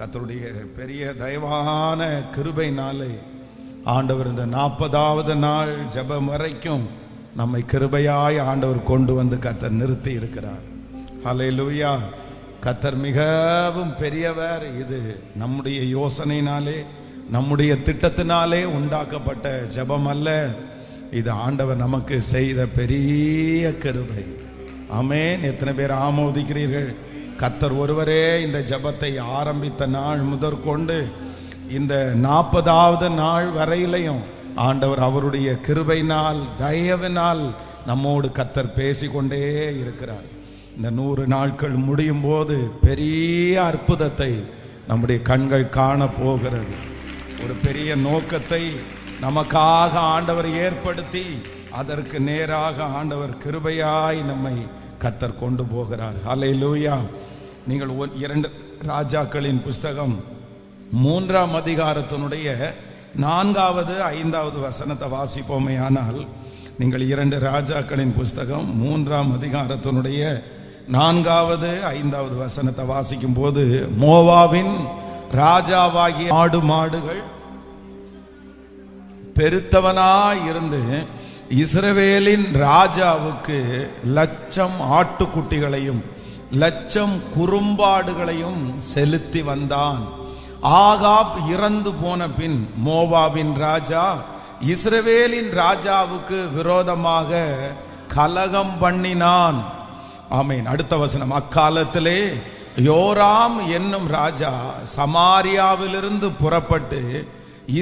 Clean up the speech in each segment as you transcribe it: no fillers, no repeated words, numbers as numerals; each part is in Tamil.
கர்த்தருடைய பெரிய தயவான கிருபையினாலே ஆண்டவர் இந்த 40வது நாள் ஜெபம் வரைக்கும் நம்மை கிருபையாய் ஆண்டவர் கொண்டு வந்து கர்த்தர் நிறுத்தி இருக்கிறார். ஹல்லேலூயா. கர்த்தர் மிகவும் பெரியவர். இது நம்முடைய யோசனையினாலே நம்முடைய திட்டத்தினாலே உண்டாக்கப்பட்ட ஜெபம் அல்ல. இது ஆண்டவர் நமக்கு செய்த பெரிய கிருபை. ஆமென். எத்தனை பேர் ஆமோதிக்கிறீர்கள்? கர்த்தர் ஒருவரே இந்த ஜெபத்தை ஆரம்பித்த நாள் முதற்கொண்டு இந்த 40வது நாள் வரையிலையும் ஆண்டவர் அவருடைய கிருபையினால் தயவினால் நம்மோடு கர்த்தர் பேசிக்கொண்டே இருக்கிறார். இந்த 100 நாட்கள் முடியும் போது பெரிய அற்புதத்தை நம்முடைய கண்கள் காண போகிறது. ஒரு பெரிய நோக்கத்தை நமக்காக ஆண்டவர் ஏற்படுத்தி அதற்கு நேராக ஆண்டவர் கிருபையாய் நம்மை கர்த்தர் கொண்டு போகிறார். ஹல்லேலூயா. நீங்கள் 2 ராஜாக்களின் புஸ்தகம் 3ஆம் அதிகாரத்தினுடைய 4வது 5வது வசனத்தை வாசிப்போமே. ஆனால் நீங்கள் 2 ராஜாக்களின் புஸ்தகம் 3ஆம் அதிகாரத்தினுடைய 4வது 5வது வசனத்தை வாசிக்கும் போது, மோவாபின் ராஜாவாகிய ஆடு மாடுகள் பெருத்தவனாய் இருந்து இஸ்ரவேலின் ராஜாவுக்கு 1,00,000 ஆட்டுக்குட்டிகளையும் 1,00,000 குறும்பாடுகளையும் செலுத்தி வந்தான். ஆகாப் இறந்து போன பின் மோவாபின் ராஜா இஸ்ரவேலின் ராஜாவுக்கு விரோதமாக கலகம் பண்ணினான். ஆமென். அடுத்த வசனம், அக்காலத்திலே யோராம் என்னும் ராஜா சமாரியாவிலிருந்து புறப்பட்டு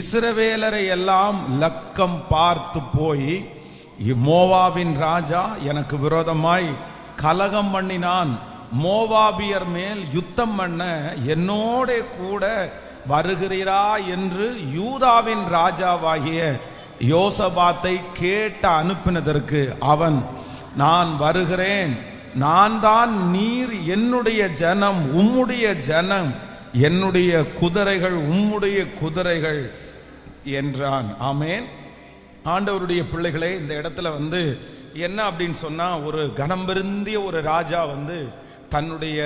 இஸ்ரவேலரை எல்லாம் லக்கம் பார்த்து போய், மோவாபின் ராஜா எனக்கு விரோதமாய் கலகம் பண்ணினான், மோவாபியர் மேல் யுத்தம் பண்ண என்னோட கூட வருகிறீரா என்று யூதாவின் ராஜாவாகிய யோசபாத்தை கேட்ட அனுப்பினதற்கு அவன், நான் வருகிறேன், நான் தான் நீர் என்னுடைய ஜனம் உம்முடைய ஜனம், என்னுடைய குதிரைகள் உம்முடைய குதிரைகள் என்றான். ஆமென். ஆண்டவருடைய பிள்ளைகளே, இந்த இடத்துல என்ன அப்படின்னு சொன்னா, ஒரு கனம்பெருந்திய ஒரு ராஜா தன்னுடைய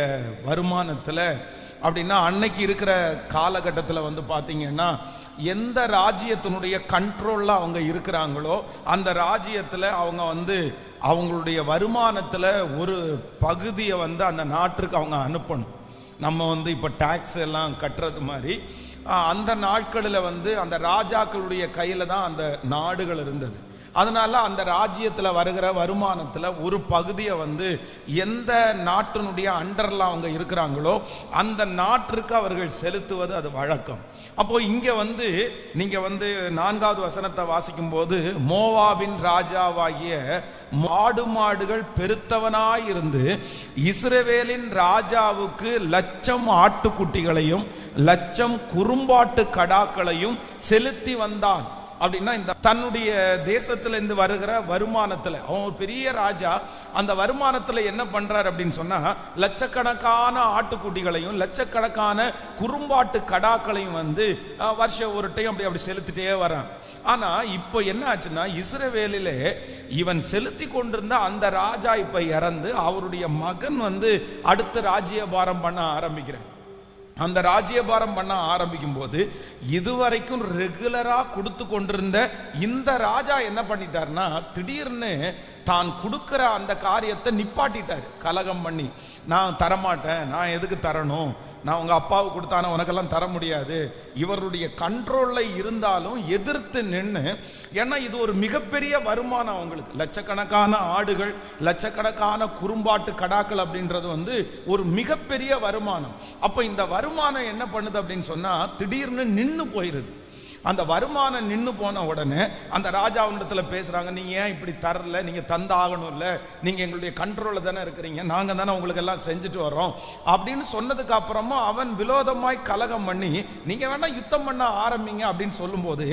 வருமானத்தில் அப்படின்னா அன்னைக்கு இருக்கிற காலகட்டத்தில் பார்த்தீங்கன்னா எந்த ராஜ்யத்தினுடைய கண்ட்ரோலில் அவங்க இருக்கிறாங்களோ அந்த ராஜ்யத்தில் அவங்க அவங்களுடைய வருமானத்தில் ஒரு பகுதியை அந்த நாட்டுக்கு அவங்க அனுப்பணும். நம்ம இப்போ டாக்ஸ் எல்லாம் கட்டுறது மாதிரி அந்த நாட்களில் அந்த ராஜாக்களுடைய கையில் தான் அந்த நாடுகள் இருந்தது. அதனால அந்த ராஜ்யத்தில் வருகிற வருமானத்தில் ஒரு பகுதியை எந்த நாட்டினுடைய அண்டர்ல அவங்க இருக்கிறாங்களோ அந்த நாட்டிற்கு அவர்கள் செலுத்துவது அது வழக்கம். அப்போ இங்க நீங்க 4வது வசனத்தை வாசிக்கும் போது, மோவாபின் ராஜாவாகிய ஆடு மாடுகள் பெருத்தவனாயிருந்து இஸ்ரவேலின் ராஜாவுக்கு 1,00,000 ஆட்டுக்குட்டிகளையும் 1,00,000 குறும்பாட்டு கடாக்களையும் செலுத்தி வந்தான். அப்படின்னா இந்த தன்னுடைய தேசத்துல இருந்து வருகிற வருமானத்துல அவன் ஒரு பெரிய ராஜா. அந்த வருமானத்துல என்ன பண்றாரு அப்படின்னு சொன்னா, லட்சக்கணக்கான ஆட்டுக்குட்டிகளையும் 1,00,000 குறும்பாட்டு கடாக்களையும் வருஷம் ஒரு டைம் அப்படி செலுத்திட்டே வரான். ஆனா இப்போ என்ன ஆச்சுன்னா, இஸ்ரவேலிலே இவன் செலுத்தி கொண்டிருந்த அந்த ராஜா இப்ப இறந்து அவருடைய மகன் அடுத்த ராஜ்யபாரம் பண்ண ஆரம்பிக்கிறார். அந்த ராஜ்யபாரம் பண்ண ஆரம்பிக்கும் போது இதுவரைக்கும் ரெகுலரா கொடுத்து கொண்டிருந்த இந்த ராஜா என்ன பண்ணிட்டார்னா, திடீர்னு தான் கொடுக்கிற அந்த காரியத்தை நிப்பாட்டிட்டார். கலகம் பண்ணி, நான் தரமாட்டேன், நான் எதுக்கு தரணும், நான் உங்க அப்பாவுக்கு கொடுத்தான உனக்கெல்லாம் தர முடியாது, இவருடைய கண்ட்ரோல்ல இருந்தாலும் எதிர்த்து நின்று, ஏன்னா இது ஒரு மிகப்பெரிய வருமானம் அவங்களுக்கு. 1,00,000 ஆடுகள் 1,00,000 குறும்பாட்டு கடாக்கள் அப்படின்றது ஒரு மிகப்பெரிய வருமானம். அப்ப இந்த வருமானம் என்ன பண்ணுது அப்படின்னு சொன்னா, திடீர்னு நின்று போயிருது. அந்த வருமானம் நின்று போன உடனே அந்த ராஜாவிடத்துல பேசுறாங்க, நீங்க ஏன் இப்படி தரல, நீங்க தந்தாகணும்ல, நீங்க எங்களுடைய கண்ட்ரோல்ல தானே இருக்கிறீங்க, நாங்க தானே உங்களுக்கு எல்லாம் செஞ்சுட்டு வரோம் அப்படின்னு சொன்னதுக்கு அப்புறமா அவன் விரோதமாய் கலகம் பண்ணி, நீங்க வேணா யுத்தம் பண்ண ஆரம்பிங்க அப்படின்னு சொல்லும் போது,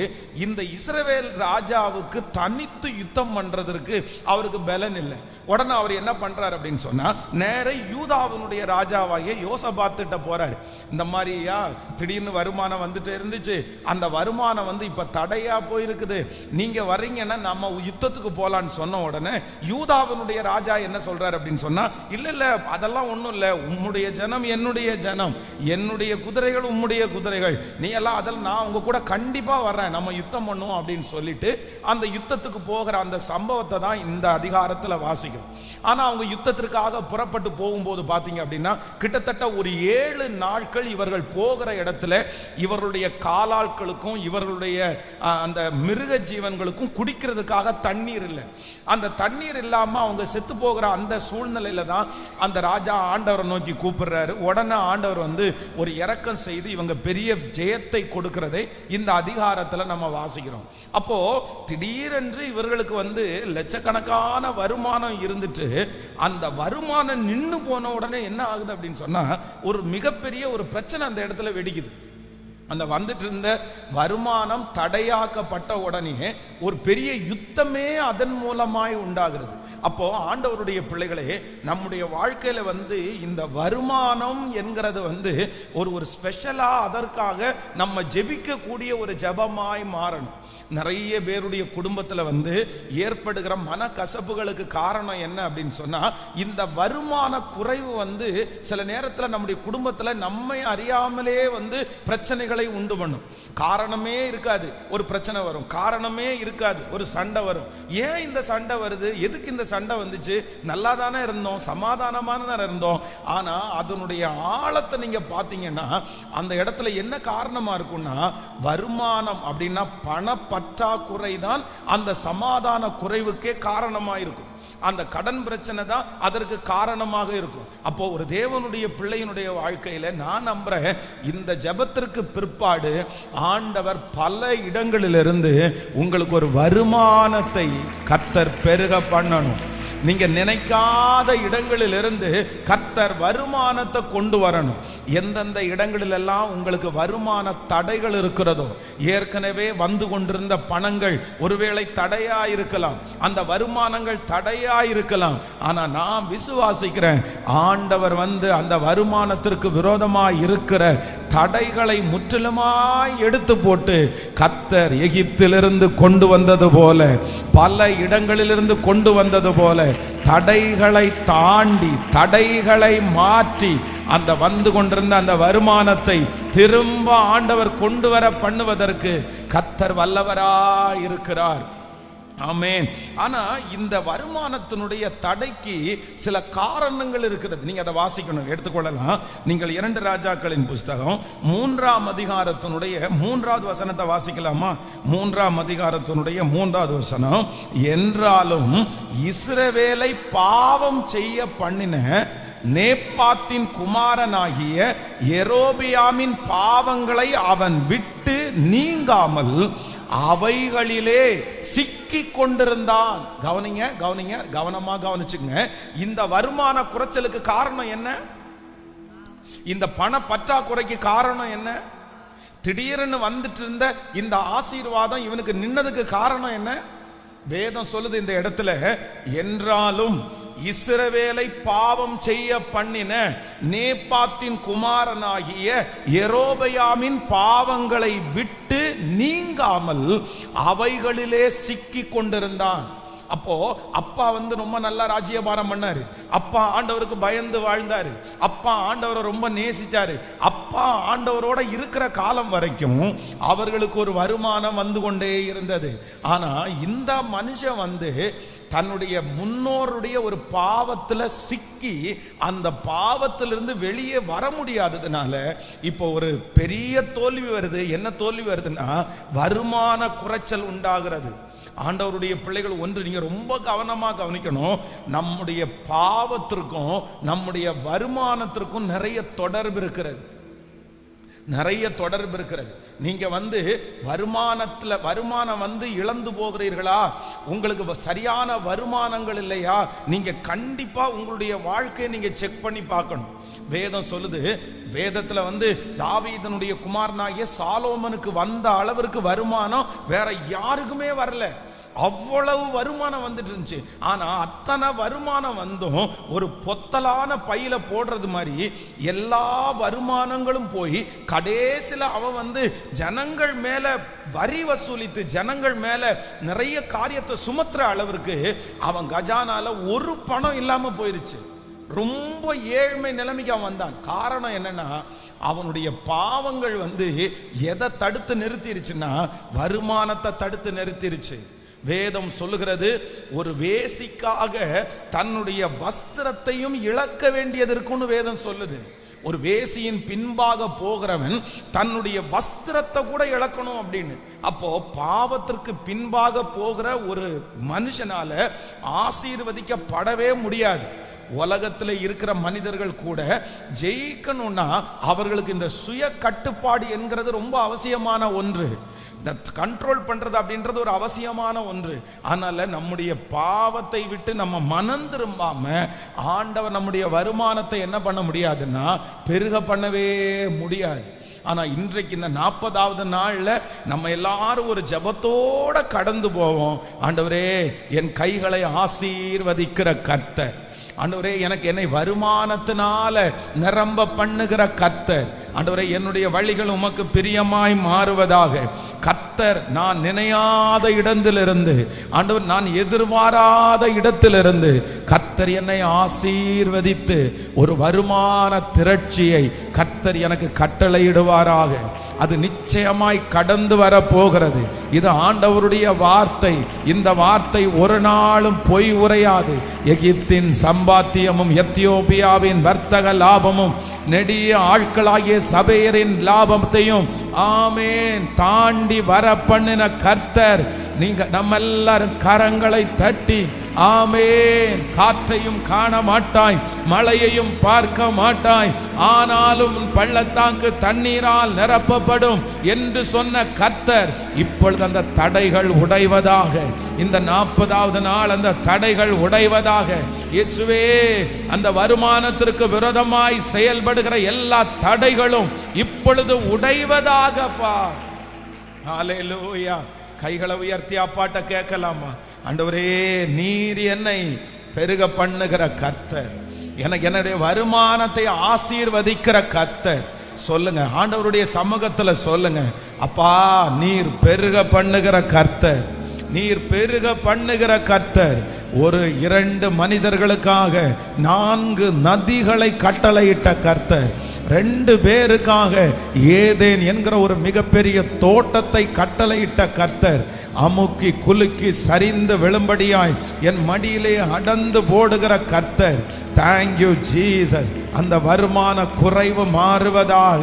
இந்த இஸ்ரவேல் ராஜாவுக்கு தனித்து யுத்தம் பண்றதற்கு அவருக்கு பலன் இல்லை. உடனே அவர் என்ன பண்றாரு அப்படின்னு சொன்னா, நேர யூதாவினுடைய ராஜாவாகிய யோசபாத்திட்ட போறாரு. இந்த மாதிரியா திடீர்னு வருமானம் வந்துட்டு இருந்துச்சு, அந்த வருமானம் வருமானம் வந்து இப்ப தடையா போயிருக்குது, நீங்க வர்றீங்கன்னா நம்ம யுத்தத்துக்கு போலான்னு சொன்ன உடனே யூதாவினுடைய ராஜா என்ன சொல்றாரு அப்படின்னு சொன்னா, இல்ல இல்ல அதெல்லாம் ஒண்ணும் இல்ல, உம்முடைய ஜனம் என்னுடைய ஜனம், என்னுடைய குதிரைகள் உம்முடைய குதிரைகள், நீ எல்லாம் அதில் நான் உங்க கூட கண்டிப்பா வர்றேன், நம்ம யுத்தம் பண்ணுவோம் அப்படின்னு சொல்லிட்டு அந்த யுத்தத்துக்கு போகிற அந்த சம்பவத்தை தான் இந்த அதிகாரத்துல வாசிக்கிறோம். ஆனா அவங்க யுத்தத்திற்காக புறப்பட்டு போகும்போது பாத்தீங்க அப்படின்னா கிட்டத்தட்ட ஒரு 7 நாட்கள் இவர்கள் போகிற இடத்துல இவர்களுடைய காலாட்களுக்கும் இவர்களுடைய அந்த மிருக ஜீவன்களுக்கும் குடிக்கிறதுக்காக தண்ணீர் இல்லை. அந்த தண்ணீர் இல்லாம அவங்க செத்து போகிற அந்த சூழ்நிலையில தான் அந்த ராஜா ஆண்டவரை நோக்கி கூப்பிடுறாரு. உடனே ஆண்டவர் வந்து ஒரு இரக்கம் செய்து இவங்க பெரிய ஜெயத்தை கொடுக்கிறதை இந்த அதிகாரத்துல நம்ம வாசிக்கிறோம். அப்போ திடீரென்று இவர்களுக்கு வந்து லட்சக்கணக்கான வருமானம் இருந்துட்டு அந்த வருமானம் நின்னு போன உடனே என்ன ஆகுது அப்படின்னு சொன்னா ஒரு மிகப்பெரிய ஒரு பிரச்சனை அந்த இடத்துல வெடிக்குது. அந்த வந்துட்டு இருந்த வருமானம் தடையாக்கப்பட்ட உடனே ஒரு பெரிய யுத்தமே அதன் மூலமாய் உண்டாகிறது. அப்போ ஆண்டவருடைய பிள்ளைகளே, நம்முடைய வாழ்க்கையில வந்து இந்த வருமானம் என்கிறது வந்து ஒரு ஸ்பெஷலா அதற்காக நம்ம ஜெபிக்க கூடிய ஒரு ஜெபமாய் மாறணும். நிறைய பேருடைய குடும்பத்துல வந்து ஏற்படுகிற மனக்கசப்புகளுக்கு காரணம் என்ன அப்படின்னு சொன்னா, இந்த வருமான குறைவு வந்து சில நேரத்துல நம்முடைய குடும்பத்துல நம்மை அறியாமலே வந்து பிரச்சனைகளை உண்டு பண்ணும். காரணமே இருக்காது, ஒரு பிரச்சனை வரும். காரணமே இருக்காது, ஒரு சண்டை வரும். ஏன் இந்த சண்டை வருது, எதுக்கு இந்த சண்டை வந்துச்சு, நல்லா தானே இருந்தோம், சமாதானமான தானே இருந்தோம். ஆனா அதனுடைய ஆழத்தை நீங்க பாத்தீங்கன்னா அந்த இடத்துல என்ன காரணமா இருக்கும்னா, வருமானம் அப்படின்னா பண பற்றாக்குறை தான் அந்த சமாதான குறைவுக்கே காரணமா இருக்கும். அந்த கடன் பிரச்சனை தான் அதற்கு காரணமாக இருக்கும். அப்போ ஒரு தேவனுடைய பிள்ளையினுடைய வாழ்க்கையில நான் நம்புறேன், இந்த ஜெபத்திற்கு பிற்பாடு ஆண்டவர் பல இடங்களிலிருந்து உங்களுக்கு ஒரு வருமானத்தை கர்த்தர் பெருக பண்ணணும். நீங்க நினைக்காத இடங்களிலிருந்து கர்த்தர் வருமானத்தை கொண்டு வரணும். எந்தெந்த இடங்களில் எல்லாம் உங்களுக்கு வருமான தடைகள் இருக்கிறதோ, ஏற்கனவே வந்து கொண்டிருந்த பணங்கள் ஒருவேளை தடையா இருக்கலாம், அந்த வருமானங்கள் தடையா இருக்கலாம். ஆனா நான் விசுவாசிக்கிறேன், ஆண்டவர் வந்து அந்த வருமானத்திற்கு விரோதமாய் இருக்கிற தடைகளை முற்றிலுமாய் எடுத்து போட்டு கர்த்தர் எகிப்திலிருந்து கொண்டு வந்தது போல, பல இடங்களிலிருந்து கொண்டு வந்தது போல தடைகளை தாண்டி தடைகளை மாற்றி அந்த வந்து கொண்டிருந்த அந்த வருமானத்தை திரும்ப ஆண்டவர் கொண்டு வர பண்ணுவதற்கு கர்த்தர் வல்லவராய் இருக்கிறார். ஆமென். ஆனா இந்த வருமானத்தினுடைய தடைக்கு சில காரணங்கள் இருக்கிறது. நீங்க அதை வாசிக்கணும், எடுத்துக்கொள்ளலாம். நீங்கள் 2 ராஜாக்களின் புஸ்தகம் 3ஆம் அதிகாரத்தினுடைய 3வது வசனத்தை வாசிக்கலாமா? 3ஆம் அதிகாரத்தினுடைய 3வது வசனம், என்றாலும் இஸ்ரவேலை பாவம் செய்ய பண்ணின நேபாத்தின் குமாரனாகிய யெரொபெயாமின் பாவங்களை அவன் விட்டு நீங்காமல் அவைகளிலே சிக்கி கொண்டிருந்தான். கவனிங்க கவனிங்க, கவனமா கவனிச்சுங்க. இந்த வருமான குறைச்சலுக்கு காரணம் என்ன? இந்த பண பற்றாக்குறைக்கு காரணம் என்ன? திடீர்னு வந்துட்டு இருந்த இந்த ஆசீர்வாதம் இவனுக்கு நின்னதுக்கு காரணம் என்ன? வேதம் சொல்லுது இந்த இடத்துல, என்றாலும் இஸ்ரவேலை பாவம் செய்ய பண்ணின நேபாத்தின் குமாரனாகிய யெரொபெயாமின் பாவங்களை விட்டு நீங்காமல் அவைகளிலே சிக்கி கொண்டிருந்தான். அப்போ அப்பா வந்து ரொம்ப நல்லா ராஜ்யபாரம் பண்ணாரு, அப்பா ஆண்டவருக்கு பயந்து வாழ்ந்தாரு, அப்பா ஆண்டவரை ரொம்ப நேசிச்சாரு. அப்பா ஆண்டவரோட இருக்கிற காலம் வரைக்கும் அவர்களுக்கு ஒரு வருமானம் வந்து கொண்டே இருந்தது. ஆனா இந்த மனுஷன் வந்து தன்னுடைய முன்னோருடைய ஒரு பாவத்துல சிக்கி அந்த பாவத்திலிருந்து வெளியே வர முடியாததுனால இப்போ ஒரு பெரிய தோல்வி வருது. என்ன தோல்வி வருதுன்னா, வருமான குறைச்சல் உண்டாகிறது. ஆண்டவருடைய பிள்ளைகள் ஒன்று நீங்க ரொம்ப கவனமா கவனிக்கணும், நம்முடைய பாவத்திற்கும் நம்முடைய வருமானத்திற்கும் நிறைய தொடர்பு இருக்கிறது, நிறைய தொடர்பு இருக்கிறது. நீங்க வந்து வருமானம் வந்து இழந்து போகிறீர்களா, உங்களுக்கு சரியான வருமானங்கள் இல்லையா, நீங்க கண்டிப்பா உங்களுடைய வாழ்க்கையை நீங்க செக் பண்ணி பார்க்கணும். வேதம் சொல்லுது, வேதத்துல வந்து தாவீதனுடைய குமாரனாகிய சாலோமனுக்கு வந்த அளவிற்கு வருமானம் வேற யாருக்குமே வரல. அவ்வளவு வருமானம் வந்துட்டு இருந்துச்சு. ஆனா அத்தனை வருமானம் வந்தும் ஒரு பொத்தலான பையில போடுறது மாதிரி எல்லா வருமானங்களும் போய் கடைசியில் அவன் ஜனங்கள் மேல வரி வசூலித்து ஜனங்கள் மேல நிறைய காரியத்தை சுமத்துற அளவிற்கு அவன் கஜானால ஒரு பணம் இல்லாம போயிருச்சு. ரொம்ப ஏழ்மை நிலைமைக்கு அவன் வந்தான். காரணம் என்னன்னா, அவனுடைய பாவங்கள் எதை தடுத்து நிறுத்திருச்சுன்னா வருமானத்தை தடுத்து நிறுத்திருச்சு. வேதம் சொல்லுகிறது, ஒரு வேசிக்காக தன்னுடைய வஸ்திரத்தையும் இழக்க வேண்டியது இருக்குன்னு வேதம் சொல்லுது. ஒரு வேசியின் பின்பாக போகிறவன் தன்னுடைய வஸ்திரத்தை கூட இழக்கணும் அப்படின்னு. அப்போ பாவத்திற்கு பின்பாக போகிற ஒரு மனுஷனால ஆசீர்வதிக்கப்படவே முடியாது. உலகத்தில் இருக்கிற மனிதர்கள் கூட ஜெயிக்கணும்னா அவர்களுக்கு இந்த சுய கட்டுப்பாடு என்கிறது ரொம்ப அவசியமான ஒன்று. கண்ட்ரோல் பண்றது அப்படின்றது ஒரு அவசியமான ஒன்று. அதனால நம்முடைய பாவத்தை விட்டு நம்ம மனம் திரும்பாம ஆண்டவர் நம்முடைய வருமானத்தை என்ன பண்ண முடியாதுன்னா பெருக பண்ணவே முடியாது. ஆனா இன்றைக்கு இந்த 40வது நாள்ல நம்ம எல்லாரும் ஒரு ஜெபத்தோட கடந்து போவோம். ஆண்டவரே, என் கைகளை ஆசீர்வதிக்கிற கர்த்தர், ஆண்டவரே எனக்கு என்னை வருமானத்தினால நிரம்ப பண்ணுகிற கர்த்தர், ஆண்டவரே என்னுடைய வழிகள் உமக்கு பிரியமாய் மாறுவதாக. கர்த்தர் நான் நினையாத இடத்திலிருந்து, ஆண்டவர் நான் எதிர்பாராத இடத்திலிருந்து கர்த்தர் என்னை ஆசீர்வதித்து ஒரு வருமான திரட்சியை கர்த்தர் எனக்கு கட்டளையிடுவாராக. அது நிச்சயமாய் கடந்து வர போகிறது. இது ஆண்டவருடைய வார்த்தை. இந்த வார்த்தை ஒரு நாளும் பொய் உரையாது. எகிப்தின் சம்பாத்தியமும் எத்தியோப்பியாவின் வர்த்தக லாபமும் நெடிய ஆட்களாகிய சபையரின் லாபத்தையும் ஆமேன் தாண்டி வர பண்ணின கர்த்தர். நீங்க நம்ம எல்லாரும் கரங்களை தட்டி ஆமேன். காற்றையும் காண மாட்டாய், மழையையும் பார்க்க மாட்டாய், ஆனாலும் பள்ளத்தாக்கு தண்ணீரால் நிரப்பப்படும் என்று சொன்ன கர்த்தர் இப்பொழுது அந்த தடைகள் உடைவதாக. இந்த 40வது நாள் அந்த தடைகள் உடைவதாக. இயேசுவே, அந்த வருமானத்திற்கு விரோதமாய் செயல்படுகிற எல்லா தடைகளும் இப்பொழுது உடைவதாகப்பா. ஹல்லேலூயா. கைகளை உயர்த்தி அப்பாட்ட கேட்கலாமா? ஆண்டவரே, நீர் என்னை பெருக பண்ணுகிற கர்த்தர், எனக்கு என்னுடைய வருமானத்தை ஆசீர்வதிக்கிற கர்த்தர். சொல்லுங்க, ஆண்டவருடைய சமூகத்துல சொல்லுங்க, அப்பா நீர் பெருக பண்ணுகிற கர்த்தர், நீர் பெருக பண்ணுகிற கர்த்தர். ஒரு 2 மனிதர்களுக்காக 4 நதிகளை கட்டளையிட்ட கர்த்தர், 2 பேருக்காக ஏதேன் என்கிற ஒரு மிகப்பெரிய தோட்டத்தை கட்டளையிட்ட கர்த்தர், அமுக்கி குலுக்கி சரிந்து விழும்படியாய் என் மடியிலே அடர்ந்து போடுகிற கர்த்தர். Thank you Jesus. அந்த வருமான குறைவு மாறுவதாக.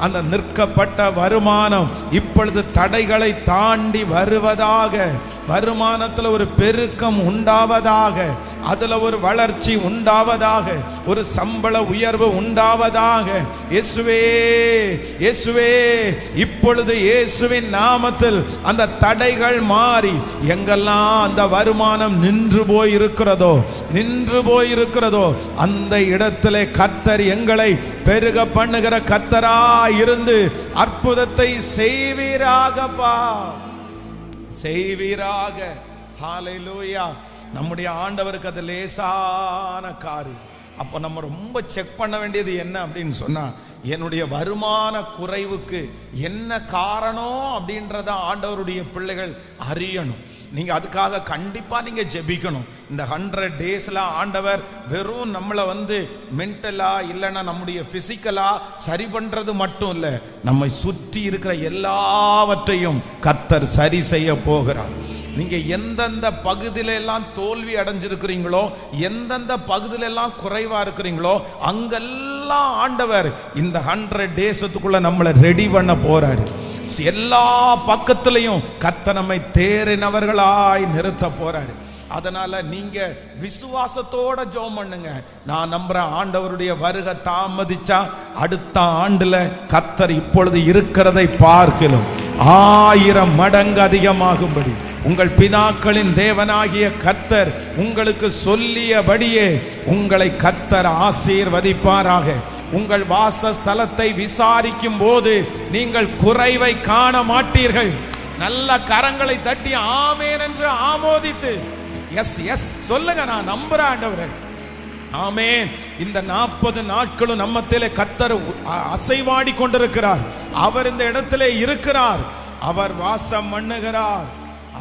அந்த நிற்கப்பட்ட வருமானம் இப்பொழுது தடைகளை தாண்டி வருவதாக. வருமானத்தில் ஒரு பெருக்கம் உண்டாவதாக, அதுல ஒரு வளர்ச்சி உண்டாவதாக, ஒரு சம்பள உயர்வு உண்டாவதாக. இயேசுவே, இயேசுவே, இப்பொழுது இயேசுவின் நாமத்தில் அந்த தடைகள் மாறி எங்கெல்லாம் அந்த வருமானம் நின்று போய் இருக்கிறதோ அந்த இடத்திலே கர்த்தர் எங்களை பெருக பண்ணுகிற கர்த்தராய் இருந்து அற்புதத்தை செய்வீராகப்பா, செய்வீராக. ஹல்லேலூயா. நம்முடைய ஆண்டவருக்கு அது லேசான காரியம். அப்போ நம்ம ரொம்ப செக் பண்ண வேண்டியது என்ன அப்படின்னு சொன்னா, என்னுடைய வருமான குறைவுக்கு என்ன காரணம் அப்படின்றத ஆண்டவருடைய பிள்ளைகள் அறியணும். நீங்க அதுக்காக கண்டிப்பா நீங்க ஜெபிக்கணும். இந்த 100 டேஸ்ல ஆண்டவர் வெறும் நம்மளை மென்டலா இல்லைன்னா நம்முடைய பிசிக்கலா சரி பண்றது மட்டும் இல்ல, நம்மை சுற்றி இருக்கிற எல்லாவற்றையும் கர்த்தர் சரி செய்ய போகிறார். நீங்க எந்தெந்த பகுதியில எல்லாம் தோல்வி அடைஞ்சிருக்கிறீங்களோ, எந்தெந்த பகுதியில எல்லாம் குறைவா இருக்கிறீங்களோ, அங்கெல்லாம் ஆண்டவர் இந்த 100 டேஸ்க்குள்ள நம்மளை ரெடி பண்ண போறாரு. எல்லா பக்கத்திலையும் கர்த்தர் நம்மை தேறினவர்களாய் நிறுத்த போறாரு. அதனால நீங்க விசுவாசத்தோட ஜெபம் பண்ணுங்க. நான் நம்புறேன், ஆண்டவருடைய வருகை தாமதிச்சா அடுத்த ஆண்டுல கர்த்தர் இப்பொழுது இருக்கிறதை பார்க்கலும் 1000 மடங்கு அதிகமாகும்படி உங்கள் பிதாக்களின் தேவனாகிய கர்த்தர் உங்களுக்கு சொல்லியபடியே உங்களை கர்த்தர் ஆசீர்வதிப்பாராக. உங்கள் வாசஸ்தலத்தை விசாரிக்கும் போது நீங்கள் குறைவை காண மாட்டீர்கள். நல்ல கரங்களை தட்டி ஆமென் என்று ஆமோதித்து எஸ் எஸ் சொல்லுங்க, நான் நம்புறேன் ஆண்டவரே. ஆமென். இந்த 40 நாட்களும் நம்மத்திலே கர்த்தர் அசைவாடி கொண்டிருக்கிறார். அவர் இந்த இடத்திலே இருக்கிறார். அவர் வாசம் பண்ணுகிறார்.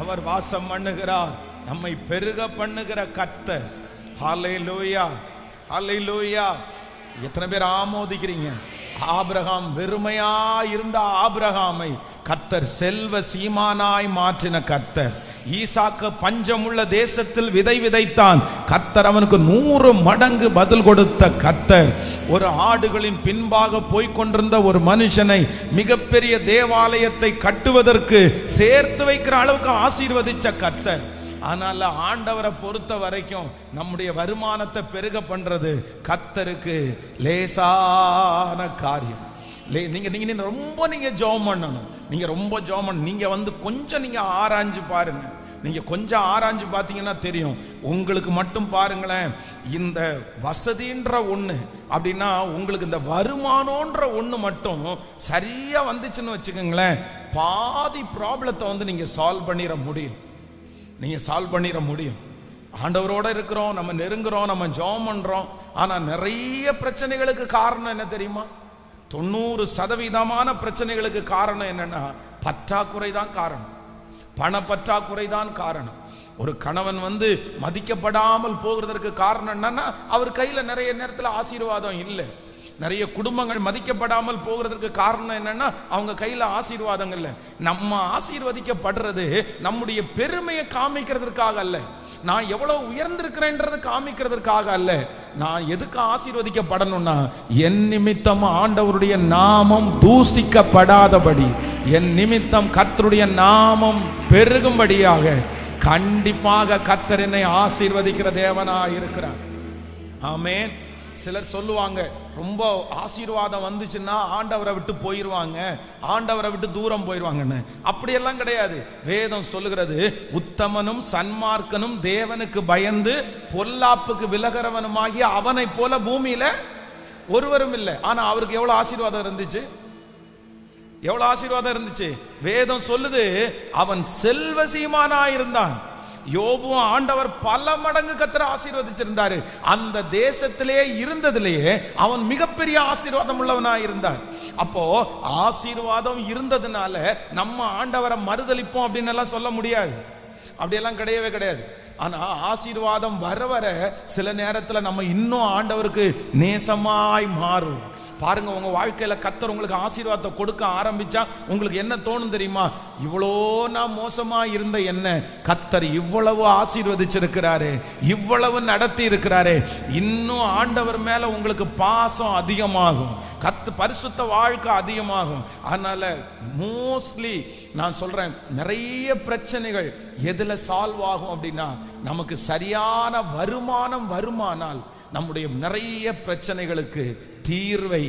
அவர் வாசம் பண்ணுகிறார். நம்மை பெருக பண்ணுகிற கர்த்தர். ஹல்லேலூயா, ஹல்லேலூயா. எத்தனை பேர் ஆமோதிக்கிறீங்க? ஆபிரகாம் வெறுமையா இருந்த ஆபிரகாமை கர்த்தர் செல்வ சீமானாய் மாற்றின கர்த்தர். ஈசாக்கு பஞ்சமுள்ள தேசத்தில் விதை விதைத்தான். கர்த்தர் அவனுக்கு 100 மடங்கு பதில் கொடுத்த கர்த்தர். ஒரு ஆடுகளின் பின்பாக போய்கொண்டிருந்த ஒரு மனுஷனை மிகப்பெரிய தேவாலயத்தை கட்டுவதற்கு சேர்த்து வைக்கிற அளவுக்கு ஆசீர்வதிச்ச கர்த்தர். ஆனால் ஆண்டவரை பொறுத்த வரைக்கும் நம்முடைய வருமானத்தை பெருக பண்றது கர்த்தருக்கு லேசான காரியம். நீங்க ரொம்ப ஜெபம் பண்ணணும். நீங்க ரொம்ப ஜெபம் பண்ணணும். நீங்க கொஞ்சம் நீங்க ஆராய்ஞ்சு பாருங்க. நீங்க கொஞ்சம் ஆராய்ஞ்சு பார்த்தீங்கன்னா தெரியும். உங்களுக்கு மட்டும் பாருங்களேன், இந்த வசதின்ற ஒண்ணு அப்படின்னா உங்களுக்கு இந்த வருமானம்ன்ற ஒண்ணு மட்டும் சரியா வந்துச்சுன்னு வச்சுக்கோங்களேன், பாதி ப்ராப்ளத்தை நீங்க சால்வ் பண்ணிட முடியும். நீங்க சால்வ் பண்ணிட முடியும். ஆண்டவரோட இருக்கிறோம், நம்ம நெருங்குறோம், நம்ம ஜெபம் பண்றோம். ஆனா நிறைய பிரச்சனைகளுக்கு காரணம் என்ன தெரியுமா? 90% பிரச்சனைகளுக்கு காரணம் என்னன்னா பற்றாக்குறை தான் காரணம். பண பற்றாக்குறை தான் காரணம். ஒரு கணவன் மதிக்கப்படாமல் போகிறதற்கு காரணம் என்னன்னா அவர் கையில நிறைய நேரத்தில் ஆசீர்வாதம் இல்லை. நிறைய குடும்பங்கள் மதிக்கப்படாமல் போகிறதுக்கு காரணம் என்னன்னா அவங்க கையில ஆசீர்வாதம் இல்லை. நம்ம ஆசீர்வதிக்கப்படுறது நம்முடைய பெருமையை காமிக்கிறதுக்காக அல்ல, நான் எவ்வளவு உயர்ந்திருக்கிறேன்றது காமிக்கிறதுக்காக அல்ல. நான் எதுக்கு ஆசீர்வதிக்கப்படணும்னா என் நிமித்தம் ஆண்டவருடைய நாமம் தூசிக்கப்படாதபடி, என் நிமித்தம் கர்த்தருடைய நாமம் பெருகும்படியாக கண்டிப்பாக கர்த்தர் என்னை ஆசீர்வதிக்கிற தேவனாய் இருக்கிறார். ஆமென். சிலர் சொல்லுவாங்க, ரொம்ப ஆசீர்வாதம் வந்துச்சுன்னா ஆண்டவரை விட்டு போயிருவாங்க, ஆண்டவரை விட்டு தூரம் போயிருவாங்கன்னு. அப்படியெல்லாம் கிடையாது. வேதம் சொல்லுகிறது, உத்தமனும் சன்மார்க்கனும் தேவனுக்கு பயந்து பொல்லாப்புக்கு விலகிறவனுமாகிய அவனை போல பூமியில ஒருவரும் இல்லை. ஆனா அவருக்கு எவ்வளவு ஆசீர்வாதம் இருந்துச்சு? எவ்வளவு ஆசீர்வாதம் இருந்துச்சு? வேதம் சொல்லுது, அவன் செல்வசீமானாயிருந்தான். யோபுவும் ஆண்டவர் பல மடங்கு கர்த்தர் ஆசீர்வதிச்சிருந்தாரு. அந்த தேசத்திலே இருந்ததிலேயே அவன் மிகப்பெரிய ஆசீர்வாதம் உள்ளவனாய் இருந்தார். அப்போ ஆசீர்வாதம் இருந்ததுனால நம்ம ஆண்டவரை மறுதலிப்போம் அப்படின்னு எல்லாம் சொல்ல முடியாது. அப்படியெல்லாம் கிடையவே கிடையாது. ஆனா ஆசீர்வாதம் வர வர சில நேரத்துல நம்ம இன்னும் ஆண்டவருக்கு நேசமாய் மாறும். பாருங்க, உங்க வாழ்க்கையில கர்த்தர் உங்களுக்கு ஆசீர்வாதத்தை கொடுக்க ஆரம்பிச்சா உங்களுக்கு என்ன தோணும் தெரியுமா? இவ்வளோ நான் மோசமா இருந்த என்ன கர்த்தர் இவ்வளவு ஆசீர்வதிச்சிருக்கிறாரு, இவ்வளவு நடத்தி இருக்கிறாரு. இன்னும் ஆண்டவர் மேல உங்களுக்கு பாசம் அதிகமாகும், பரிசுத்த வாழ்க்கை அதிகமாகும். அதனால மோஸ்ட்லி நான் சொல்றேன், நிறைய பிரச்சனைகள் எதுல சால்வ் ஆகும் அப்படின்னா நமக்கு சரியான வருமானம் வருமானால் நம்முடைய நிறைய பிரச்சனைகளுக்கு தீர்வை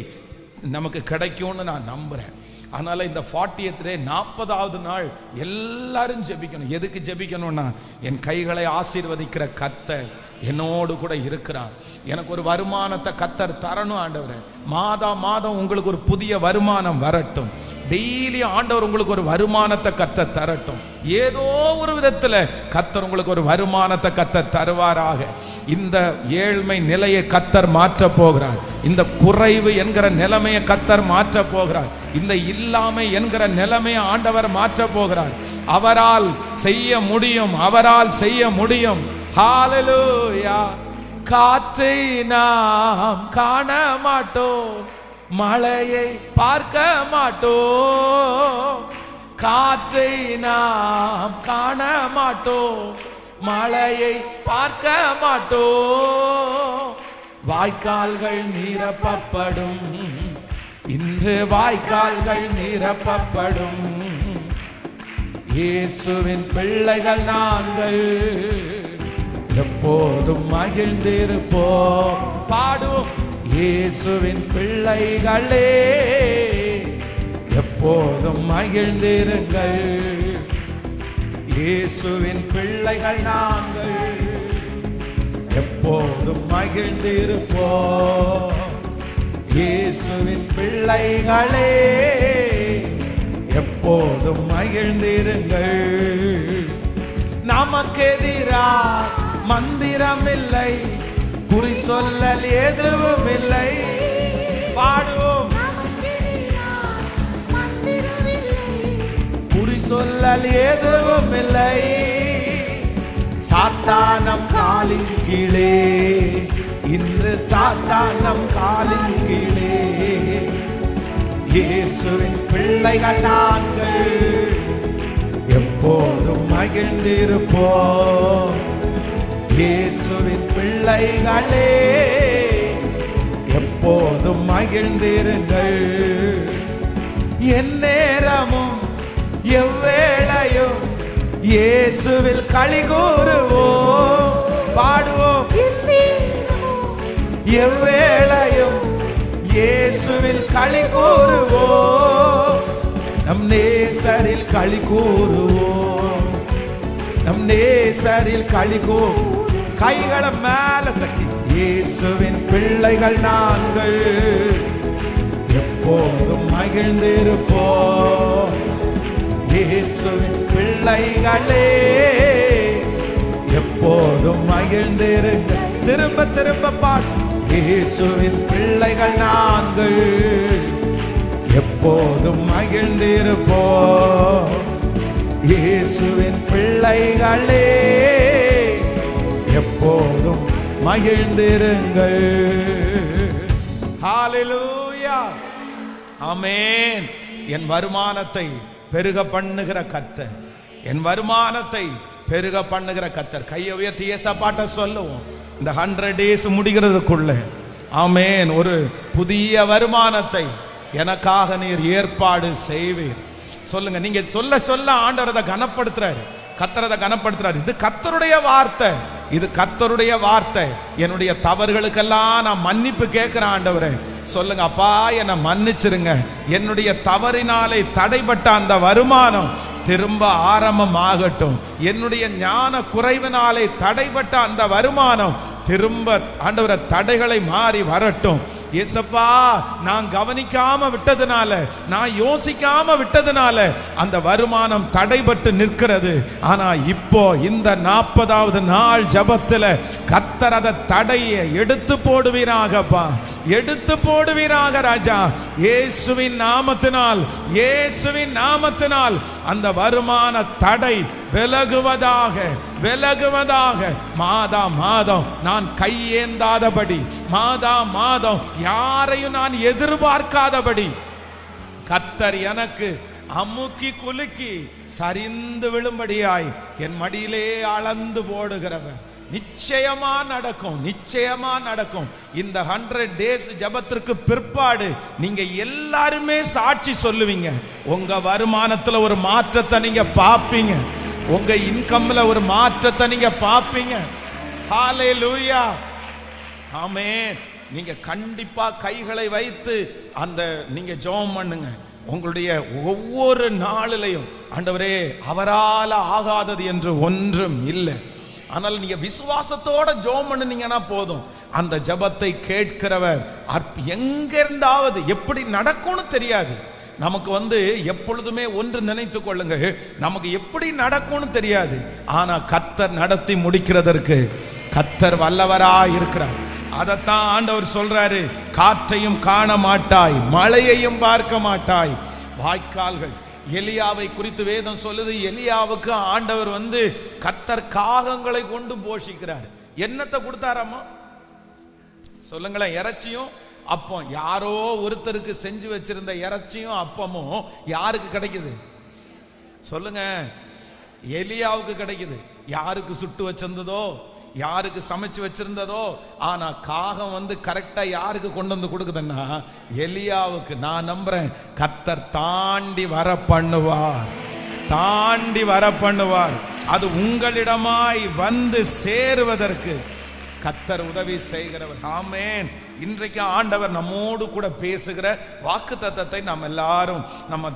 நமக்கு கிடைக்கும்னு நான் நம்புறேன். அதனால இந்த 40th டே 40வது நாள் எல்லாரும் ஜெபிக்கணும். எதுக்கு ஜெபிக்கணும்னா, என் கைகளை ஆசீர்வதிக்கிற கர்த்தர் என்னோடு கூட இருக்கிறார். எனக்கு ஒரு வருமானத்தை கர்த்தர் தரணும் ஆண்டவரே. மாதம் மாதம் உங்களுக்கு ஒரு புதிய வருமானம் வரட்டும். டெய்லி ஆண்டவர் உங்களுக்கு ஒரு வருமானத்தை கர்த்தர் தரட்டும். ஏதோ ஒரு விதத்துல கர்த்தர் உங்களுக்கு ஒரு வருமானத்தை கர்த்தர் தருவாராக. இந்த ஏழ்மை நிலையை கர்த்தர் மாற்ற போகிறார். இந்த குறைவு என்கிற நிலைமையை கர்த்தர் மாற்ற போகிறார். இந்த இல்லாமை என்கிற நிலைமையை ஆண்டவர் மாற்ற போகிறார். அவரால் செய்ய முடியும், அவரால் செய்ய முடியும். ஹல்லேலூயா. காற்றை நாம் காண மாட்டோம், மழையை பார்க்க மாட்டோம். காற்றை நாம் காண மாட்டோம், மழையை பார்க்க மாட்டோம். வாய்க்கால்கள் நிரப்பப்படும், இன்று வாய்க்கால்கள் நிரப்பப்படும். இயேசுவின் பிள்ளைகள் நாங்கள் எப்போதும் மகிழ்ந்திருப்போம். பாடுவோம். இயேசுவின் பிள்ளைகளே எப்போதும் மகிழ்ந்திருங்கள். இயேசுவின் பிள்ளைகள் நாங்கள் எப்போதும் மகிழ்ந்திருப்போம். இயேசுவின் பிள்ளைகளே எப்போதும் மகிழ்ந்திருங்கள். நமக்கெதிராய் மந்திரம் இல்லை, குறி சொல்லல் எதுவும் இல்லை. பாடுவோம். குறி சொல்லல் எதுவும் இல்லை. சாத்தானம் காலின் கீழே, இன்று சாத்தானம் காலின் கீழே. இயேசுவின் பிள்ளைகள் நாங்கள் எப்போதும் மகிழ்ந்திருப்போம். இயேசுவின் பிள்ளைகளே எப்போதும் மகிழ்ந்திருங்கள். எந்நேரமும் எவ்வேளையும் இயேசுவில் களி கூறுவோம். பாடுவோம். எவ்வேளையும் இயேசுவில் களி கூறுவோம். நம் நேசரில் களி கூறுவோம். நம் நேசரில் களி கூறுவோம். கைகளை மேல தட்டி இயேசுவின் பிள்ளைகள் நாங்கள் எப்போதும் மகிழ்ந்திருப்போம். இயேசுவின் பிள்ளைகளே எப்போதும் மகிழ்ந்திருங்க. திரும்ப திரும்ப பாடு. இயேசுவின் பிள்ளைகள் நாங்கள் எப்போதும் மகிழ்ந்திருப்போம். இயேசுவின் பிள்ளைகளே எப்போதும் மகிழ்ந்திருங்கள். ஹல்லேலூயா. ஆமென். என் வருமானத்தை பெருக பண்ணுகிற கர்த்தர், என் வருமானத்தை பெருக பண்ணுகிற கர்த்தர். கையை உயர்த்தி ஏசப்பாட்ட சொல்லுவோம். இந்த 100 days முடிகிறதுக்குள்ள ஆமென் ஒரு புதிய வருமானத்தை எனக்காக நீர் ஏற்பாடு செய்வீர். சொல்லுங்க. நீங்க சொல்ல சொல்ல ஆண்டவர் அதை கனப்படுத்துறாரு, கர்த்தர் கனப்படுத்துறாரு. இது கர்த்தருடைய வார்த்தை, இது கர்த்தருடைய வார்த்தை. என்னுடைய தவறுகளுக்கெல்லாம் நான் மன்னிப்பு கேட்கிறேன் ஆண்டவரே. சொல்லுங்க. அப்பா என்னை மன்னிச்சிருங்க. என்னுடைய தவறினாலே தடைப்பட்ட அந்த வருமானம் திரும்ப ஆரம்பமாகட்டும். என்னுடைய ஞான குறைவினாலே தடைப்பட்ட அந்த வருமானம் திரும்ப ஆண்டவரே தடைகளை மாறி வரட்டும். ஏசப்பா, நான் கவனிக்காம விட்டதுனால, நான் யோசிக்காம விட்டதுனால அந்த வருமானம் தடைபட்டு நிற்கிறது. ஆனா இப்போ இந்த 40வது நாள் ஜபத்துல கர்த்தர் அதை தடையை எடுத்து போடுவீராகப்பா, எடுத்து போடுவீராக ராஜா. இயேசுவின் நாமத்தினால், இயேசுவின் நாமத்தினால் அந்த வருமான தடை விலகுவதாக, விலகுவதாக. மாதா மாதம் நான் கையேந்தாதபடி, மாதா மாதம் யாரையும் நான் எதிர்பார்க்காதபடி கர்த்தர் எனக்கு அமுக்கி குலுக்கி சரிந்து விழும்படியாய் என் மடியிலே அளந்து போடுகிறவர். நிச்சயமா நடக்கும், நிச்சயமா நடக்கும். இந்த 100 days ஜபத்திற்கு பிற்பாடு நீங்க எல்லாருமே சாட்சி சொல்லுவீங்க. உங்க வருமானத்துல ஒரு மாற்றத்தை நீங்க பாப்பீங்க, உங்க இன்கம்ல ஒரு மாற்றத்தை நீங்க பாப்பீங்க. ஹல்லேலூயா. ஆமென். நீங்க கண்டிப்பா கைகளை வைத்து அந்த நீங்க ஜெபம் பண்ணுங்க. உங்களுடைய ஒவ்வொரு நாளிலையும் ஆண்டவரே அவரால் ஆகாதது என்று ஒன்றும் இல்லை. ஆனால் நீங்க விசுவாசத்தோட ஜெபம் பண்ணுனீங்கன்னா போதும். அந்த ஜெபத்தை கேட்கிறவர் எங்க இருந்தாவது எப்படி நடக்கும்னு தெரியாது. நமக்கு எப்பொழுதுமே ஒன்று நினைத்துக் கொள்ளுங்கள், நமக்கு எப்படி நடக்கும்னு தெரியாது. ஆனா கர்த்தர் நடத்தி முடிக்கிறதற்கு கர்த்தர் வல்லவராய் இருக்கிறார். அதைத்தான் ஆண்டவர் சொல்றாரு. காற்றையும் காண மாட்டாய், மழையையும் பார்க்க மாட்டாய், வாய்க்கால்கள். எலியாவை குறித்து வேதம் சொல்லுது. எலியாவுக்கு ஆண்டவர் கர்த்தர் காகங்களை கொண்டு போஷிக்கிறார். என்னத்தை கொடுத்தாராமா சொல்லுங்களேன்? இறைச்சியும் அப்பம். யாரோ ஒருத்தருக்கு செஞ்சு வச்சிருந்த இறைச்சியும் அப்பமும் யாருக்கு கிடைக்குது சொல்லுங்க? எலியாவுக்கு கிடைக்குது. யாருக்கு சுட்டு வச்சிருந்ததோ, யாருக்கு சமைச்சு வச்சிருந்ததோ. ஆனா காகம் கரெக்டா யாருக்கு கொண்டு வந்து கொடுக்குதுன்னா எலியாவுக்கு. நான் நம்புறேன் கர்த்தர் தாண்டி வர பண்ணுவார், தாண்டி வர பண்ணுவார். அது உங்களிடமாய் வந்து சேருவதற்கு கர்த்தர் உதவி செய்கிறவர். ஆமென். இன்றைக்கு ஆண்டவர் நம்மோடு கூட பேசுகிற வாக்குத்தத்தத்தை நாம் எல்லாரும்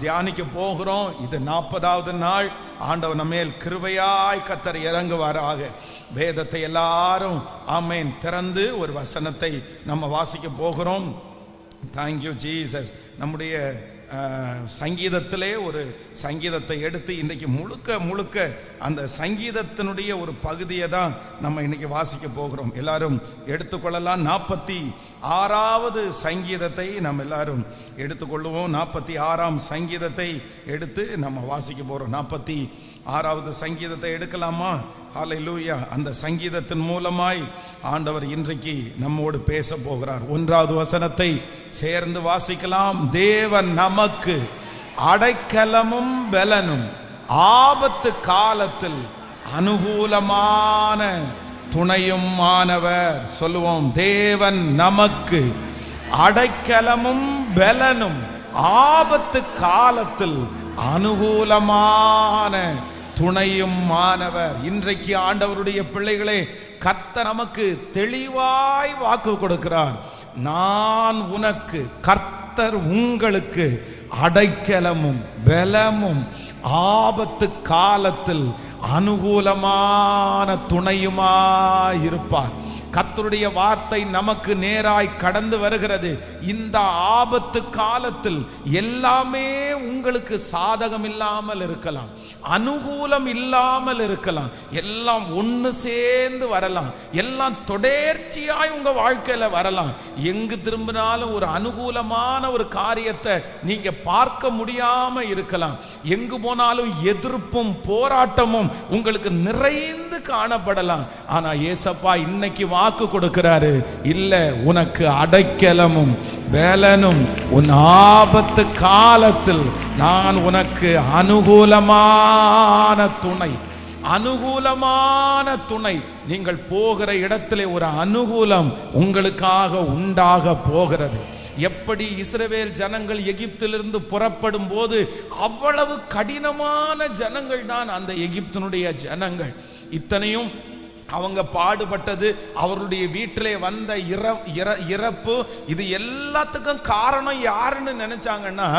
தியானிக்க போகிறோம். இது 40வது நாள். ஆண்டவர் நம்மேல் கிருபையாய் கர்த்தர் இறங்குவாராக. வேதத்தை எல்லாரும் ஆமென் திறந்து ஒரு வசனத்தை நம்ம வாசிக்க போகிறோம். Thank you Jesus. நம்முடைய சங்கீதத்திலே ஒரு சங்கீதத்தை எடுத்து இன்றைக்கு முழுக்க முழுக்க அந்த சங்கீதத்தினுடைய ஒரு பகுதியை தான் நம்ம இன்னைக்கு வாசிக்க போகிறோம். எல்லாரும் எடுத்துக்கொள்ளலாம். 46வது சங்கீதத்தை நம்ம எல்லாரும் எடுத்துக்கொள்ளுவோம். 46ஆம் சங்கீதத்தை எடுத்து நம்ம வாசிக்க போகிறோம். 46வது சங்கீதத்தை எடுக்கலாமா? ஹல்லேலூயா. அந்த சங்கீதத்தின் மூலமாய் ஆண்டவர் இன்றைக்கு நம்மோடு பேச போகிறார். 1வது வசனத்தை சேர்ந்து வாசிக்கலாம். தேவன் நமக்கு அடைக்கலமும் பெலனும் ஆபத்து காலத்தில் அனுகூலமான துணையும் ஆனவர். சொல்லுவோம், தேவன் நமக்கு அடைக்கலமும் பெலனும் ஆபத்து காலத்தில் அனுகூலமான துணையும் மாணவர். இன்றைக்கு ஆண்டவருடைய பிள்ளைகளே, கர்த்தர் நமக்கு தெளிவாய் வாக்கு கொடுக்கிறார். நான் உனக்கு, கர்த்தர் உங்களுக்கு அடைக்கலமும் பெலமும் ஆபத்து காலத்தில் அனுகூலமான துணையுமாயிருப்பார். கர்த்தருடைய வார்த்தை நமக்கு நேராய் கடந்து வருகிறது. இந்த ஆபத்து காலத்தில் எல்லாமே உங்களுக்கு சாதகம் இல்லாமல் இருக்கலாம், அனுகூலம் இல்லாமல் இருக்கலாம், எல்லாம் ஒன்று சேர்ந்து வரலாம், எல்லாம் தொடர்ச்சியாய் உங்க வாழ்க்கையில வரலாம். எங்கு திரும்பினாலும் ஒரு அனுகூலமான ஒரு காரியத்தை நீங்க பார்க்க முடியாம இருக்கலாம். எங்கு போனாலும் எதிர்ப்பும் போராட்டமும் உங்களுக்கு நிறைந்து காணப்படலாம். ஆனா ஏசப்பா இன்னைக்கு வாக்கு கொடுக்கிறாரு, இல்ல, உனக்கு அடைக்கலமும் பெலனும் உன் ஆபத்து காலத்தில் நான் உனக்கு அனுகூலமான துணை. அனுகூலமான துணை. நீங்கள் போகிற இடத்திலே ஒரு அனுகூலம் உங்களுக்காக உண்டாக போகிறது. எப்படி இஸ்ரவேல் ஜனங்கள் எகிப்திலிருந்து புறப்படும் போது அவ்வளவு கடினமான ஜனங்கள் தான் அந்த எகிப்தினுடைய ஜனங்கள். இத்தனையும் அவங்க பாடுபட்டது, அவருடைய வீட்டிலே வந்த இறப்பு, இது எல்லாத்துக்கும் காரணம் யாருன்னு நினைச்சாங்கன்னா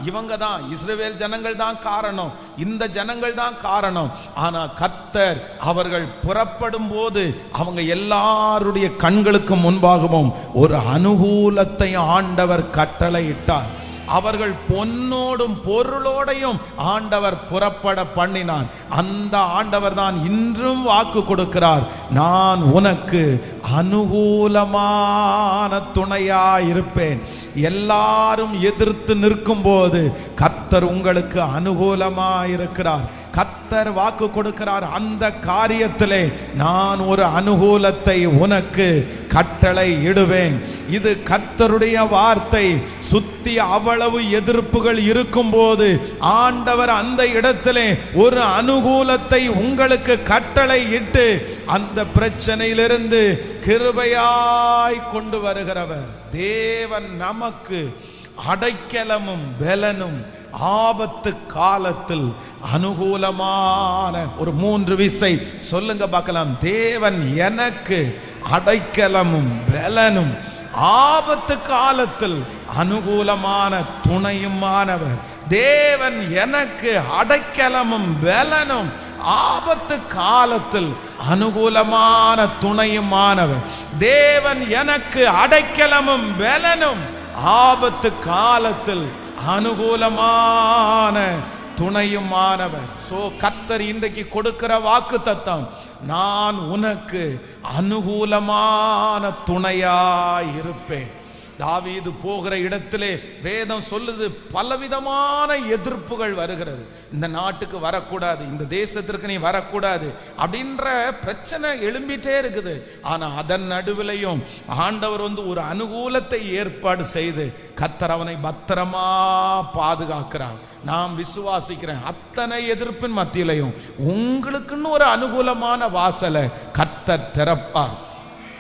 இவங்க தான், இஸ்ரவேல் ஜனங்கள் தான் காரணம், இந்த ஜனங்கள் தான் காரணம். ஆனா கர்த்தர் அவர்கள் புறப்படும் போது அவங்க எல்லாருடைய கண்களுக்கு முன்பாகவும் ஒரு அனுகூலத்தை ஆண்டவர் கட்டளையிட்டார். அவர்கள் பொன்னோடும் பொருளோடையும் ஆண்டவர் புறப்பட பண்ணினார். அந்த ஆண்டவர் தான் இன்றும் வாக்கு கொடுக்கிறார், நான் உனக்கு அனுகூலமான துணையாயிருப்பேன். எல்லாரும் எதிர்த்து நிற்கும் போது கர்த்தர் உங்களுக்கு அனுகூலமாயிருக்கிறார். கர்த்தர் வாக்கு கொடுக்கிறார், அந்த காரியத்திலே நான் ஒரு அனுகூலத்தை உனக்கு கட்டளை இடுவேன். இது கர்த்தருடைய வார்த்தை. சுத்தி அவ்வளவு எதிர்ப்புகள் இருக்கும் போது ஆண்டவர் அந்த இடத்திலே ஒரு அனுகூலத்தை உங்களுக்கு கட்டளை இட்டு அந்த பிரச்சனையிலிருந்து கிருபையாய் கொண்டு வருகிறவர். தேவன் நமக்கு அடைக்கலமும் பெலனும் ஆபத்து காலத்தில் அனுகூலமான. ஒரு 3 விசை சொல்லுங்க பார்க்கலாம். தேவன் எனக்கு அடைக்கலமும் பெலனும் ஆபத்து காலத்தில் அனுகூலமான துணையுமானவர். தேவன் எனக்கு அடைக்கலமும் பெலனும் ஆபத்து காலத்தில் அனுகூலமான துணையுமானவர். தேவன் எனக்கு அடைக்கலமும் பெலனும் ஆபத்து காலத்தில் அனுகூலமான துணையுமானவர். சோ கர்த்தர் இன்றைக்கு கொடுக்கிற வாக்கு தத்தம், நான் உனக்கு அனுகூலமான துணையாயிருப்பேன். தாவீது போகிற இடத்திலே வேதம் சொல்லுது, பலவிதமான எதிர்ப்புகள் வருகிறது. இந்த நாட்டுக்கு வரக்கூடாது, இந்த தேசத்திற்கு நீ வரக்கூடாது அப்படின்ற பிரச்சனை எழும்பிட்டே இருக்குது. ஆனா அதன் நடுவிலையும் ஆண்டவர் ஒரு அனுகூலத்தை ஏற்பாடு செய்து கர்த்தர் அவனை பத்திரமா பாதுகாக்கிறார். நாம் விசுவாசிக்கிறேன், அத்தனை எதிர்ப்பின் மத்தியிலையும் உங்களுக்குன்னு ஒரு அனுகூலமான வாசலை கர்த்தர் திறப்பார்.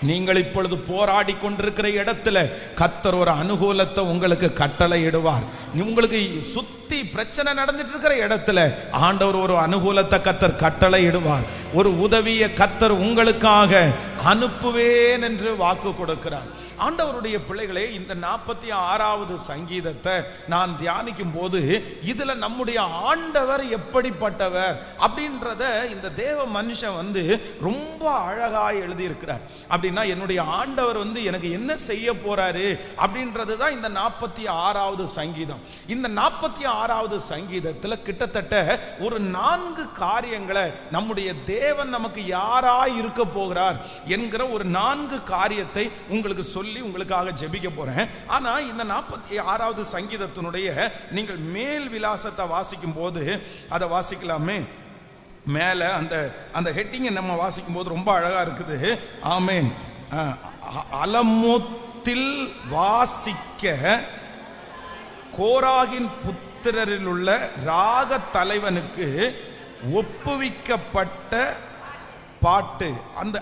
நீங்கள் இப்பொழுது போராடி கொண்டிருக்கிற இடத்துல கர்த்தர் ஒரு அனுகூலத்தை உங்களுக்கு கட்டளை இடுவார். உங்களுக்கு சுத்தி பிரச்சனை நடந்துட்டு இருக்கிற இடத்துல ஆண்டவர் ஒரு அனுகூலத்தை கர்த்தர் கட்டளை இடுவார். ஒரு உதவியை கர்த்தர் உங்களுக்காக அனுப்புவேன் என்று வாக்கு கொடுக்கிறார். ஆண்டவருடைய பிள்ளைகளே, இந்த 46வது சங்கீதத்தை நான் தியானிக்கும் போது இதுல நம்முடைய ஆண்டவர் எப்படிப்பட்டவர் அப்படின்றத இந்த தேவ மனுஷன் ரொம்ப அழகாய் எழுதி இருக்கிறார். அப்படின்னா என்னுடைய ஆண்டவர் எனக்கு என்ன செய்ய போறாரு அப்படின்றதுதான் இந்த 46வது சங்கீதம். இந்த 46வது சங்கீதத்துல கிட்டத்தட்ட ஒரு 4 காரியங்களை நம்முடைய தேவன் நமக்கு யாராய் இருக்க போகிறார் என்கிற ஒரு 4 காரியத்தை உங்களுக்கு சொல்லி உங்களுக்காக ஜெபிக்க போறேன். ஆனா இந்த 46வது சங்கீதத்தினுடைய நீங்கள் மேல் விலாசத்தை வாசிக்கும் போது அதை வாசிக்கலாமே. மேல அந்த ஹெட்டிங்கை நம்ம வாசிக்கும் போது ரொம்ப அழகா இருக்குது. ஆமென். அலமோத்தில் வாசிக்க கோராகின் புத்திரரில் உள்ள ராக தலைவனுக்கு ஒப்புவிக்கப்பட்ட பாட்டு.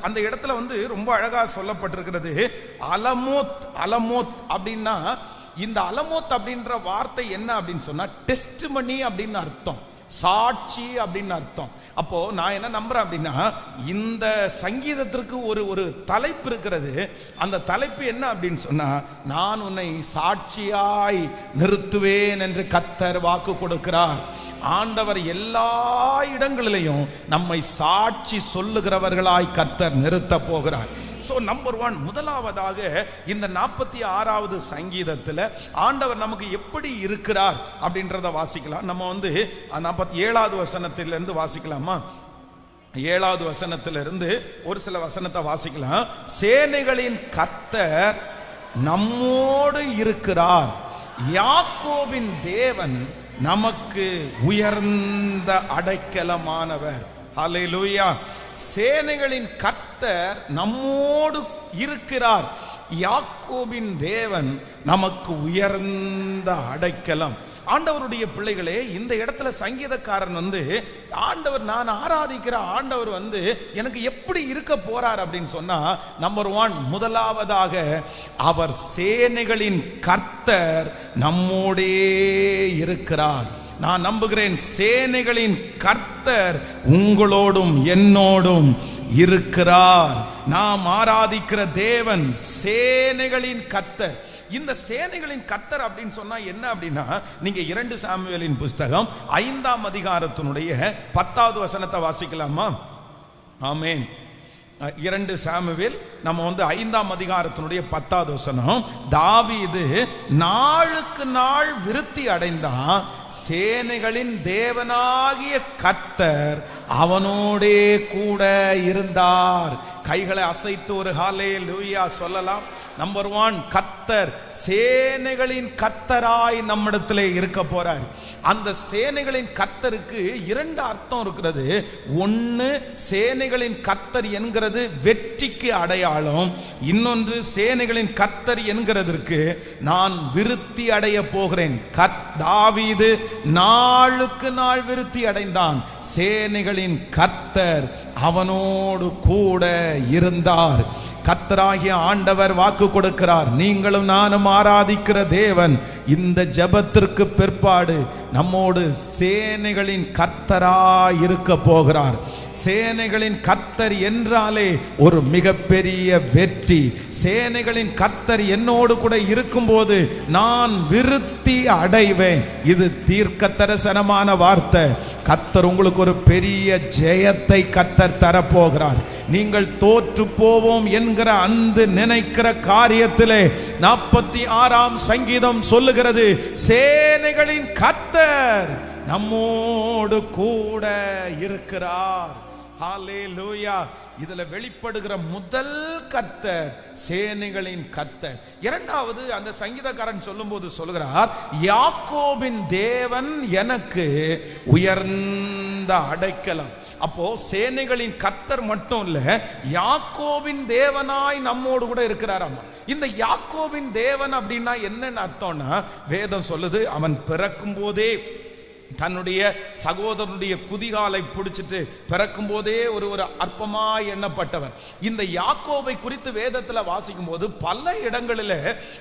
அந்த இடத்துல ரொம்ப அழகா சொல்லப்பட்டிருக்கிறது. அலமோத் அப்படின்னா, இந்த அலமோத் அப்படின்ற வார்த்தை என்ன அப்படின்னு சொன்னா டெஸ்டிமனி அப்படின்னு அர்த்தம், சாட்சி அப்படின்னு அர்த்தம். அப்போ நான் என்ன நம்புறேன் அப்படின்னா, இந்த சங்கீதத்திற்கு ஒரு தலைப்பு இருக்கிறது. அந்த தலைப்பு என்ன அப்படின்னு சொன்னா, நான் உன்னை சாட்சியாய் நிறுத்துவேன் என்று கர்த்தர் வாக்கு கொடுக்கிறார். ஆண்டவர் எல்லா இடங்களிலையும் நம்மை சாட்சி சொல்லுகிறவர்களாய் கர்த்தர் நிறுத்த போகிறார். So number 1, முதலாவதாக இந்த 46வது சங்கீதத்தில் ஆண்டவர் நமக்கு எப்படி இருக்கிறார் அப்படின்றத வாசிக்கலாம். நம்ம 47வது வசனத்திலிருந்து வாசிக்கலாமா? 7வது வசனத்திலிருந்து ஒரு சில வசனத்தை வாசிக்கலாம். சேனைகளின் கர்த்தர் நம்மோடு இருக்கிறார், யாக்கோபின் தேவன் நமக்கு உயர்ந்த அடைக்கலமானவர். ஹல்லேலூயா. சேனைகளின் கர்த்தர் நம்மோடு இருக்கிறார், யாக்கோபின் தேவன் நமக்கு உயர்ந்த அடைக்கலம். ஆண்டவருடைய பிள்ளைகளே, இந்த இடத்துல சங்கீதக்காரன் ஆண்டவர், நான் ஆராதிக்கிற ஆண்டவர் எனக்கு எப்படி இருக்க போறார் அப்படின்னு சொன்னா, நம்பர் 1, முதலாவதாக அவர் சேனைகளின் கர்த்தர் நம்மோடே இருக்கிறார். நான் நம்புகிறேன், சேனைகளின் கர்த்தர் உங்களோடும் என்னோடும் இருக்கிறார். நாம் ஆராதிக்கிற தேவன் சேனைகளின் கர்த்தர். இந்த சேனைகளின் கர்த்தர் அப்படின்னு சொன்னா என்ன அப்படின்னா, நீங்க 2 சாமுவேலின் புஸ்தகம் 5ஆம் அதிகாரத்தினுடைய 10வது வசனத்தை வாசிக்கலாமா? ஆமென். 2 சாமுவேல் நம்ம 5ஆம் அதிகாரத்தினுடைய 10வது வசனம். தாவீது நாளுக்கு நாள் விருத்தி அடைந்தான், சேனைகளின் தேவனாகிய கர்த்தர் அவனோடே கூட இருந்தார். கைகளை அசைத்து ஒரு ஹல்லேலூயா சொல்லலாம். நம்பர் 1, கர்த்தர் சேனைகளின் கர்த்தராய் நம்மிடத்திலே இருக்க போறார். அந்த சேனைகளின் கர்த்தருக்கு 2 அர்த்தம் இருக்கிறது. 1, சேனைகளின் கர்த்தர் என்கிறது வெற்றிக்கு அடையாளம். இன்னொன்று, சேனைகளின் கர்த்தர் என்கிறதற்கு நான் விருத்தி அடைய போகிறேன். தாவீது நாளுக்கு நாள் விருத்தி அடைந்தான், சேனைகளின் கர்த்தர் அவனோடு கூட இருந்தார். கர்த்தராகிய ஆண்டவர் வாக்கு கொடுக்கிறார், நீங்களும் நானும் ஆராதிக்கிற தேவன் இந்த ஜெபத்திற்கு பிற்பாடு நம்மோடு சேனைகளின் கர்த்தராய் இருக்க போகிறார். சேனைகளின் கர்த்தர் என்றாலே ஒரு மிகப்பெரிய வெற்றி. சேனைகளின் கர்த்தர் என்னோடு கூட இருக்கும்போது நான் விருத்தி அடைவேன். இது தீர்க்க தரிசனமான வார்த்தை. கர்த்தர் உங்களுக்கு ஒரு பெரிய ஜெயத்தை கர்த்தர் தரப்போகிறார். நீங்கள் தோற்று போவோம் என்கிற அந்த நினைக்கிற காரியத்திலே 46ஆம் சங்கீதம் சொல்லுகிறது, சேனைகளின் கர்த்தர் நம்மோடு கூட இருக்கிறார். ஹல்லேலூயா. இதுல வெளிப்படுகிற முதல் கர்த்தர் சேனைகளின் கர்த்தர். இரண்டாவது, அந்த சங்கீதக்காரன் சொல்லும்போது சொல்லுகிறார், யாக்கோபின் தேவன் எனக்கு உயர்ந்த அடைக்கலம். அப்போ சேனைகளின் கர்த்தர் மட்டும் இல்ல, யாக்கோபின் தேவனாய் நம்மோடு கூட இருக்கிறாராம். இந்த யாக்கோபின் தேவன் அப்படின்னா என்னன்னு அர்த்தம்னா, வேதம் சொல்லுது, அவன் பிறக்கும் போதே தன்னுடைய சகோதரனுடைய குதிகாலை பிடிச்சிட்டு பிறக்கும் போதே ஒரு அற்பமாய் எண்ணப்பட்டவர். இந்த யாக்கோபை குறித்து வேதத்துல வாசிக்கும் போது பல இடங்களில்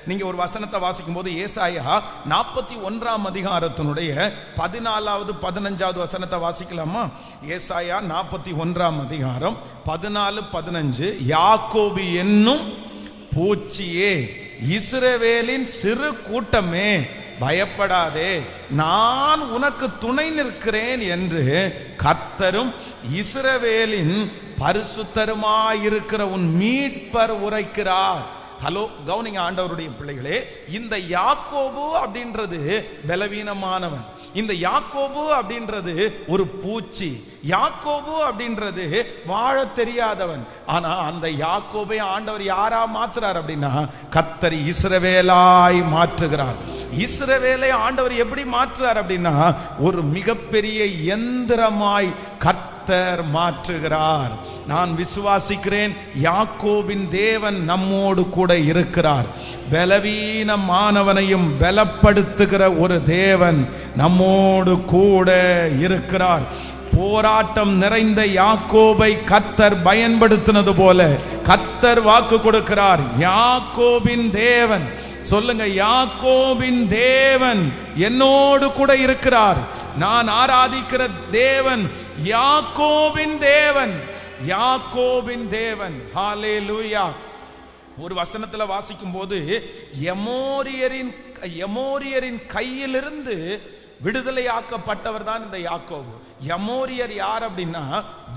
நீங்க ஒரு வசனத்தை வாசிக்கும் போது, ஏசாயா 41ஆம் அதிகாரத்தினுடைய 14வது 15வது வசனத்தை வாசிக்கலாமா? ஏசாயா 41ஆம் அதிகாரம் 14-15. யாக்கோபு என்னும் பூச்சியே, இஸ்ரவேலின் சிறு கூட்டமே, பயப்படாதே, நான் உனக்கு துணை நிற்கிறேன் என்று கர்த்தரும் இஸ்ரவேலின் பரிசுத்தருமாயிருக்கிற உன் மீட்பர் உரைக்கிறார். ஹலோ, கவனிங்க ஆண்டவருடைய பிள்ளைகளே, இந்த யாக்கோபு அப்படின்றது பலவீனமானவன், இந்த யாக்கோபு அப்படின்றது ஒரு பூச்சி, யாக்கோபு அப்படின்றது வாழ தெரியாதவன். ஆனா அந்த யாக்கோபை ஆண்டவர் யாரா மாற்றுறார் அப்படின்னா கர்த்தர் இஸ்ரவேலாய் மாற்றுகிறார். இஸ்ரவேலை ஆண்டவர் எப்படி மாற்றுறார் அப்படின்னா ஒரு மிகப்பெரிய எந்திரமாய் கர்த்தர் மாற்றுகிறார். நான் விசுவாசிக்கிறேன், யாக்கோபின் தேவன் நம்மோடு கூட இருக்கிறார். பலவீனமானவனையும் பலப்படுத்துகிற ஒரு தேவன் நம்மோடு கூட இருக்கிறார். போராட்டம் நிறைந்த யாக்கோபை கர்த்தர் பயன்படுத்தினது போல கர்த்தர் வாக்கு கொடுக்கிறார். யாக்கோபின் தேவன், சொல்லுங்க, யாக்கோபின் தேவன் என்னோடு கூட இருக்கிறார். நான் ஆராதிக்கிற தேவன் யாக்கோபின் தேவன், யாக்கோபின் தேவன். ஹல்லேலூயா. ஒரு வசனத்துல வாசிக்கும் போது எமோரியரின் கையிலிருந்து விடுதலையாக்கப்பட்டவர் தான் இந்த யாக்கோபு. எமோரியர் யார் அப்படின்னா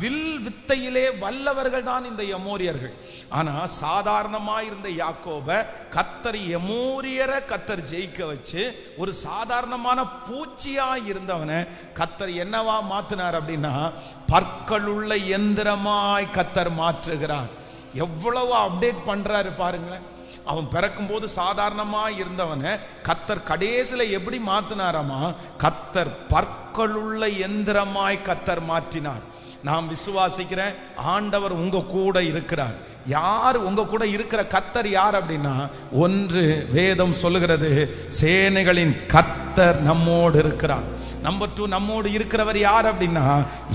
வில் வித்தையிலே வல்லவர்கள் தான் இந்த எமோரியர்கள். ஆனா சாதாரணமா இருந்த யாக்கோப கர்த்தர் எமோரியரை கர்த்தர் ஜெயிக்க வச்சு ஒரு சாதாரணமான பூச்சியா இருந்தவனை கர்த்தர் என்னவா மாத்தினார் அப்படின்னா பற்களுள்ள எந்திரமாய் கர்த்தர் மாற்றுகிறார். எவ்வளவு அப்டேட் பண்றாரு பாருங்களேன். அவன் பிறக்கும் போது சாதாரணமா இருந்தவனை கர்த்தர் கடைசியில எப்படி மாத்தினாராமா, கர்த்தர் பற்களுள்ள எந்திரமாய் கர்த்தர் மாற்றினார். நான் விசுவாசிக்கிறேன், ஆண்டவர் உங்க கூட இருக்கிறார். யார் உங்க கூட இருக்கிற கர்த்தர் யார் அப்படின்னா, ஒன்று வேதம் சொல்லுகிறது, சேனைகளின் கர்த்தர் நம்மோடு இருக்கிறார். நம்பர் 2, நம்மோடு இருக்கிறவர் யார் அப்படின்னா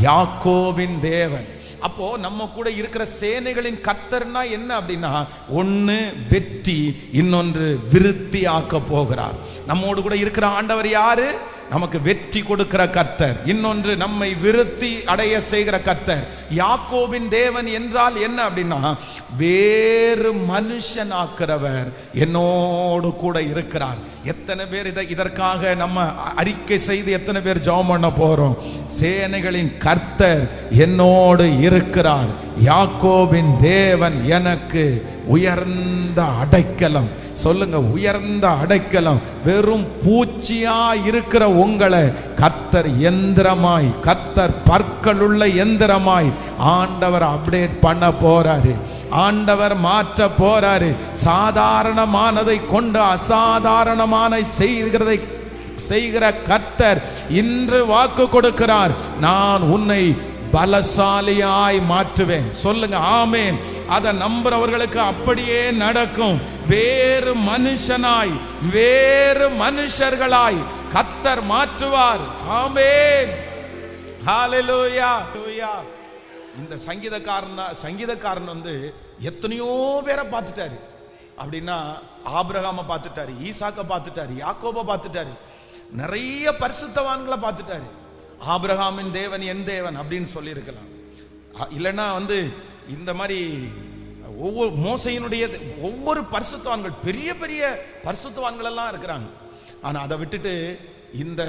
யாக்கோபின் தேவன். அப்போ நம்ம கூட இருக்கிற சேனைகளின் கர்த்தர்னா என்ன அப்படின்னா, ஒன்னு வெற்றி, இன்னொன்று விருத்தி ஆக்க போகிறார். நம்மோடு கூட இருக்கிற ஆண்டவர் யாரு? நமக்கு வெற்றி கொடுக்கிற கர்த்தர், இன்னொன்று நம்மை விருத்தி அடைய செய்கிற கர்த்தர். யாக்கோபின் தேவன் என்றால் என்ன அப்படின்னா வேறு மனுஷன் ஆக்கிறவர் என்னோடு கூட இருக்கிறார். எத்தனை பேர் இதற்காக நம்ம அறிக்கை செய்து எத்தனை பேர் ஜெபம் பண்ண போறோம்? சேனைகளின் கர்த்தர் என்னோடு இருக்கிறார். யாக்கோபின் தேவன் எனக்கு உயர்ந்த அடைக்கலம். சொல்லுங்க, உயர்ந்த அடைக்கலம். வெறும் பூச்சியா இருக்கிற உங்களை கர்த்தர் எந்திரமாய், கர்த்தர் பற்களுள்ள எந்திரமாய் ஆண்டவர் அப்டேட் பண்ண போறாரு. ஆண்டவர் மாற்ற போறாரு. சாதாரணமானதை கொண்டு அசாதாரணமான செய்கிற கர்த்தர் இன்று வாக்கு கொடுக்கிறார், நான் உன்னை பலசாலியாய் மாற்றுவேன். சொல்லுங்க ஆமென். அதை நம்புறவர்களுக்கு அப்படியே நடக்கும். வேறு மனுஷனாய், வேறு மனுஷர்களாய் கர்த்தர் மாற்றுவார். ஆமென். ஹல்லேலூயா. இந்த சங்கீதக்காரன் வந்து எத்தனையோ பேரை பார்த்துட்டாரு அப்படின்னா, ஆபிரகாமை பார்த்துட்டாரு, ஈசாக்க பார்த்துட்டாரு, யாக்கோபை பார்த்துட்டாரு, நிறைய பரிசுத்தவான்களை பார்த்துட்டாரு. ஆபிரகாமின் தேவன் என் தேவன் அப்படின்னு சொல்லி இருக்கலாம். இல்லைன்னா வந்து இந்த மாதிரி ஒவ்வொரு மோசையினுடைய ஒவ்வொரு பரிசுத்தவான்கள், பெரிய பெரிய பரிசுத்தவான்கள் எல்லாம் இருக்கிறாங்க. ஆனா அதை விட்டுட்டு இந்த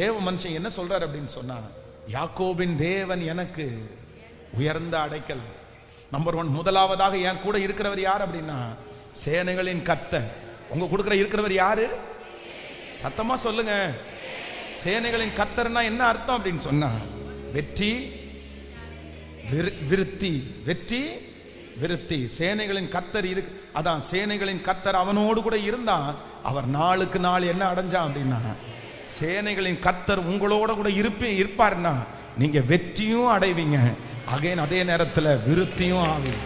தேவ மனுஷன் என்ன சொல்றாரு அப்படின்னு சொன்னா, யாக்கோபின் தேவன் எனக்கு உயர்ந்த அடைக்கலம். நம்பர் 1, முதலாவதாக என் கூட இருக்கிறவர் யார் அப்படின்னா சேனைகளின் கர்த்தர். உங்க கொடுக்கிற இருக்கிறவர் யாரு? சத்தமா சொல்லுங்க. சேனைகளின் கர்த்தர்னா என்ன அர்த்தம் அப்படின்னு சொன்னா வெற்றி, விருத்தி. வெற்றி, விருத்தி. சேனைகளின் கர்த்தர் இருக்கு. அதான் சேனைகளின் கர்த்தர் அவனோடு கூட இருந்தான். அவர் நாளுக்கு நாள் என்ன அடைஞ்சான் அப்படின்னா, சேனைகளின் கர்த்தர் உங்களோட கூட இருப்பார்னா நீங்க வெற்றியும் அடைவீங்க, அகைன் அதே நேரத்தில் விருத்தியும் ஆவீங்க.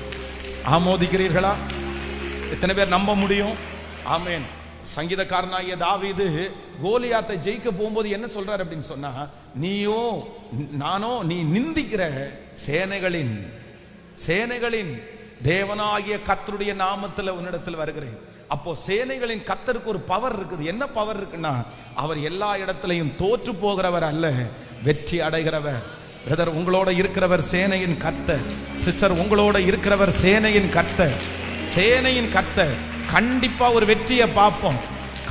ஆமோதிக்கிறீர்களா? எத்தனை பேர் நம்ப முடியும்? ஆமென். சங்கீதக்காரனாகிய தாவீது கோலியாத்தை ஜெயிக்க போகும்போது என்ன சொல்றாரு அப்படின்னு சொன்னா, நீயோ நானோ நீ நிந்திக்கிற சேனைகளின் தேவனாகிய கர்த்தருடைய நாமத்தில் உன்னிடத்தில் வருகிறேன். அப்போ சேனைகளின் கர்த்தருக்கு ஒரு பவர் இருக்குது. என்ன பவர் இருக்குன்னா, அவர் எல்லா இடத்திலையும் தோற்று போகிறவர் அல்ல, வெற்றி அடைகிறவர். பிரதர், உங்களோட இருக்கிறவர் சேனையின் கர்த்தர். சிஸ்டர், உங்களோட இருக்கிறவர் சேனையின் கர்த்தர். சேனையின் கர்த்தர். கண்டிப்பா ஒரு வெற்றியை பார்ப்போம்.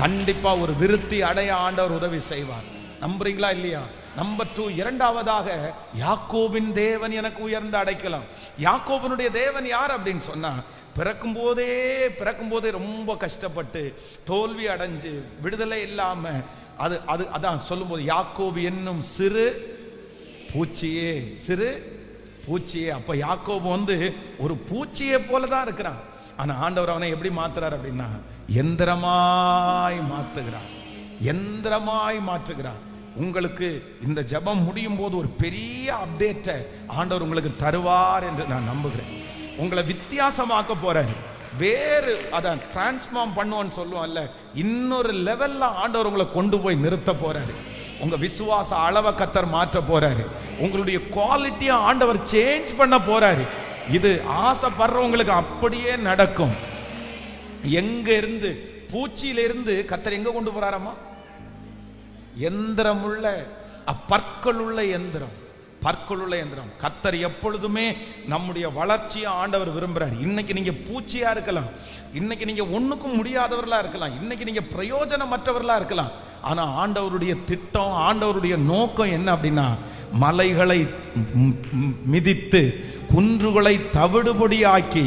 கண்டிப்பா ஒரு விருத்தி அடைய ஆண்டவர் உதவி செய்வார். நம்புறீங்களா இல்லையா? நம்பர் 2, இரண்டாவதாக யாக்கோபின் தேவன் எனக்கு உயர்ந்த அடைக்கலாம். யாக்கோபினுடைய தேவன் யார் அப்படின்னு சொன்னா, பிறக்கும் போதே ரொம்ப கஷ்டப்பட்டு தோல்வி அடைஞ்சு விடுதலை இல்லாம அதான் சொல்லும்போது யாக்கோபு என்னும் சிறு பூச்சியே. அப்ப யாக்கோபு ஒரு பூச்சியை போலதான் இருக்கிறான். ஆனா ஆண்டவர் அவனை எப்படி மாத்துறார் அப்படின்னா, எந்திரமாய் மாற்றுகிறார். உங்களுக்கு இந்த ஜெபம் முடியும் போது ஒரு பெரிய அப்டேட்டை ஆண்டவர் உங்களுக்கு தருவார் என்று நான் நம்புகிறேன். உங்களை வித்தியாசமாக்க போறாரு. வேறு அதான் டிரான்ஸ்ஃபார்ம் பண்ணுவோன்னு சொல்லுவோம்ல, இன்னொரு லெவல்ல ஆண்டவர் உங்களை கொண்டு போய் நிறுத்த போறாரு. உங்க விசுவாச அளவை கர்த்தர் மாற்ற போறாரு. உங்களுடைய குவாலிட்டியை ஆண்டவர் சேஞ்ச் பண்ண போறாரு. இது ஆசைப்படுறவங்களுக்கு அப்படியே நடக்கும். எங்க இருந்து பூச்சியிலிருந்து கர்த்தர் எங்க கொண்டு போறாராமா? எந்திரமுள்ள பற்களுள்ள எந்திரம். கர்த்தர் எப்பொழுதுமே நம்முடைய ஆண்டவர் விரும்புறார். இன்னைக்கு நீங்க பூச்சியா இருக்கலாம், இன்னைக்கு நீங்க ஒண்ணுக்கும் முடியாதவர்களா இருக்கலாம், இன்னைக்கு நீங்க பிரயோஜனமற்றவர்களா இருக்கலாம். ஆனா ஆண்டவருடைய திட்டம், ஆண்டவருடைய நோக்கம் என்ன அப்படின்னா, மலைகளை மிதித்து குன்றுகளை தவிடுபொடியாக்கி,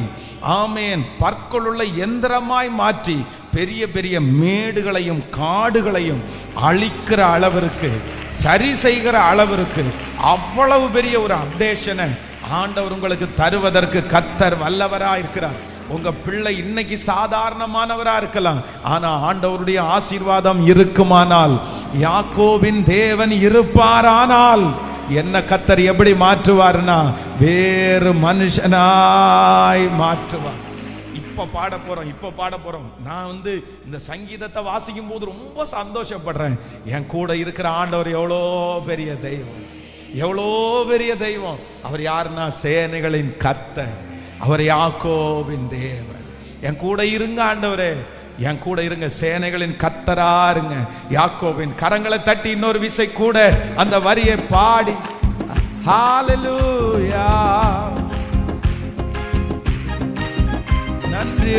ஆமேன், பற்களுள்ள எந்திரமாய் மாற்றி பெரிய பெரிய மேடுகளையும் காடுகளையும் அழிக்கிற அளவிற்கு, சரி செய்கிற அளவிற்கு அவ்வளவு பெரிய ஒரு அப்டேஷனை ஆண்டவர் உங்களுக்கு தருவதற்கு கர்த்தர் வல்லவரா இருக்கிறார். உங்க பிள்ளை இன்னைக்கு சாதாரணமானவரா இருக்கலாம், ஆனா ஆண்டவருடைய ஆசீர்வாதம் இருக்குமானால், யாக்கோபின் தேவன் இருப்பாரானால், என்ன கர்த்தர் எப்படி மாற்றுவார்னா, வேறு மனுஷனாய் மாற்றுவார். இப்ப பாட போறோம். நான் இந்த சங்கீதத்தை வாசிக்கும் போது ரொம்ப சந்தோஷப்படுறேன். என் கூட இருக்கிற ஆண்டவர் எவ்வளோ பெரிய தெய்வம். அவர் யாருன்னா, சேனைகளின் கர்த்தர், அவர் யாக்கோபின் தேவன். என் கூட இருங்க ஆண்டவரே, என் கூட இருங்க, சேனைகளின் கர்த்தரா இருங்க. யாக்கோபின் கரங்களை தட்டி இன்னொரு விசை கூட அந்த வரியை பாடி, ஹalleluya, நன்றி.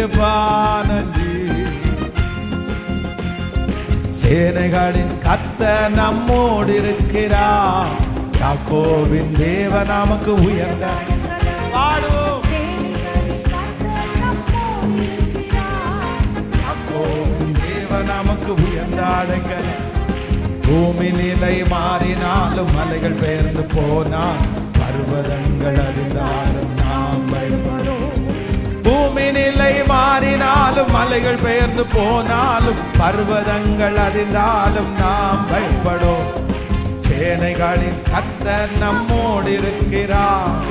சேனைகளின் கர்த்தர் நம்மோடு இருக்கிறார். யாக்கோபின் தேவன் நமக்கு உயர்ந்த பாடுவோம். யாக்கோபின் தேவன் நமக்கு உயர்ந்த அடைக்கலம். பூமி நிலை மாறினாலும் மலைகள் பெயர்ந்து போனால், பர்வதங்கள் அறிந்தாலும் நாம் பயப்படும். பூமி நிலை மாறினாலும் மலைகள் பெயர்ந்து போனாலும், பர்வதங்கள் அறிந்தாலும் நாம் பயப்படும். சேனைகளின் கர்த்தர் நம்மோடு இருக்கிறார்.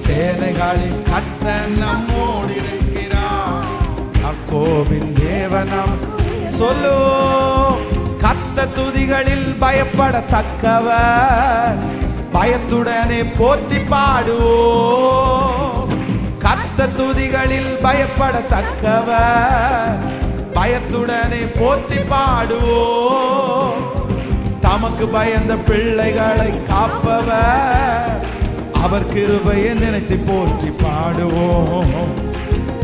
சேனைகளின் கர்த்தர் நம்மோடு இருக்கிறார். யாக்கோபின் தேவனம் சொல்லு. கர்த்தர் துதிகளில் பயப்படத்தக்கவர், பயத்துடனே போற்றி பாடுவோம். கர்த்தர் துதிகளில் பயப்படத்தக்கவர், பயத்துடனே போற்றி பாடுவோம். தமக்கு பயந்த பிள்ளைகளை காப்பவர், அவர் கிருபையை நினைத்து போற்றி பாடுவோம்.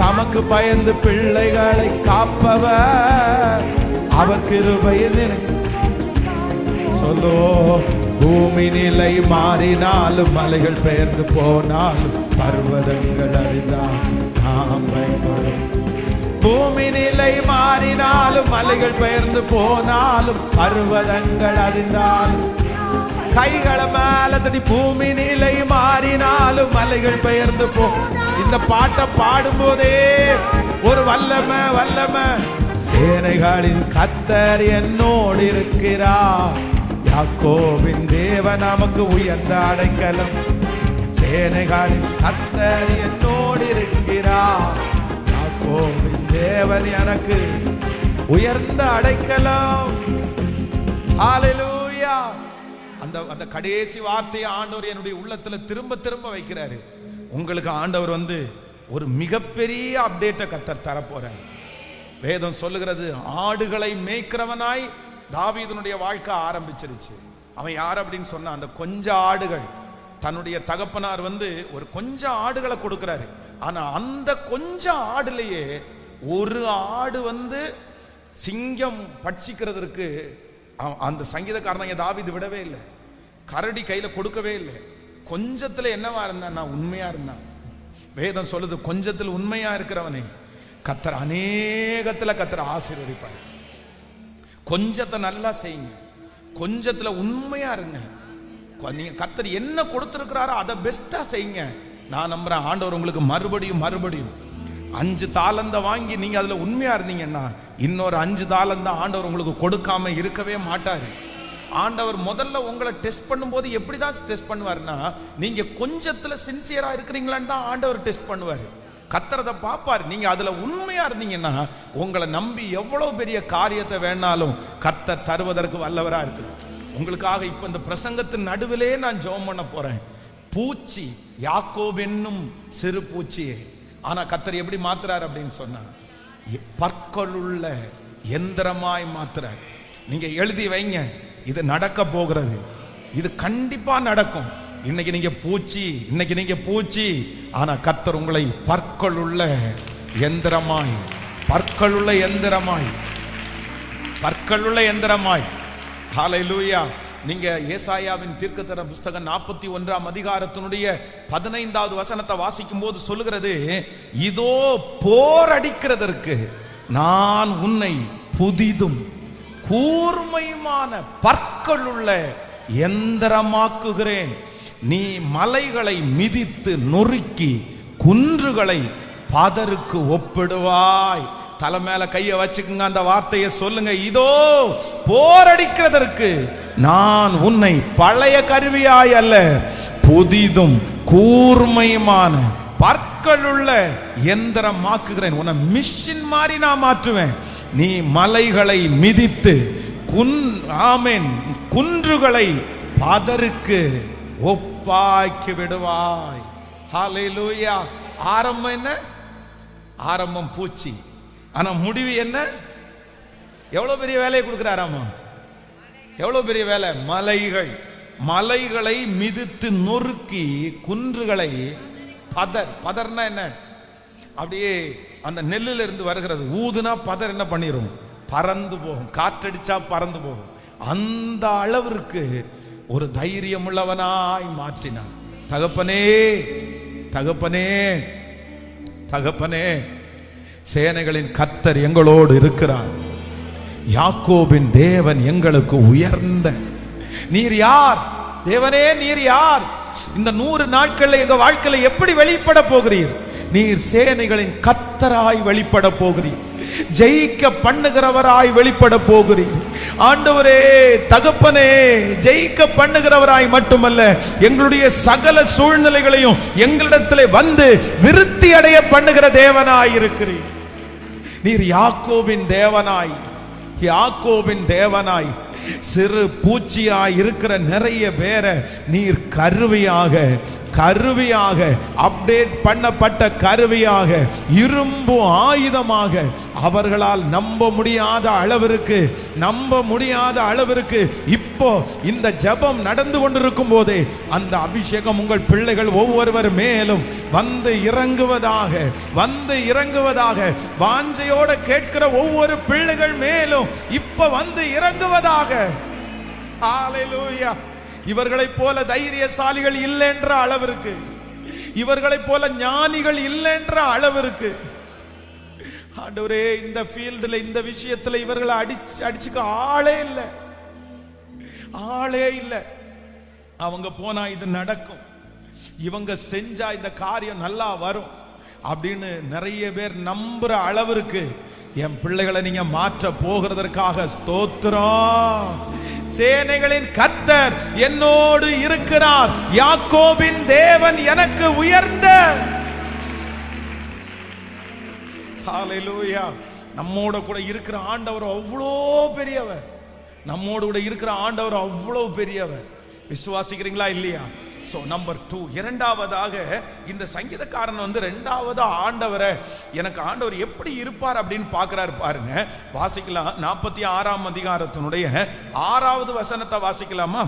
தமக்கு பயந்து பிள்ளைகளை காப்பவர், அவர் கிருபையை நினைத்து சொல்லோ. பூமி நிலை மாறினாலும் மலைகள் பெயர்ந்து போனாலும், பர்வதங்கள் அறிந்தால் நாம் பயப்படும். பூமி நிலை மாறினாலும் மலைகள் பெயர்ந்து போனாலும், பர்வதங்கள் அறிந்தாலும். கைகளை மேல தட்டி, பூமி நிலை மாறினாலும் மலைகள் பெயர்ந்து போ. இந்த பாட்டை பாடும்போதே ஒரு வல்லமை. சேனைகளின் கர்த்தர் என்னோடு இருக்கிறார். யாக்கோபின் தேவன் நமக்கு உயர்ந்த அடைக்கலம். சேனைகளின் கர்த்தர் என்னோடு இருக்கிறார். யாக்கோபின் தேவன் எனக்கு உயர்ந்த அடைக்கலம். ஹalleluya. அந்த கடைசி வார்த்தையை ஆண்டவர் என்னுடைய உள்ளத்துல திரும்ப வைக்கிறாரு. உங்களுக்கு ஆண்டவர் ஒரு மிகப்பெரிய அப்டேட்டை கர்த்தர் தரப்போறார். வேதம் சொல்லுகிறது, ஆடுகளை மேய்க்கிறவனாய் தாவீதுனுடைய வாழ்க்கை ஆரம்பிச்சிருச்சு. அவன் யார் அப்படின்னு சொன்னா, அந்த கொஞ்ச ஆடுகள் தன்னுடைய தகப்பனார் ஒரு கொஞ்சம் ஆடுகளை கொடுக்கிறாரு. ஆனா அந்த கொஞ்சம் ஆடுலயே ஒரு ஆடு சிங்கம் பட்சிக்கிறதுக்கு அந்த சங்கீதக்காரன் தாவீது விடவே இல்லை. கரடி கையில கொடுக்கவே இல்லை. கொஞ்சத்துல என்னவா இருந்தான்னா உண்மையா இருந்தான். வேதம் சொல்லுது, கொஞ்சத்தில் உண்மையா இருக்கிறவனை கர்த்தர் அநேகத்துல கர்த்தர் ஆசீர்வதிப்பார். கொஞ்சத்தை நல்லா செய்யுங்க, கொஞ்சத்துல உண்மையா இருங்க. நீங்க கர்த்தர் என்ன கொடுத்திருக்கிறாரோ அதை பெஸ்டா செய்யுங்க. நான் நம்புறேன் ஆண்டவர் உங்களுக்கு மறுபடியும் 5 தாலந்த வாங்கி நீங்க அதுல உண்மையா இருந்தீங்கன்னா இன்னொரு 5 தாலந்த ஆண்டவர் உங்களுக்கு கொடுக்காம இருக்கவே மாட்டாரு. ஆண்டவர் முதல்ல உங்களை டெஸ்ட் பண்ணும்போது எப்படிதான் டெஸ்ட் பண்ணுவாருன்னா, நீங்க கொஞ்சத்துல சின்சியரா இருக்கிறீங்களான்னு தான் ஆண்டவர் டெஸ்ட் பண்ணுவாரு. கர்த்தரதை பார்ப்பாரு. நீங்க அதுல உண்மையா இருந்தீங்கன்னா உங்களை நம்பி எவ்வளவு பெரிய காரியத்தை வேணாலும் கர்த்தர் தருவதற்கு வல்லவரா இருக்கு. உங்களுக்காக இப்ப இந்த பிரசங்கத்தின் நடுவிலே நான் ஜெபம் பண்ண போறேன். பூச்சி யாக்கோபு என்னும் சிறு பூச்சியே, ஆனா கர்த்தர் எப்படி மாத்துறாரு அப்படின்னு சொன்னா, பற்களுள்ள எந்திரமாய் மாத்துறாரு. நீங்க எழுதி வைங்க, இது நடக்க போகிறது, இது கண்டிப்பா நடக்கும். இன்னைக்கு நீங்க பூச்சி, ஆனா கர்த்தர் உங்களை பற்களுள்ள எந்திரமாய் ஹல்லேலூயா. நீங்க ஏசாயாவின் தீர்க்கதரிசன புத்தகம் 41ஆம் அதிகாரத்தினுடைய 15வது வசனத்தை வாசிக்கும் போது சொல்லுகிறது, இதோ போர் அடிக்கிறதற்கு நான் உன்னை புதிதும் கூர்மையுமான பற்களுள்ள எந்திரமாக்குகிறேன். நீ மலைகளை மிதித்து நொறுக்கி குன்றுகளை பதருக்கு ஒப்பிடுவாய். தலை மேல கைய வச்சுக்குங்க, அந்த வார்த்தையை சொல்லுங்க. இதோ போரடிக்கிறதற்கு நான் உன்னை பழைய கருவியாய் அல்ல, புதிதும் கூர்மையுமான பற்களுள்ள எந்திரமாக்குகிறேன். உன்னை மிஷின் மாதிரி நான் மாற்றுவேன். நீ மலைகளை மிதித்து குன்றுகளை பதருக்கு ஒப்பாக்கி விடுவாய். ஹல்லேலூயா. ஆரம்பம் என்ன? ஆரம்பம் பூச்சி, ஆனா முடிவு என்ன? எவ்வளவு பெரிய வேலையை கொடுக்கிறாராமா, எவ்வளவு பெரிய வேலை. மலைகளை மிதித்து நொறுக்கி குன்றுகளை பதர்னா என்ன? அப்படியே அந்த நெல்லுல இருந்து வருகிறது ஊதுனா பதர் என்ன பண்ணிரும்? பறந்து போகும். காற்றடிச்சா பறந்து போகும். அந்த அளவிற்கு ஒரு தைரியம் உள்ளவனாய் மாற்றினான். தகப்பனே தகப்பனே தகப்பனே, சேனைகளின் கர்த்தர் எங்களோடு இருக்கிறார். யாக்கோபின் தேவன் எங்களுக்கு உயர்ந்த. நீர் யார் தேவனே? நீர் யார்? இந்த 100 நாட்கள்ல எங்க வாழ்க்கையில எப்படி வெளிப்பட போகிறீர்? நீர் சேனைகளின் கர்த்தராய் வெளிப்பட போகிறீர். ஜெயிக்க பண்ணுகிறவராய் வெளிப்பட போகிறீர். ஆண்டவரே தகப்பனே, ஜெயிக்க பண்ணுகிறவராய் மட்டுமல்ல, எங்களுடைய சகல சூழ்நிலைகளையும் எங்களிடத்திலே வந்து விருத்தி அடைய பண்ணுகிற தேவனாய் இருக்கிறீர். நீர் யாக்கோபின் தேவனாய் சிறு பூச்சியாய் இருக்கிற நிறைய பேரை நீர் கருவியாக அப்டேட் பண்ணப்பட்ட கருவியாக, இரும்பு ஆயுதமாக, அவர்களால் நம்ப முடியாத அளவிற்கு இப்போ இந்த ஜெபம் நடந்து கொண்டிருக்கும் போதே அந்த அபிஷேகம் உங்கள் பிள்ளைகள் ஒவ்வொருவர் மேலும் வந்து இறங்குவதாக வாஞ்சையோட கேட்கிற ஒவ்வொரு பிள்ளைகள் மேலும் இப்ப வந்து இறங்குவதாக. ஹல்லேலூயா. இவர்களைப் போல தைரியசாலிகள் இல்லை என்ற அளவிற்கு, இவர்களைப் போல ஞானிகள் இல்லை என்ற அளவிற்கு ஆண்டவரே, இந்த ஃபீல்டுல இந்த விஷயத்துல இவர்களை அடிச்சுக்க ஆளே இல்லை. அவங்க போனா இது நடக்கும், இவங்க செஞ்சா இந்த காரியம் நல்லா வரும் அப்படின்னு நிறைய பேர் நம்புற அளவிற்கு என் பிள்ளைகளை நீங்க மாற்ற போகிறதற்காக ஸ்தோத்திரம். சேனைகளின் கர்த்தர் என்னோடு இருக்கிறார். யாக்கோபின் தேவன் எனக்கு உயர்ந்த. ஹல்லேலூயா. நம்மோட கூட இருக்கிற ஆண்டவர் அவ்வளோ பெரியவர். விசுவாசிக்கிறீங்களா இல்லையா? சோ நம்பர் 2, இரண்டாவதாக இந்த சங்கீதக்காரன் இரண்டாவது ஆண்டவரை, எனக்கு ஆண்டவர் எப்படி இருப்பார் அப்படின்னு பார்க்கிறார் பாருங்க. வாசிக்கலாம். 46ஆம் அதிகாரத்தினுடைய 6வது வசனத்தை வாசிக்கலாமா?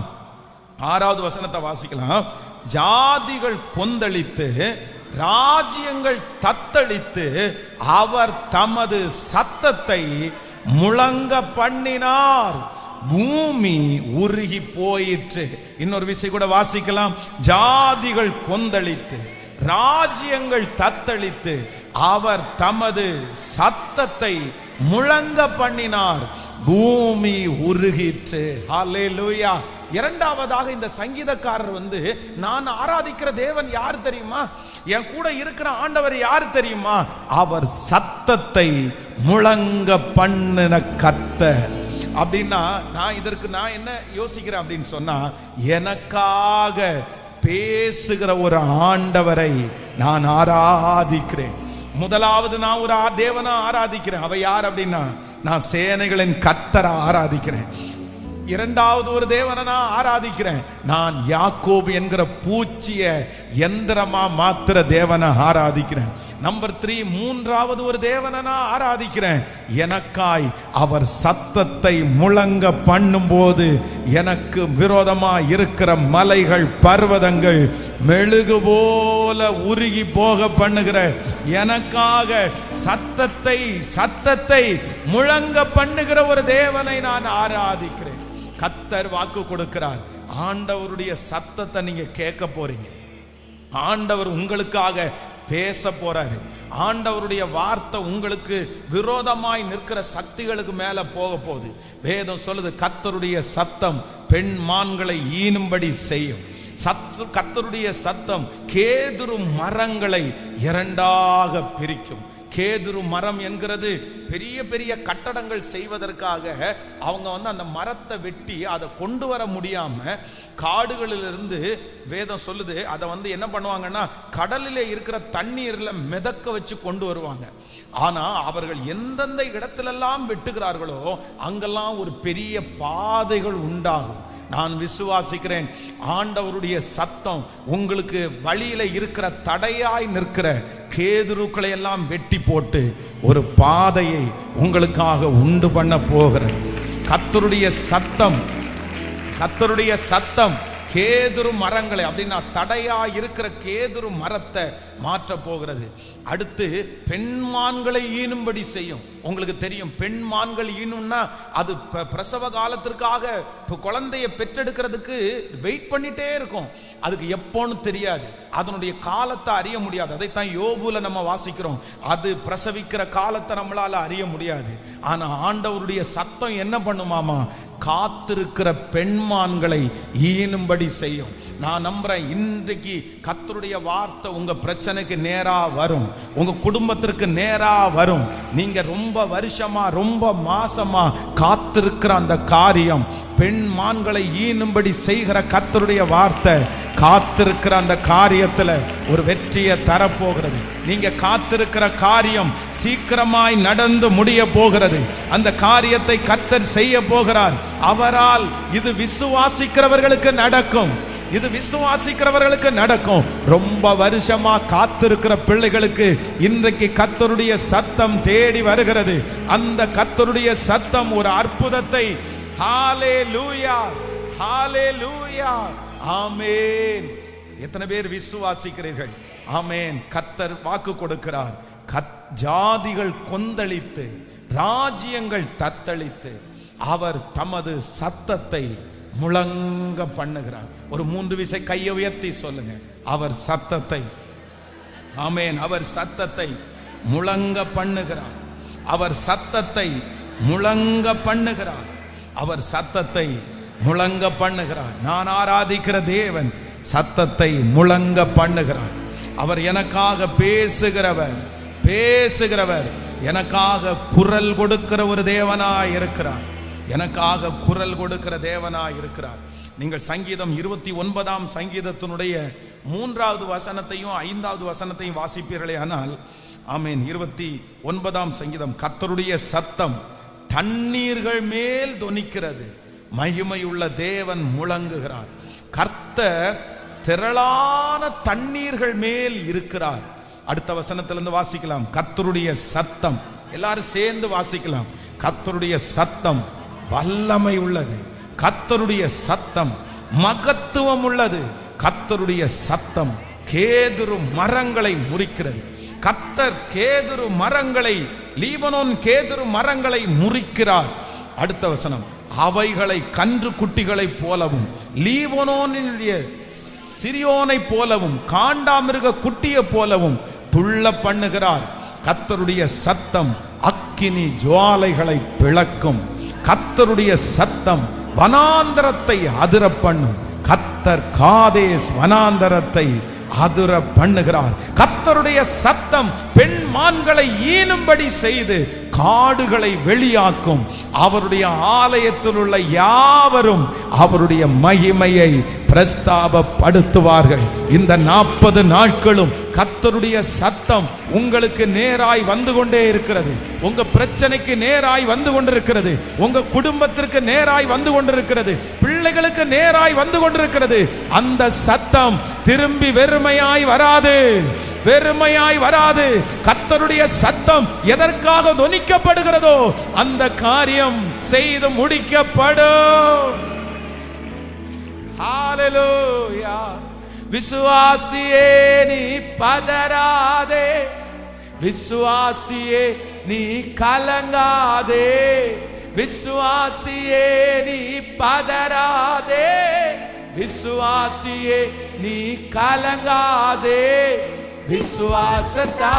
6வது வசனத்தை வாசிக்கலாம். ஜாதிகள் கொந்தளித்து ராஜ்யங்கள் தத்தளித்து அவர் தமது சத்தத்தை முழங்க பண்ணினார், பூமி உருகி போயிற்று. இன்னொரு விஷயம் கூட வாசிக்கலாம். ஜாதிகள் கொந்தளித்து ராஜ்யங்கள் தத்தளித்து அவர் தமது சத்தத்தை முழங்க பண்ணினார், பூமி உருகிற்று. ஹல்லேலூயா. இரண்டாவதாக இந்த சங்கீதக்காரர் நான் ஆராதிக்கிற தேவன் யார் தெரியுமா? என் கூட இருக்கிற ஆண்டவர் யார் தெரியுமா? அவர் சத்தத்தை முழங்க பண்ணின கர்த்தர். அப்படின்னா நான் என்ன யோசிக்கிறேன் அப்படின்னு சொன்னா, எனக்காக பேசுகிற ஒரு ஆண்டவரை நான் ஆராதிக்கிறேன். முதலாவது நான் ஒரு தேவனை ஆராதிக்கிறேன். அவ யார் அப்படின்னா, நான் சேனைகளின் கர்த்தரை ஆராதிக்கிறேன். இரண்டாவது ஒரு தேவனை நான் ஆராதிக்கிறேன். நான் யாக்கோபு என்கிற பூச்சிய எந்திரமா மாத்திர தேவனை ஆராதிக்கிறேன். நம்பர் 3, மூன்றாவது ஒரு தேவனை நான் ஆராதிக்கிறேன். எனக்காய் அவர் சத்தத்தை முழங்க பண்ணும்போது எனக்கு விரோதமா இருக்கிற மலைகள் பர்வதங்கள் மெழுகு போல உருகி போக பண்ணுகிற எனக்காக சத்தத்தை முழங்க பண்ணுகிற ஒரு தேவனை நான் ஆராதிக்கிறேன். கர்த்தர் வாக்கு கொடுக்கிறார். ஆண்டவருடைய சத்தத்தை நீங்க கேட்க போறீங்க. ஆண்டவர் உங்களுக்காக பேச போறாரு. ஆண்டவருடைய வார்த்தை உங்களுக்கு விரோதமாய் நிற்கிற சக்திகளுக்கு மேல போக போகுது. வேதம் சொல்லுது, கர்த்தருடைய சத்தம் பெண் மான்களை ஈனும்படி செய்யும். கர்த்தருடைய சத்தம் கேதுரு மரங்களை இரண்டாக பிரிக்கும். கேதுரு மரம் என்கிறது பெரிய பெரிய கட்டடங்கள் செய்வதற்காக அவங்க அந்த மரத்தை வெட்டி அதை கொண்டு வர முடியாம காடுகளிலிருந்து வேதம் சொல்லுது அதை என்ன பண்ணுவாங்கன்னா கடலிலே இருக்கிற தண்ணீர்ல மிதக்க வச்சு கொண்டு வருவாங்க. ஆனா அவர்கள் எந்தெந்த இடத்திலெல்லாம் வெட்டுகிறார்களோ அங்கெல்லாம் ஒரு பெரிய பாதைகள் உண்டாகும். நான் விசுவாசிக்கிறேன், ஆண்டவருடைய சத்தம் உங்களுக்கு வழியில இருக்கிற தடையாய் நிற்கிற கேதுருக்களை எல்லாம் வெட்டி போட்டு ஒரு பாதையை உங்களுக்காக உண்டு பண்ண போகிறது. கர்த்தருடைய சத்தம் கேதுரு மரங்களை, அப்படின்னா தடையா இருக்கிற கேதுரு மரத்தை மாற்ற போகிறது. அடுத்து பெண்மான்களை ஈனும்படி செய்யும். உங்களுக்கு தெரியும், பெண்மான்கள் ஈனும்னா அது பிரசவ காலத்திற்காக குழந்தைய பெற்றெடுக்கிறதுக்கு வெயிட் பண்ணிட்டே இருக்கும். அதுக்கு எப்போன்னு தெரியாது, அதனுடைய காலத்தை அறிய முடியாது. அதைத்தான் யோபுல நம்ம வாசிக்கிறோம். அது பிரசவிக்கிற காலத்தை நம்மளால அறிய முடியாது. ஆனா ஆண்டவருடைய சத்தம் என்ன பண்ணுமாமா? காத்திருக்கிற பெண்மான்களை ஈனும்படி செய்யும். நான் நம்புறேன், இன்றைக்கு கர்த்தருடைய வார்த்தை உங்க பிரச்சனைக்கு நேரா வரும், உங்க குடும்பத்திற்கு நேரா வரும். நீங்க ரொம்ப வருஷமா ரொம்ப மாசமா காத்திருக்கிற அந்த காரியம் பெண் மான்களை ஈனும்படி செய்கிற கர்த்தருடைய வார்த்தை காத்திருக்கிற அந்த காரியத்துல ஒரு வெற்றியை தரப்போகிறது. நீங்க காத்திருக்கிற காரியம் சீக்கிரமாய் நடந்து முடிய போகிறது. அந்த காரியத்தை கர்த்தர் செய்ய போகிறார். அவரால் இது விசுவாசிக்கிறவர்களுக்கு நடக்கும். இது விசுவாசிக்கிறவர்களுக்கு நடக்கும். ரொம்ப வருஷமா காத்திருக்கிற பிள்ளைகளுக்கு இன்றைக்கு கர்த்தருடைய சத்தம் தேடி வருகிறது. அந்த கர்த்தருடைய சத்தம் ஒரு அற்புதத்தை, ஹalleluya ஹalleluya ஆமென். எத்தனை பேர் விசுவாசிக்கிறீர்கள்? ஆமென். கர்த்தர் வாக்கு கொடுக்கிறார். ஜாதிகள் கொந்தளித்து ராஜ்யங்கள் தத்தளித்து அவர் தமது சத்தத்தை முழங்க பண்ணுகிறார். ஒரு 3 விசை கையை உயர்த்தி சொல்லுங்க, அவர் சத்தத்தை. ஆமென். அவர் சத்தத்தை முழங்க பண்ணுகிறார். அவர் சத்தத்தை முழங்க பண்ணுகிறார். அவர் சத்தத்தை முழங்க பண்ணுகிறார். நான் ஆராதிக்கிற தேவன் சத்தத்தை முழங்க பண்ணுகிறார். அவர் எனக்காக பேசுகிறவர் எனக்காக குரல் கொடுக்கிற ஒரு தேவனாய் இருக்கிறார். எனக்காக குரல் கொடுக்கிற தேவனாய் இருக்கிறார். நீங்கள் சங்கீதம் 29ஆம் சங்கீதத்தினுடைய 3வது வசனத்தையும் 5வது வசனத்தையும் வாசிப்பீர்களே ஆனால், ஆமென், 29ஆம் சங்கீதம், கர்த்தருடைய சத்தம் தண்ணீர்கள் மேல் தொனிக்கிறது, மகிமையுள்ள தேவன் முழங்குகிறார். கர்த்தர் திரளான தண்ணீர்கள் மேல் இருக்கிறார். அடுத்த வசனத்திலிருந்து வாசிக்கலாம். கர்த்தருடைய சத்தம், எல்லாரும் சேர்ந்து வாசிக்கலாம். கர்த்தருடைய சத்தம் வல்லமை உள்ளது, கர்த்தருடைய சத்தம் மகத்துவம் உள்ளது, கர்த்தருடைய சத்தம் கேதுரு மரங்களை முறிக்கிறது. கர்த்தர் கேதுரு மரங்களை, லீபனோன் கேதுரு மரங்களை முறிக்கிறார். அடுத்த வசனம், அவைகளை கன்று குட்டிகளை போலவும் லீபனோனுடைய சிரியோனை போலவும் காண்டாமிருக குட்டியை போலவும் துள்ள பண்ணுகிறார். கர்த்தருடைய சத்தம் அக்கினி ஜுவாலைகளை பிளக்கும். கர்த்தருடைய சத்தம் வனாந்தரத்தை அதிர பண்ணும். கர்த்தர் காதேஸ் வனாந்தரத்தை அதிர பண்ணுகிறார். கர்த்தருடைய சத்தம் பெண் மான்களை ஈனும்படி செய்து காடுகளை வெளியாக்கும். அவருடைய ஆலயத்தில் உள்ள யாவரும் அவருடைய மகிமையை பிரஸ்தாபப்படுத்துவார்கள். இந்த 40 நாட்களும் கர்த்தருடைய சத்தம் உங்களுக்கு நேராய் வந்து கொண்டே இருக்கிறது. உங்க பிரச்சனைக்கு நேராய் வந்து கொண்டிருக்கிறது. உங்க குடும்பத்திற்கு நேராய் வந்து கொண்டிருக்கிறது. பிள்ளைகளுக்கு நேராய் வந்து கொண்டிருக்கிறது. அந்த சத்தம் திரும்பி வெறுமையாய் வராது, வெறுமையாய் வராது. கர்த்தருடைய சத்தம் எதற்காக தொனிக்கப்படுகிறதோ அந்த காரியம் செய்து முடிக்கப்படும். ஹalleluya. விசுவாசியே நீ பதறாதே, விசுவாசியே நீ கலங்காதே, விசுவாசியே நீ பதறாதே, விசுவாசியே நீ கலங்காதே. விசுவாசத்தா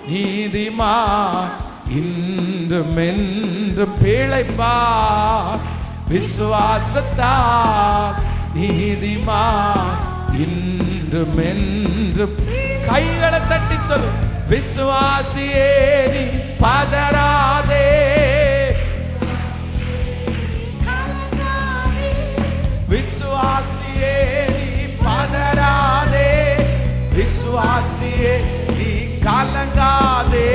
நீதிமான் இன்றும் என்றும் பிழைப்பார். விசுவாசத்தால் நீதிமான் இன்றும் என்றும். கைகளை தட்டி சொல்லு, விசுவாசியே நீ பதறாதே, விசுவாசியே நீ பதறாதே, விசுவாசியே நீ கலங்காதே.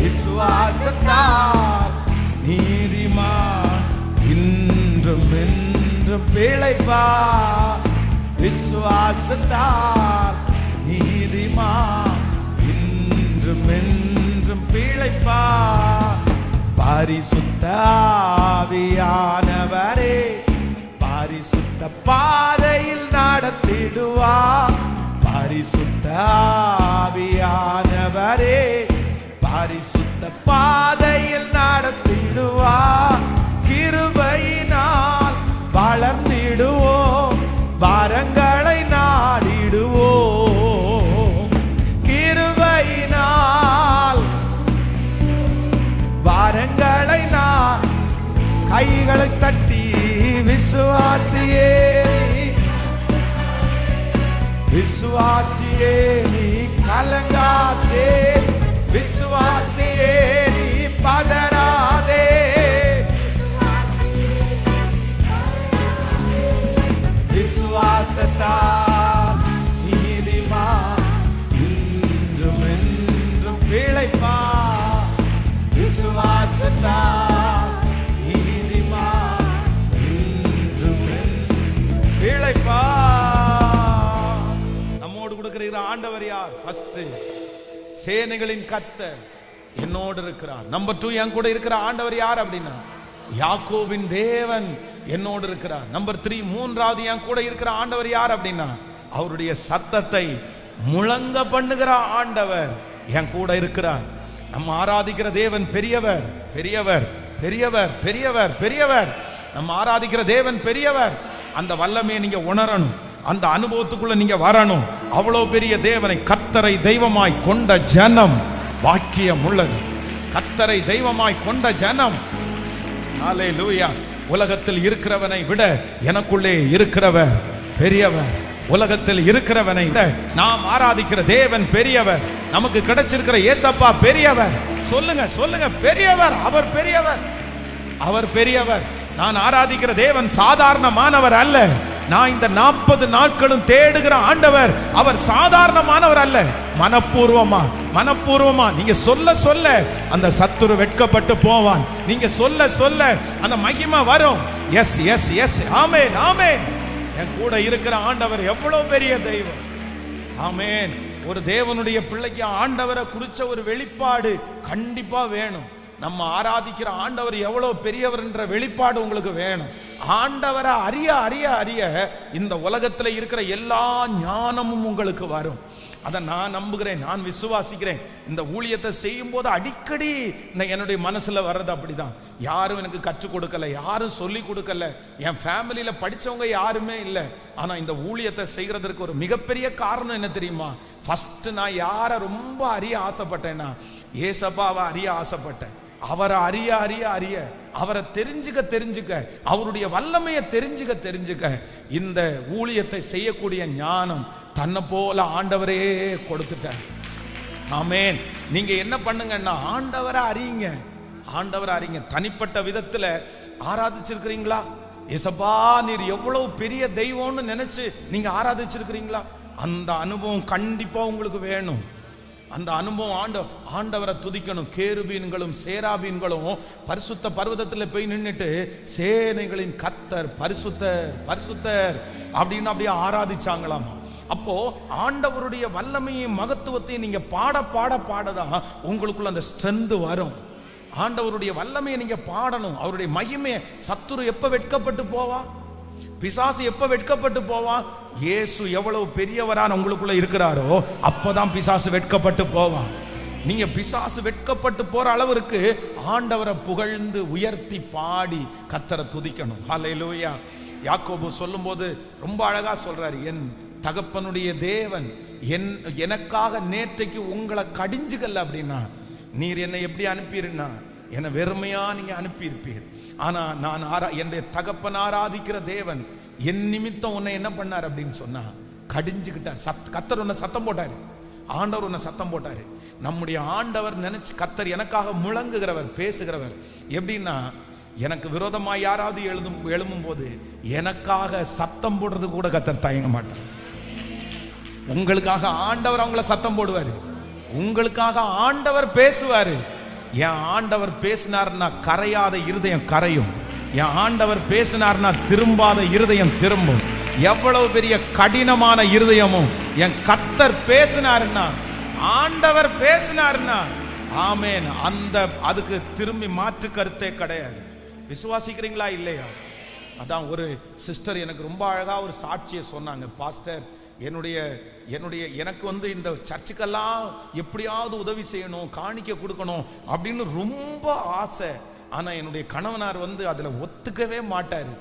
விசுவாசத்தால் நீதிமான் இன்றும் என்றும் பிழைப்பார். விசுவாசத்தால் நீதிமான் இன்றும் என்றும் பிழைப்பார். பரிசுத்த ஆவியானவரே பரிசுத்த பாதையில் நடத்திடுவார். பரிசுத்த ஆவியானவரே பரிசுத்த பாதையில் நடத்திடுவார். கிருபையினால் வளர்ந்திடுவோம், வரங்களை நாடிடுவோம். கிருபையினால் வரங்களை கைகளை தட்டி விசுவாசியே, விசுவாசியே நீ கலங்காதே, விசுவாசியே நீ பதறாதே. விசுவாசத்தால் நீதிமான் இன்றும் என்றும் பிழைப்பார். விசுவாசத்தால் நீதிமான் இன்றும் என்றும் பிழைப்பார். நம்மோடு கொடுக்கிற ஆண்டவர் யார்? ஃபர்ஸ்ட், சேனைகளின் கர்த்தர் என்னோடு இருக்கிறார். நம்பர் 2, என் கூட இருக்கிற ஆண்டவர் யார் அப்படின்னா யாக்கோபின் தேவன் என்னோடு இருக்கிறார். நம்பர் 3, மூன்றாவது என் கூட இருக்கிற ஆண்டவர் யார் அப்படின்னா அவருடைய சத்தத்தை முழங்க பண்ணுகிற ஆண்டவர் என் கூட இருக்கிறார். நம்ம ஆராதிக்கிற தேவன் பெரியவர், பெரியவர், பெரியவர், பெரியவர், பெரியவர். நம்ம ஆராதிக்கிற தேவன் பெரியவர். அந்த வல்லமையை நீங்க உணரணும், அந்த அனுபவத்துக்குள்ள நீங்க வரணும். அவ்வளவு பெரிய தேவனை, கர்த்தரை தெய்வமாய் கொண்ட ஜனம் பாக்கியம் உள்ளது. கர்த்தரை தெய்வமாய் கொண்ட ஜனம். ஹல்லேலூயா. உலகத்தில் இருக்கிறவனை விட எனக்குள்ளே இருக்கிறவர் பெரியவர். உலகத்தில் இருக்கிறவனை விட நாம் ஆராதிக்கிற தேவன் பெரியவர். நமக்கு கிடைச்சிருக்கிற ஏசப்பா பெரியவர். சொல்லுங்க, சொல்லுங்க, பெரியவர். அவர் பெரியவர், அவர் பெரியவர். நான் ஆராதிக்கிற தேவன் சாதாரணமானவர் அல்ல. நான் இந்த 40 நாட்களும் தேடுகிற ஆண்டவர் அவர் சாதாரணமானவர் அல்ல. மனப்பூர்வமா, மனப்பூர்வமா நீங்க சொல்ல சொல்ல அந்த சத்துரு வெட்கப்பட்டு போவான். நீங்க சொல்ல சொல்ல அந்த மகிமை வரும். எஸ் எஸ் எஸ், ஆமென், ஆமென். என் கூட இருக்கிற ஆண்டவர் எவ்வளவு பெரிய தெய்வம். ஆமென். ஒரு தேவனுடைய பிள்ளைக்கு ஆண்டவரை குறிச்ச ஒரு வெளிப்பாடு கண்டிப்பா வேணும். நம்ம ஆராதிக்கிற ஆண்டவர் எவ்வளவு பெரியவர் என்ற வெளிப்பாடு உங்களுக்கு வேணும். ஆண்டவரை அறிய அறிய அறிய இந்த உலகத்தில் இருக்கிற எல்லா ஞானமும் உங்களுக்கு வரும். அதை நான் நம்புகிறேன், நான் விசுவாசிக்கிறேன். இந்த ஊழியத்தை செய்யும் போது அடிக்கடி என்னுடைய மனசுல வர்றது அப்படிதான். யாரும் எனக்கு கற்றுக் கொடுக்கல, யாரும் சொல்லி கொடுக்கல, என் ஃபேமிலியில படிச்சவங்க யாருமே இல்லை. ஆனா இந்த ஊழியத்தை செய்யறதுக்கு ஒரு மிகப்பெரிய காரணம் என்ன தெரியுமா? ஃபர்ஸ்ட் நான் யாரை ரொம்ப அறிய ஆசைப்பட்டேன்னா ஏசப்பாவை அறிய ஆசைப்பட்டேன். அவரை அறிய அறிய அறிய, அவரை தெரிஞ்சுக்க தெரிஞ்சுக்க, அவருடைய வல்லமையை தெரிஞ்சுக்க தெரிஞ்சுக்க இந்த ஊழியத்தை செய்யக்கூடிய ஞானம் தன்னை போல ஆண்டவரே கொடுத்துட்டார். ஆமென். நீங்க என்ன பண்ணுங்கன்னா ஆண்டவரை அறியுங்க, ஆண்டவரை அறியுங்க. தனிப்பட்ட விதத்துல ஆராதிச்சிருக்கிறீங்களா? ஏசப்பா நீர் எவ்வளவு பெரிய தெய்வம்னு நினைச்சு நீங்க ஆராதிச்சிருக்கிறீங்களா? அந்த அனுபவம் கண்டிப்பா உங்களுக்கு வேணும். அந்த அனுபவம் ஆண்டவரை துதிக்கணும். கேருபீன்களும் சேராபீன்களும் பரிசுத்த பர்வதத்தில் போய் நின்றுட்டு சேனைகளின் கர்த்தர் பரிசுத்தர் பரிசுத்தர் அப்படின்னு அப்படியே ஆராதிச்சாங்களாமா. அப்போ ஆண்டவருடைய வல்லமையும் மகத்துவத்தையும் நீங்க பாட பாட பாடதான் உங்களுக்குள்ள அந்த ஸ்ட்ரென்த் வரும். ஆண்டவருடைய வல்லமையை நீங்க பாடணும். அவருடைய மகிமையை சத்துரு எப்ப வெட்கப்பட்டு போவா? பிசாசு எப்ப வெட்கப்பட்டு போவான்? இயேசு எவ்வளவு பெரியவரான உங்களுக்குள்ள இருக்கிறாரோ அப்பதான் பிசாசு வெட்கப்பட்டு போவான். நீங்க பிசாசு வெட்கப்பட்டு போற அளவிற்கு ஆண்டவரை புகழ்ந்து உயர்த்தி பாடி கர்த்தரை துதிக்கணும். ஹல்லேலூயா. யாக்கோபு சொல்லும்போது ரொம்ப அழகா சொல்றாரு, என் தகப்பனுடைய தேவன் எனக்காக நேற்றைக்கு உங்களை கடிஞ்சுக்கல அப்படின்னா நீர் என்னை எப்படி அனுப்பியிருந்தா என்னை வெறுமையா நீங்க அனுப்பியிருப்பீர். ஆனா நான் என்னுடைய தகப்பன் ஆராதிக்கிற தேவன் என் நிமித்தம் உன்னை என்ன பண்ணார் அப்படின்னு சொன்னா கடிஞ்சுக்கிட்டார். கர்த்தர் உன்னை சத்தம் போட்டாரு, ஆண்டவர் உன்னை சத்தம் போட்டாரு. நம்முடைய ஆண்டவர் நினைச்சு கர்த்தர் எனக்காக முழங்குகிறவர், பேசுகிறவர். எப்படின்னா எனக்கு விரோதமாக யாராவது எழும்பும் போது எனக்காக சத்தம் போடுறது கூட கர்த்தர் தயங்க மாட்டார். உங்களுக்காக ஆண்டவர் அவங்கள சத்தம் போடுவாரு, உங்களுக்காக ஆண்டவர் பேசுவாரு. என் ஆண்டவர் பேசினார்னா கரையாத இருதயம் கரையும். என் ஆண்டவர் பேசினார்னா திரும்பாத இருதயம் திரும்பும். எவ்வளவு பெரிய கடினமான இருதயமும் என் கர்த்தர் பேசினாருன்னா, ஆண்டவர் பேசினாருன்னா ஆமென், அதுக்கு திரும்பி மாற்று கருத்தே கிடையாது. விசுவாசிக்கிறீங்களா இல்லையா? அதான் ஒரு சிஸ்டர் எனக்கு ரொம்ப அழகா ஒரு சாட்சியை சொன்னாங்க. பாஸ்டர், எனக்கு இந்த சர்ச்சுக்கெல்லாம் எப்படியாவது உதவி செய்யணும், காணிக்க கொடுக்கணும் அப்படின்னு ரொம்ப ஆசை. ஆனா என்னுடைய கணவனார் அதுல ஒத்துக்கவே மாட்டாரு.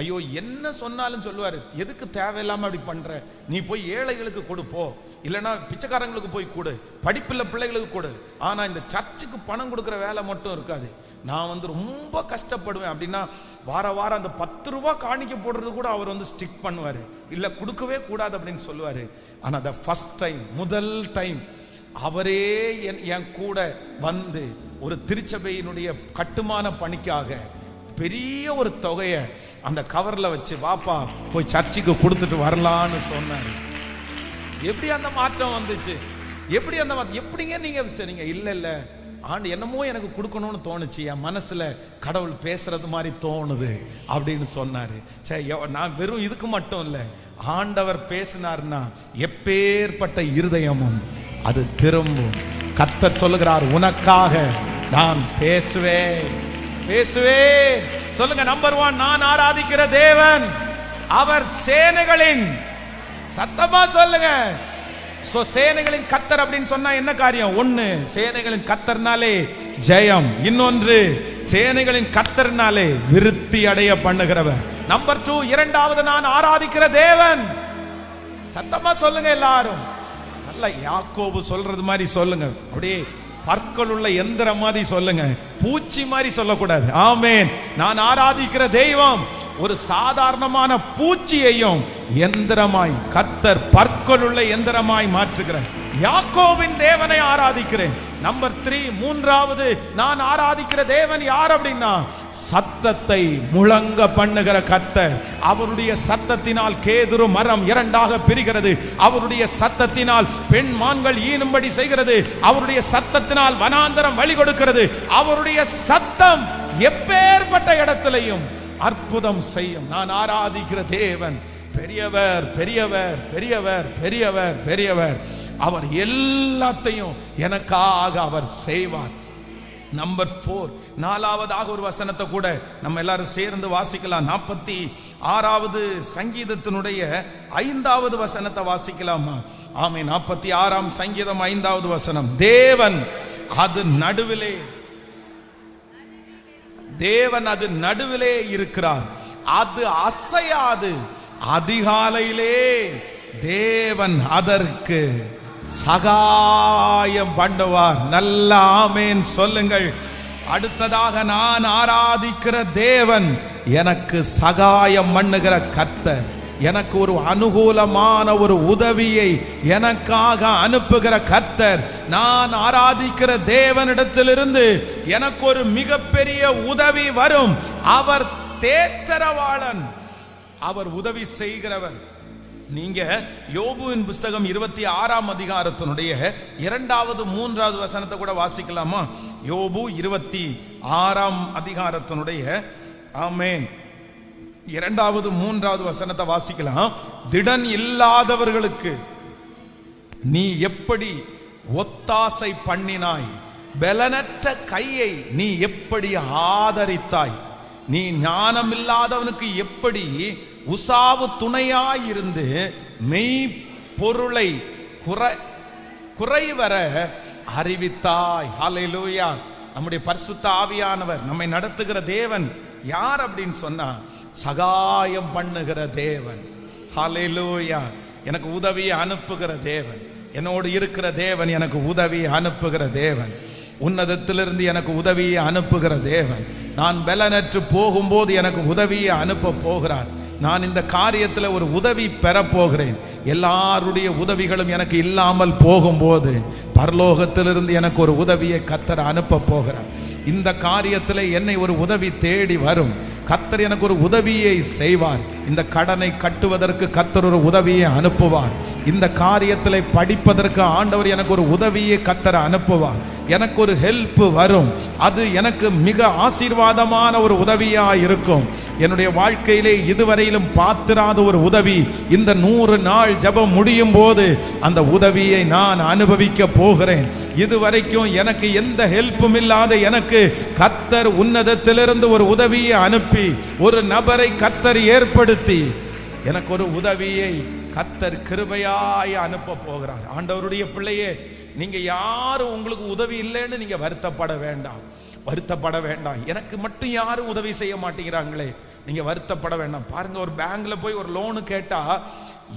ஐயோ என்ன சொன்னாலும் சொல்லுவாரு, எதுக்கு தேவையில்லாம அப்படி பண்ற, நீ போய் ஏழைகளுக்கு கொடுப்போ, இல்லைன்னா பிச்சைக்காரங்களுக்கு போய் கொடு, படிப்புள்ள பிள்ளைகளுக்கு கொடு. ஆனா இந்த சர்ச்சுக்கு பணம் கொடுக்குற வேலை மட்டும் இருக்காது. நான் ரொம்ப கஷ்டப்படுவேன். அப்படின்னா வாரம் அந்த 10 ரூபா காணிக்க போடுறது கூட அவர் ஸ்டிக் பண்ணுவாரு, இல்ல கொடுக்கவே கூடாது அப்படின்னு சொல்லுவாரு. ஆனா the first time, முதல் டைம் அவரே என் கூட ஒரு திருச்சபையினுடைய கட்டுமான பணிக்காக பெரிய ஒரு தொகையை அந்த கவர்ல வச்சு வாப்பா போய் சர்ச்சுக்கு கொடுத்துட்டு வரலான்னு சொன்னாரு. எப்படி அந்த மாற்றம் வந்துச்சு? எப்படி அந்த மாற்றம்? எப்படிங்க நீங்க சரிங்க? இல்ல ஆண்டு என்னமோ எனக்கு கொடுக்கணும்னு தோணுச்சு, என் மனசுல கடவுள் பேசுறது மாதிரி தோணுது அப்படின்னு சொன்னாரு. சரி, நான் வெறும் இதுக்கு மட்டும் இல்ல, ஆண்டவர் பேசினார்னா எப்பேற்பட்ட இருதயமும் அது திரும்பும். கர்த்தர் சொல்லுகிறார், உனக்காக நான் பேசுவேன். சொல்லுங்க. நம்பர் 1, நான் ஆராதிக்கிற தேவன் அவர் சேனைகளின், சத்தமா சொல்லுங்க, சேனைகளின் கர்த்தர் அப்படின்னு சொன்னா என்ன காரியம்? ஒண்ணு, சேனைகளின் கர்த்தர்னாலே ஜெயம். இன்னொன்று, சேனைகளின் கர்த்தர்னாலே விருத்தி அடைய பண்ணுகிறவர். நம்பர் 2, இரண்டாவது, நான் ஆராதிக்கிற தேவன். சத்தமா சொல்லுங்க எல்லாரும். நல்ல யாக்கோபு சொல்றது மாதிரி சொல்லுங்க. அப்படியே பற்கள் உள்ள எந்திரம் மாதிரி சொல்லுங்க, பூச்சி மாதிரி சொல்லக்கூடாது. ஆமென். நான் ஆராதிக்கிற தெய்வம் ஒரு சாதாரணமான பூச்சியையும் எந்திரமாய் கர்த்தர் பற்கள் உள்ள எந்திரமாய் மாற்றுகிறார். யாக்கோபின் தேவனை ஆராதிக்கிறேன். நம்பர் 3, மூன்றாவது, நான் ஆராதிக்கிற தேவன் யார் அப்படின்னா சத்தத்தை முழங்க பண்ணுகிற கர்த்தர். அவருடைய சத்தத்தினால் கேதுரு மரம் 2ஆக பிரிகிறது. அவருடைய சத்தத்தினால் பெண் மான்கள் ஈனும்படி செய்கிறது. அவருடைய சத்தத்தினால் வனாந்தரம் வழி கொடுக்கிறது. அவருடைய சத்தம் எப்பேற்பட்ட இடத்திலையும் அற்புதம் செய்யும். நான் ஆராதிக்கிற தேவன் பெரியவர், பெரியவர், பெரியவர், பெரியவர், பெரியவர். அவர் எல்லாத்தையும் எனக்காக அவர் செய்வார். நம்பர் 4, நாலாவதாக ஒரு வசனத்தை கூட நம்ம எல்லாரும் சேர்ந்து வாசிக்கலாம். 46வது சங்கீதத்தினுடைய 5வது வசனத்தை வாசிக்கலாமா? ஆமென். 46ஆம் சங்கீதம் 5வது வசனம். தேவன் அது நடுவிலே, தேவன் அது நடுவிலே இருக்கிறார், அது அசையாது. அதிகாலையிலே தேவன் அதற்கு சகாயம் பண்ணுவார். நல்ல ஆமேன் சொல்லுங்கள். அடுத்ததாக, நான் ஆராதிக்கிற தேவன் எனக்கு சகாயம் பண்ணுகிற கர்த்தர், எனக்கு ஒரு அனுகூலமான ஒரு உதவியை எனக்காக அனுப்புகிற கர்த்தர். நான் ஆராதிக்கிற தேவனிடத்திலிருந்து எனக்கு ஒரு மிகப்பெரிய உதவி வரும். அவர் தேற்றரவாளன், அவர் உதவி செய்கிறவர். நீங்க யோபுவின் புஸ்தகம் 26ஆம் அதிகாரத்தினுடைய 2வது 3வது வசனத்தை கூட வாசிக்கலாமா? யோபு 26ஆம் அதிகாரத்தினுடைய ஆமென் 2வது 3வது வசனத்தை வாசிக்கலாம். திடன் இல்லாதவர்களுக்கு நீ எப்படி ஒத்தாசை பண்ணினாய், பலனற்ற கையை நீ எப்படி ஆதரித்தாய், நீ ஞானம் இல்லாதவனுக்கு எப்படி உசாவு துணையாயிருந்து மெய் பொருளை குறைவர அறிவித்தாய். ஹல்லேலூயா. நம்முடைய பரிசுத்த ஆவியானவர் நம்மை நடத்துகிற தேவன் யார் அப்படின்னு சொன்னா, சகாயம் பண்ணுகிற தேவன். ஹல்லேலூயா. எனக்கு உதவியை அனுப்புகிற தேவன், என்னோடு இருக்கிற தேவன், எனக்கு உதவியை அனுப்புகிற தேவன், உன்னதத்திலிருந்து எனக்கு உதவியை அனுப்புகிற தேவன். நான் பலனற்று போகும்போது எனக்கு உதவியை அனுப்ப போகிறார். நான் இந்த காரியத்தில் ஒரு உதவி பெறப்போகிறேன். எல்லாருடைய உதவிகளும் எனக்கு இல்லாமல் போகும்போது பரலோகத்திலிருந்து எனக்கு ஒரு உதவியை கர்த்தர் அனுப்ப போகிறார். இந்த காரியத்தில் என்னை ஒரு உதவி தேடி வரும். கர்த்தர் எனக்கு ஒரு உதவியை செய்வார். இந்த கடனை கட்டுவதற்கு கர்த்தர் ஒரு உதவியை அனுப்புவார். இந்த காரியத்தில் படிப்பதற்கு ஆண்டவர் எனக்கு ஒரு உதவியை கர்த்தர் அனுப்புவார். எனக்கு ஒரு ஹெல்ப் வரும். அது எனக்கு மிக ஆசீர்வாதமான ஒரு உதவியா இருக்கும். என்னுடைய வாழ்க்கையிலே இதுவரையிலும் பார்த்திராத ஒரு உதவி இந்த 100 நாள் ஜெபம் முடியும் போது அந்த உதவியை நான் அனுபவிக்க போகிறேன். இதுவரைக்கும் எனக்கு எந்த ஹெல்ப்பும் இல்லாத எனக்கு கர்த்தர் உன்னதத்திலிருந்து ஒரு உதவியை அனுப்பி, ஒரு நபரை கர்த்தர் ஏற்படுத்தி எனக்கு ஒரு உதவியை கர்த்தர் கிருபையாய் அனுப்ப போகிறார். ஆண்டவருடைய பிள்ளையே, நீங்க யாரும் உங்களுக்கு உதவி இல்லைன்னு நீங்க வருத்தப்பட வேண்டாம், வருத்தப்பட வேண்டாம். எனக்கு மட்டும் யாரும் உதவி செய்ய மாட்டேங்கிறாங்களே, நீங்க வருத்தப்பட வேண்டாம். பாருங்க, ஒரு பேங்க்ல போய் ஒரு லோனு கேட்டா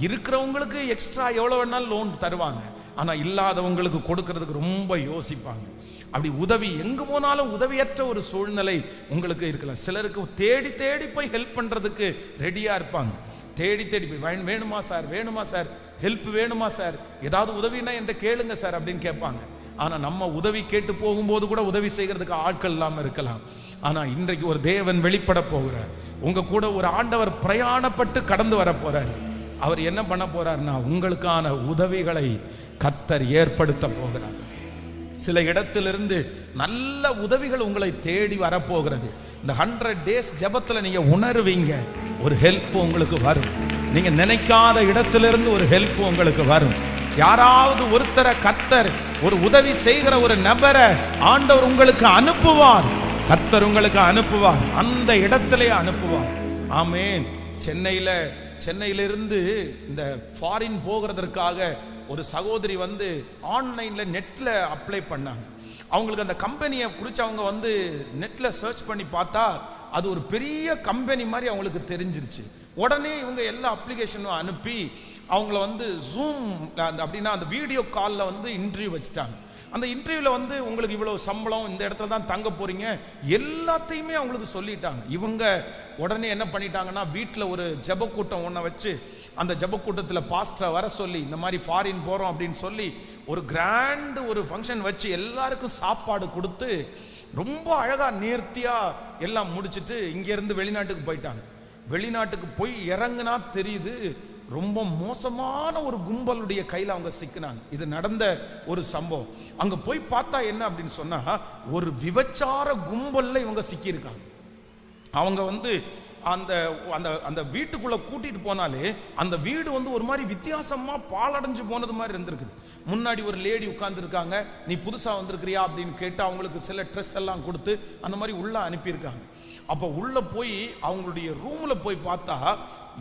இருக்கிறவங்களுக்கு எக்ஸ்ட்ரா எவ்வளவு வேணாலும் லோன் தருவாங்க, ஆனா இல்லாதவங்களுக்கு கொடுக்கறதுக்கு ரொம்ப யோசிப்பாங்க. அப்படி உதவி எங்க போனாலும் உதவியற்ற ஒரு சூழ்நிலை உங்களுக்கு இருக்கலாம். சிலருக்கு தேடி தேடி போய் ஹெல்ப் பண்றதுக்கு ரெடியா இருப்பாங்க. தேடி தேடி போய் வேணுமா சார், வேணுமா சார், ஹெல்ப் வேணுமா சார், ஏதாவது உதவினா என்கிட்ட கேளுங்க சார் அப்படின்னு கேட்பாங்க. ஆனா நம்ம உதவி கேட்டு போகும்போது கூட உதவி செய்யறதுக்கு ஆட்கள் இல்லாம இருக்கலாம். ஆனா இன்றைக்கு ஒரு தேவன் வெளிப்பட போகிறார். உங்க கூட ஒரு ஆண்டவர் பிரயாணப்பட்டு கடந்து வர போறார். அவர் என்ன பண்ண போறார்னா, உங்களுக்கான உதவிகளை கர்த்தர் ஏற்படுத்த போகிறார். சில இடத்திலிருந்து நல்ல உதவிகள் உங்களை தேடி வரப்போகிறது. இந்த 100 days ஜெபத்துல நீங்க உணர்வீங்க, ஒரு ஹெல்ப் உங்களுக்கு வரும். நீங்க நினைக்காத இடத்திலிருந்து ஒரு ஹெல்ப் உங்களுக்கு வரும். யாராவது ஒருத்தரை கர்த்தர் ஒரு உதவி செய்கிற ஒரு நபரை ஆண்டவர் உங்களுக்கு அனுப்புவார். கர்த்தர் உங்களுக்கு அனுப்புவார், அந்த இடத்திலே அனுப்புவார். ஆமென். சென்னையிலிருந்து இந்த ஃபாரின் போகிறதற்காக ஒரு சகோதரி வந்து ஆன்லைன்ல நெட்ல அப்ளை பண்ணாங்க. அவங்களுக்கு அந்த கம்பெனியை குறித்து அவங்க வந்து நெட்ல சர்ச் பண்ணி பார்த்தா அது ஒரு பெரிய கம்பெனி மாதிரி அவங்களுக்கு தெரிஞ்சிருச்சு. உடனே இவங்க எல்லா அப்ளிகேஷனும் அனுப்பி அவங்கள வந்து ஜூம் அப்படின்னா அந்த வீடியோ காலில் வந்து இன்டர்வியூ வச்சுட்டாங்க. அந்த இன்டர்வியூவில் வந்து உங்களுக்கு இவ்வளவு சம்பளம், இந்த இடத்துல தான் தங்க போறீங்க, எல்லாத்தையுமே அவங்களுக்கு சொல்லிட்டாங்க. இவங்க உடனே என்ன பண்ணிட்டாங்கன்னா, வீட்டில் ஒரு ஜெபக்கூட்டம் ஒன்றை வச்சு அந்த ஜெபக்கூட்டத்தில் பாஸ்டரை வர சொல்லி இந்த மாதிரி ஃபாரின் போகிறோம் அப்படின்னு சொல்லி ஒரு கிராண்ட் ஒரு ஃபங்க்ஷன் வச்சு எல்லாருக்கும் சாப்பாடு கொடுத்து ரொம்ப அழகாக நேர்த்தியாக எல்லாம் முடிச்சுட்டு இங்கேருந்து வெளிநாட்டுக்கு போயிட்டாங்க. வெளிநாட்டுக்கு போய் இறங்குனா தெரியுது ரொம்ப மோசமான ஒரு கும்பலுடைய கையில் அவங்க சிக்கினாங்க. இது நடந்த ஒரு சம்பவம். அங்க போய் பார்த்தா என்ன அப்படின்னு சொன்னா, ஒரு விபச்சார கும்பல்ல இவங்க சிக்கியிருக்காங்க. அவங்க வந்து அந்த அந்த அந்த வீட்டுக்குள்ள கூட்டிட்டு போனாலே அந்த வீடு வந்து ஒரு மாதிரி வித்தியாசமா பாலடைஞ்சு போனது மாதிரி இருந்திருக்குது. முன்னாடி ஒரு லேடி உட்கார்ந்து இருக்காங்க. நீ புதுசா வந்திருக்கிறியா அப்படின்னு கேட்டு அவங்களுக்கு சில ட்ரெஸ் எல்லாம் கொடுத்து அந்த மாதிரி உள்ள அனுப்பியிருக்காங்க. அப்ப உள்ள போய் அவங்களுடைய ரூம்ல போய் பார்த்தா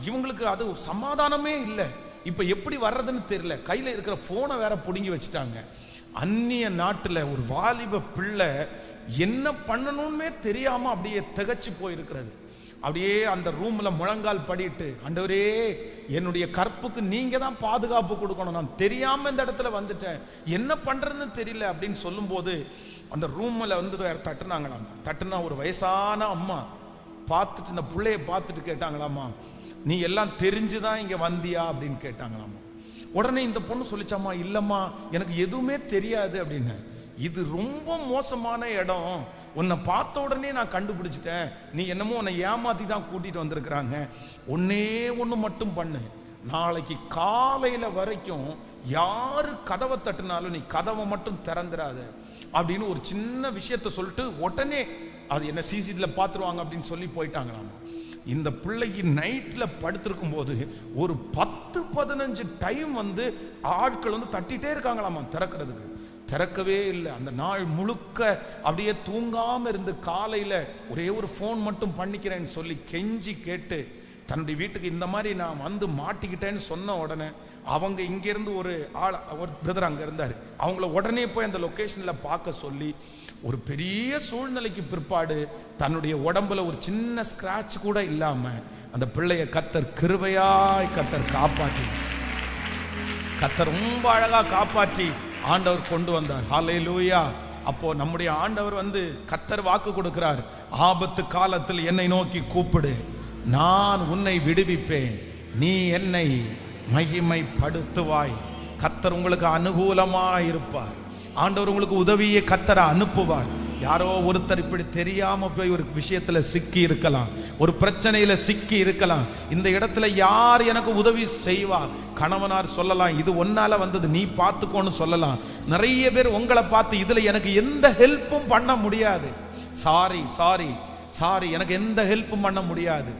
இவங்களுக்கு அது சமாதானமே இல்லை. இப்ப எப்படி வர்றதுன்னு தெரியல. கையில இருக்கிற போனை வேற புடுங்கி வச்சுட்டாங்க. அந்நிய நாட்டுல ஒரு வாலிப பிள்ளை என்ன பண்ணணும்னே தெரியாம அப்படியே திகச்சு போயிருக்கிறது. அப்படியே அந்த ரூம்ல முழங்கால் படிட்டு, ஆண்டவரே என்னுடைய கற்புக்கு நீங்க தான் பாதுகாப்பு கொடுக்கணும், நான் தெரியாம இந்த இடத்துல வந்துட்டேன், என்ன பண்றதுன்னு தெரியல அப்படின்னு சொல்லும் போது அந்த ரூம்ல வந்து தட்டுனாங்களாம். தட்டுனா ஒரு வயசான அம்மா பார்த்துட்டு இந்த பிள்ளைய பார்த்துட்டு கேட்டாங்களாமா, நீ எல்லாம் தெரிஞ்சுதான் இங்க வந்தியா அப்படின்னு கேட்டாங்களாமா. உடனே இந்த பொண்ணு சொல்லிச்சாமா, இல்லம்மா எனக்கு எதுவுமே தெரியாது அப்படின்னு. இது ரொம்ப மோசமான இடம், உன்னை பார்த்த உடனே நான் கண்டுபிடிச்சிட்டேன், நீ என்னமோ உன்னை ஏமாத்தி தான் கூட்டிட்டு வந்திருக்கிறாங்க, ஒன்னே ஒன்று மட்டும் பண்ணு, நாளைக்கு காலையில வரைக்கும் யாரு கதவை தட்டினாலும் நீ கதவை மட்டும் திறந்துடாத அப்படின்னு ஒரு சின்ன விஷயத்த சொல்லிட்டு உடனே அது என்ன சிசிடிவில பார்த்துருவாங்க அப்படின்னு சொல்லி போயிட்டாங்களாமா. இந்த பிள்ளைக்கு நைட்ல படுத்திருக்கும் போது ஒரு 10-15 டைம் வந்து ஆட்கள் வந்து தட்டிட்டே இருக்காங்களாமா திறக்கிறதுக்கு. திறக்கவே இல்லை. அந்த நாள் முழுக்க அப்படியே தூங்காம இருந்து காலையில ஒரே ஒரு போன் மட்டும் பண்ணிக்கிறேன்னு சொல்லி கெஞ்சி கேட்டு தன்னுடைய வீட்டுக்கு இந்த மாதிரி நான் வந்து மாட்டிக்கிட்டேன்னு சொன்ன உடனே அவங்க இங்கிருந்து ஒரு பிரதர் அங்க இருந்தாரு, அவங்கள உடனே போய் அந்த லொகேஷன்ல பார்க்க சொல்லி ஒரு பெரிய சூழ்நிலைக்கு பிற்பாடு தன்னுடைய உடம்புல ஒரு சின்ன ஸ்கிராட்ச் கூட இல்லாம அந்த பிள்ளைய கர்த்தர் கிருபையாய் கர்த்தர் காப்பாற்றி, கர்த்தர் ரொம்ப அழகா காப்பாற்றி ஆண்டவர் கொண்டு வந்தார். ஹல்லேலூயா. அப்போ நம்முடைய ஆண்டவர் வந்து கர்த்தர் வாக்கு கொடுக்கிறார், ஆபத்து காலத்தில் என்னை நோக்கி கூப்பிடு, நான் உன்னை விடுவிப்பேன், நீ என்னை மகிமைப்படுத்துவாய். கர்த்தர் உங்களுக்கு அனுகூலமாய் இருப்பார். ஆண்டவர் உங்களுக்கு உதவியை கர்த்தரை அனுப்புவார். யாரோ ஒருத்தர் இப்படி தெரியாம போய் ஒரு விஷயத்துல சிக்கி இருக்கலாம், ஒரு பிரச்சனையில சிக்கி இருக்கலாம். இந்த இடத்துல யார் எனக்கு உதவி செய்வார்? கணவனார் சொல்லலாம், இது ஒன்னால வந்தது, நீ பார்த்துக்கோன்னு சொல்லலாம். நிறைய பேர் உங்களை பார்த்து இதுல எனக்கு எந்த ஹெல்ப்பும் பண்ண முடியாது, சாரி சாரி சாரி, எனக்கு எந்த ஹெல்ப்பும் பண்ண முடியாது,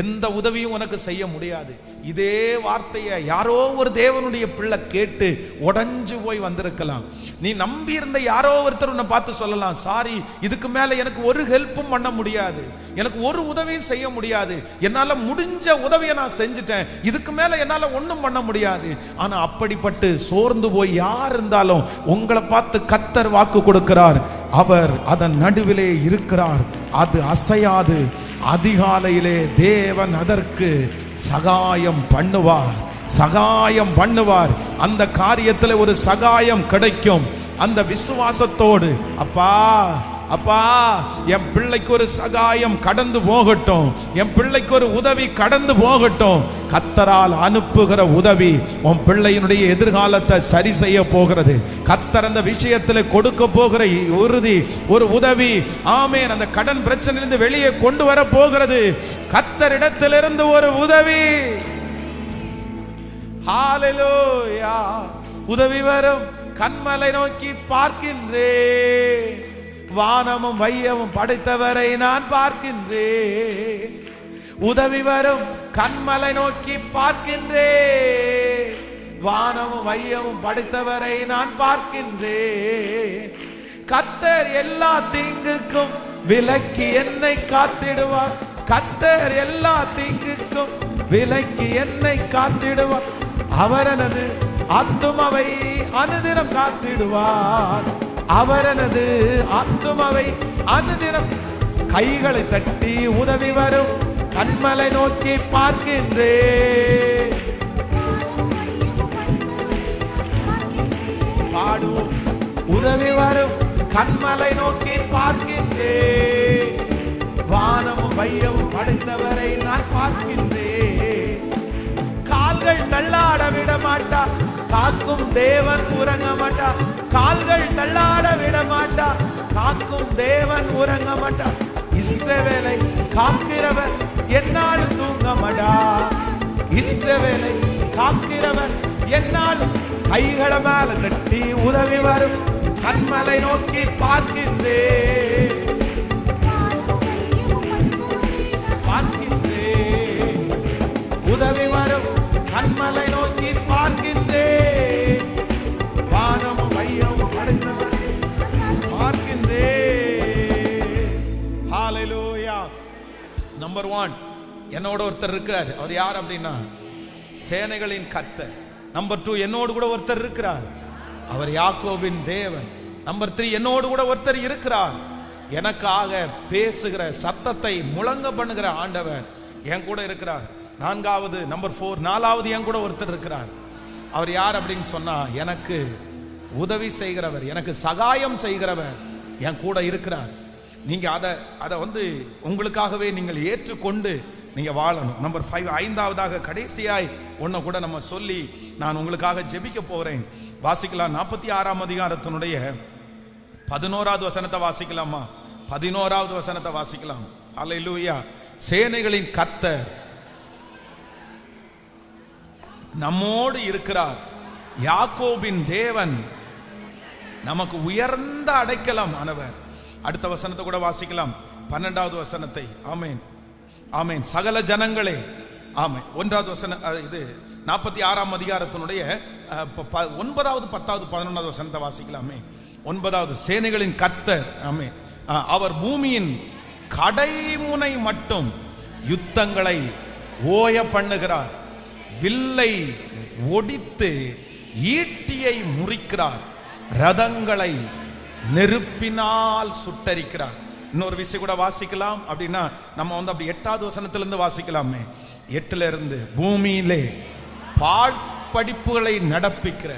எந்த உதவியும் உனக்கு செய்ய முடியாது. இதே வார்த்தையை யாரோ ஒரு தேவனுடைய பிள்ளை கேட்டு உடைஞ்சு போய் வந்திருக்கலாம். நீ நம்பி இருந்த யாரோ ஒருத்தர் உன்னை பார்த்து சொல்லலாம், சாரி இதுக்கு மேல எனக்கு ஒரு ஹெல்ப்பும் பண்ண முடியாது, எனக்கு ஒரு உதவியும் செய்ய முடியாது, என்னால முடிஞ்ச உதவியை நான் செஞ்சுட்டேன், இதுக்கு மேல என்னால ஒண்ணும் பண்ண முடியாது. ஆனா அப்படிப்பட்டு சோர்ந்து போய் யார் இருந்தாலும் உங்களை பார்த்து கர்த்தர் வாக்கு கொடுக்கிறார், அவர் அதன் நடுவிலே இருக்கிறார், அது அசையாது. அதிகாலையிலே தேவன் அதற்கு சகாயம் பண்ணுவார், சகாயம் பண்ணுவார். அந்த காரியத்தில் ஒரு சகாயம் கிடைக்கும். அந்த விசுவாசத்தோடு, அப்பா அப்பா என் பிள்ளைக்கு ஒரு சகாயம் கடந்து போகட்டும், என் பிள்ளைக்கு ஒரு உதவி கடந்து போகட்டும். கர்த்தரால் அனுப்புகிற உதவி உன் பிள்ளையினுடைய எதிர்காலத்தை சரி செய்ய போகிறது. கர்த்தர் அந்த விஷயத்தில் கொடுக்க போகிற உறுதி ஒரு உதவி, ஆமென், அந்த கடன் பிரச்சனையிலிருந்து வெளியே கொண்டு வர போகிறது. கர்த்தரிடத்திலிருந்து ஒரு உதவி. ஹல்லேலூயா. உதவி வரும், கண்மலை நோக்கி பார்க்கின்றேன், வானமும் வையமும் படைத்தவரை நான் பார்க்கின்றேன். உதவி வரும், கண்மலை நோக்கி பார்க்கின்றேன், வானமும் வையமும் படைத்தவரை நான் பார்க்கின்றேன். கர்த்தர் எல்லா தீங்குக்கும் விலக்கி என்னை காத்திடுவார், கர்த்தர் எல்லா தீங்குக்கும் விலக்கி என்னை காத்திடுவார். அவரனது ஆத்துமாவை அனுதினம் காத்திடுவார், அவரனது ஆத்துமாவை அனுதினம். கைகளை தட்டி உதவி வரும், கண்மலை நோக்கி பார்க்கின்றேன். பாடுவோம். உதவி வரும், கண்மலை நோக்கி பார்க்கின்றேன், வானமும் வையமும் படைத்தவரை நான் பார்க்கின்றேன். கால்கள் தள்ளாட விட மாட்டா, காக்கும் தேவன் உறங்க மாட்டா, கால்கள் தள்ளாட விட மாட்டா, காக்கும் தேவன் உறங்க மாட்டா. இஸ்ரவேலை காக்கிறவர் என்னாலும் தூங்க மாட்டா, இஸ்ரவேலை காக்கிறவர் என்னாலும். கைகளை மேல தட்டி உதவி வரும், கண்மலை நோக்கி பார்க்கின்றேன், பார்க்கின்றேன். நம்பர் 1 என்னோட ஒருத்தர் இருக்கிறார். அவர் யார் அப்படின்னா சேனைகளின் கர்த்தர். நம்பர் 2 என்னோடு கூட ஒருத்தர் இருக்கிறார். அவர் யாக்கோபின் தேவன். நம்பர் 3 என்னோடு கூட ஒருத்தர் இருக்கிறார். எனக்காக பேசுகிற சத்தத்தை முழங்க பண்ணுகிற ஆண்டவர் என் கூட இருக்கிறார். நான்காவது நம்பர் 4 நாலாவது என் கூட ஒருத்தர் இருக்கிறார். அவர் யார் அப்படின்னு சொன்னா எனக்கு உதவி செய்கிறவர், எனக்கு சகாயம் செய்கிறவர் என் கூட இருக்கிறார். நீங்க அதை உங்களுக்காகவே நீங்கள் ஏற்றுக்கொண்டு நீங்க வாழணும். நம்பர் 5 ஐந்தாவதாக கடைசியாய் ஒன்ன கூட நம்ம சொல்லி நான் உங்களுக்காக ஜெபிக்க போறேன். வாசிக்கலாம். 46ஆம் அதிகாரத்தினுடைய 11வது வசனத்தை வாசிக்கலாமா? 11வது வசனத்தை வாசிக்கலாம். அல்லேலூயா. சேனைகளின் கர்த்தர் நம்மோடு இருக்கிறார். யாக்கோபின் தேவன் நமக்கு உயர்ந்த அடைக்கலம் ஆனவர். அடுத்த வசனத்தை கூட வாசிக்கலாம். 12வது வசனத்தை. ஆமென் ஆமென். சகல ஜனங்களே. ஆமென். 1வது வசனம் இது 46ஆம் அதிகாரத்தினுடைய 9வது 10வது 11வது வசனத்தை வாசிக்கலாமே. 9வது சேனைகளின் கர்த்தர். ஆமென். அவர் பூமியின் கடைமுனை மட்டும் யுத்தங்களை ஓய பண்ணுகிறார். வில்லை ஒடித்து ஈட்டியை முறிக்கிறார். ரதங்களை நெருப்பினால் சுட்டரிக்கிறார். இன்னொரு விஷயம் கூட வாசிக்கலாம். அப்படின்னா நம்ம அப்படி 8வது வசனத்திலிருந்து வாசிக்கலாமே. 8ல இருந்து பூமியிலே பாழ்படிப்புகளை நடப்பிக்கிற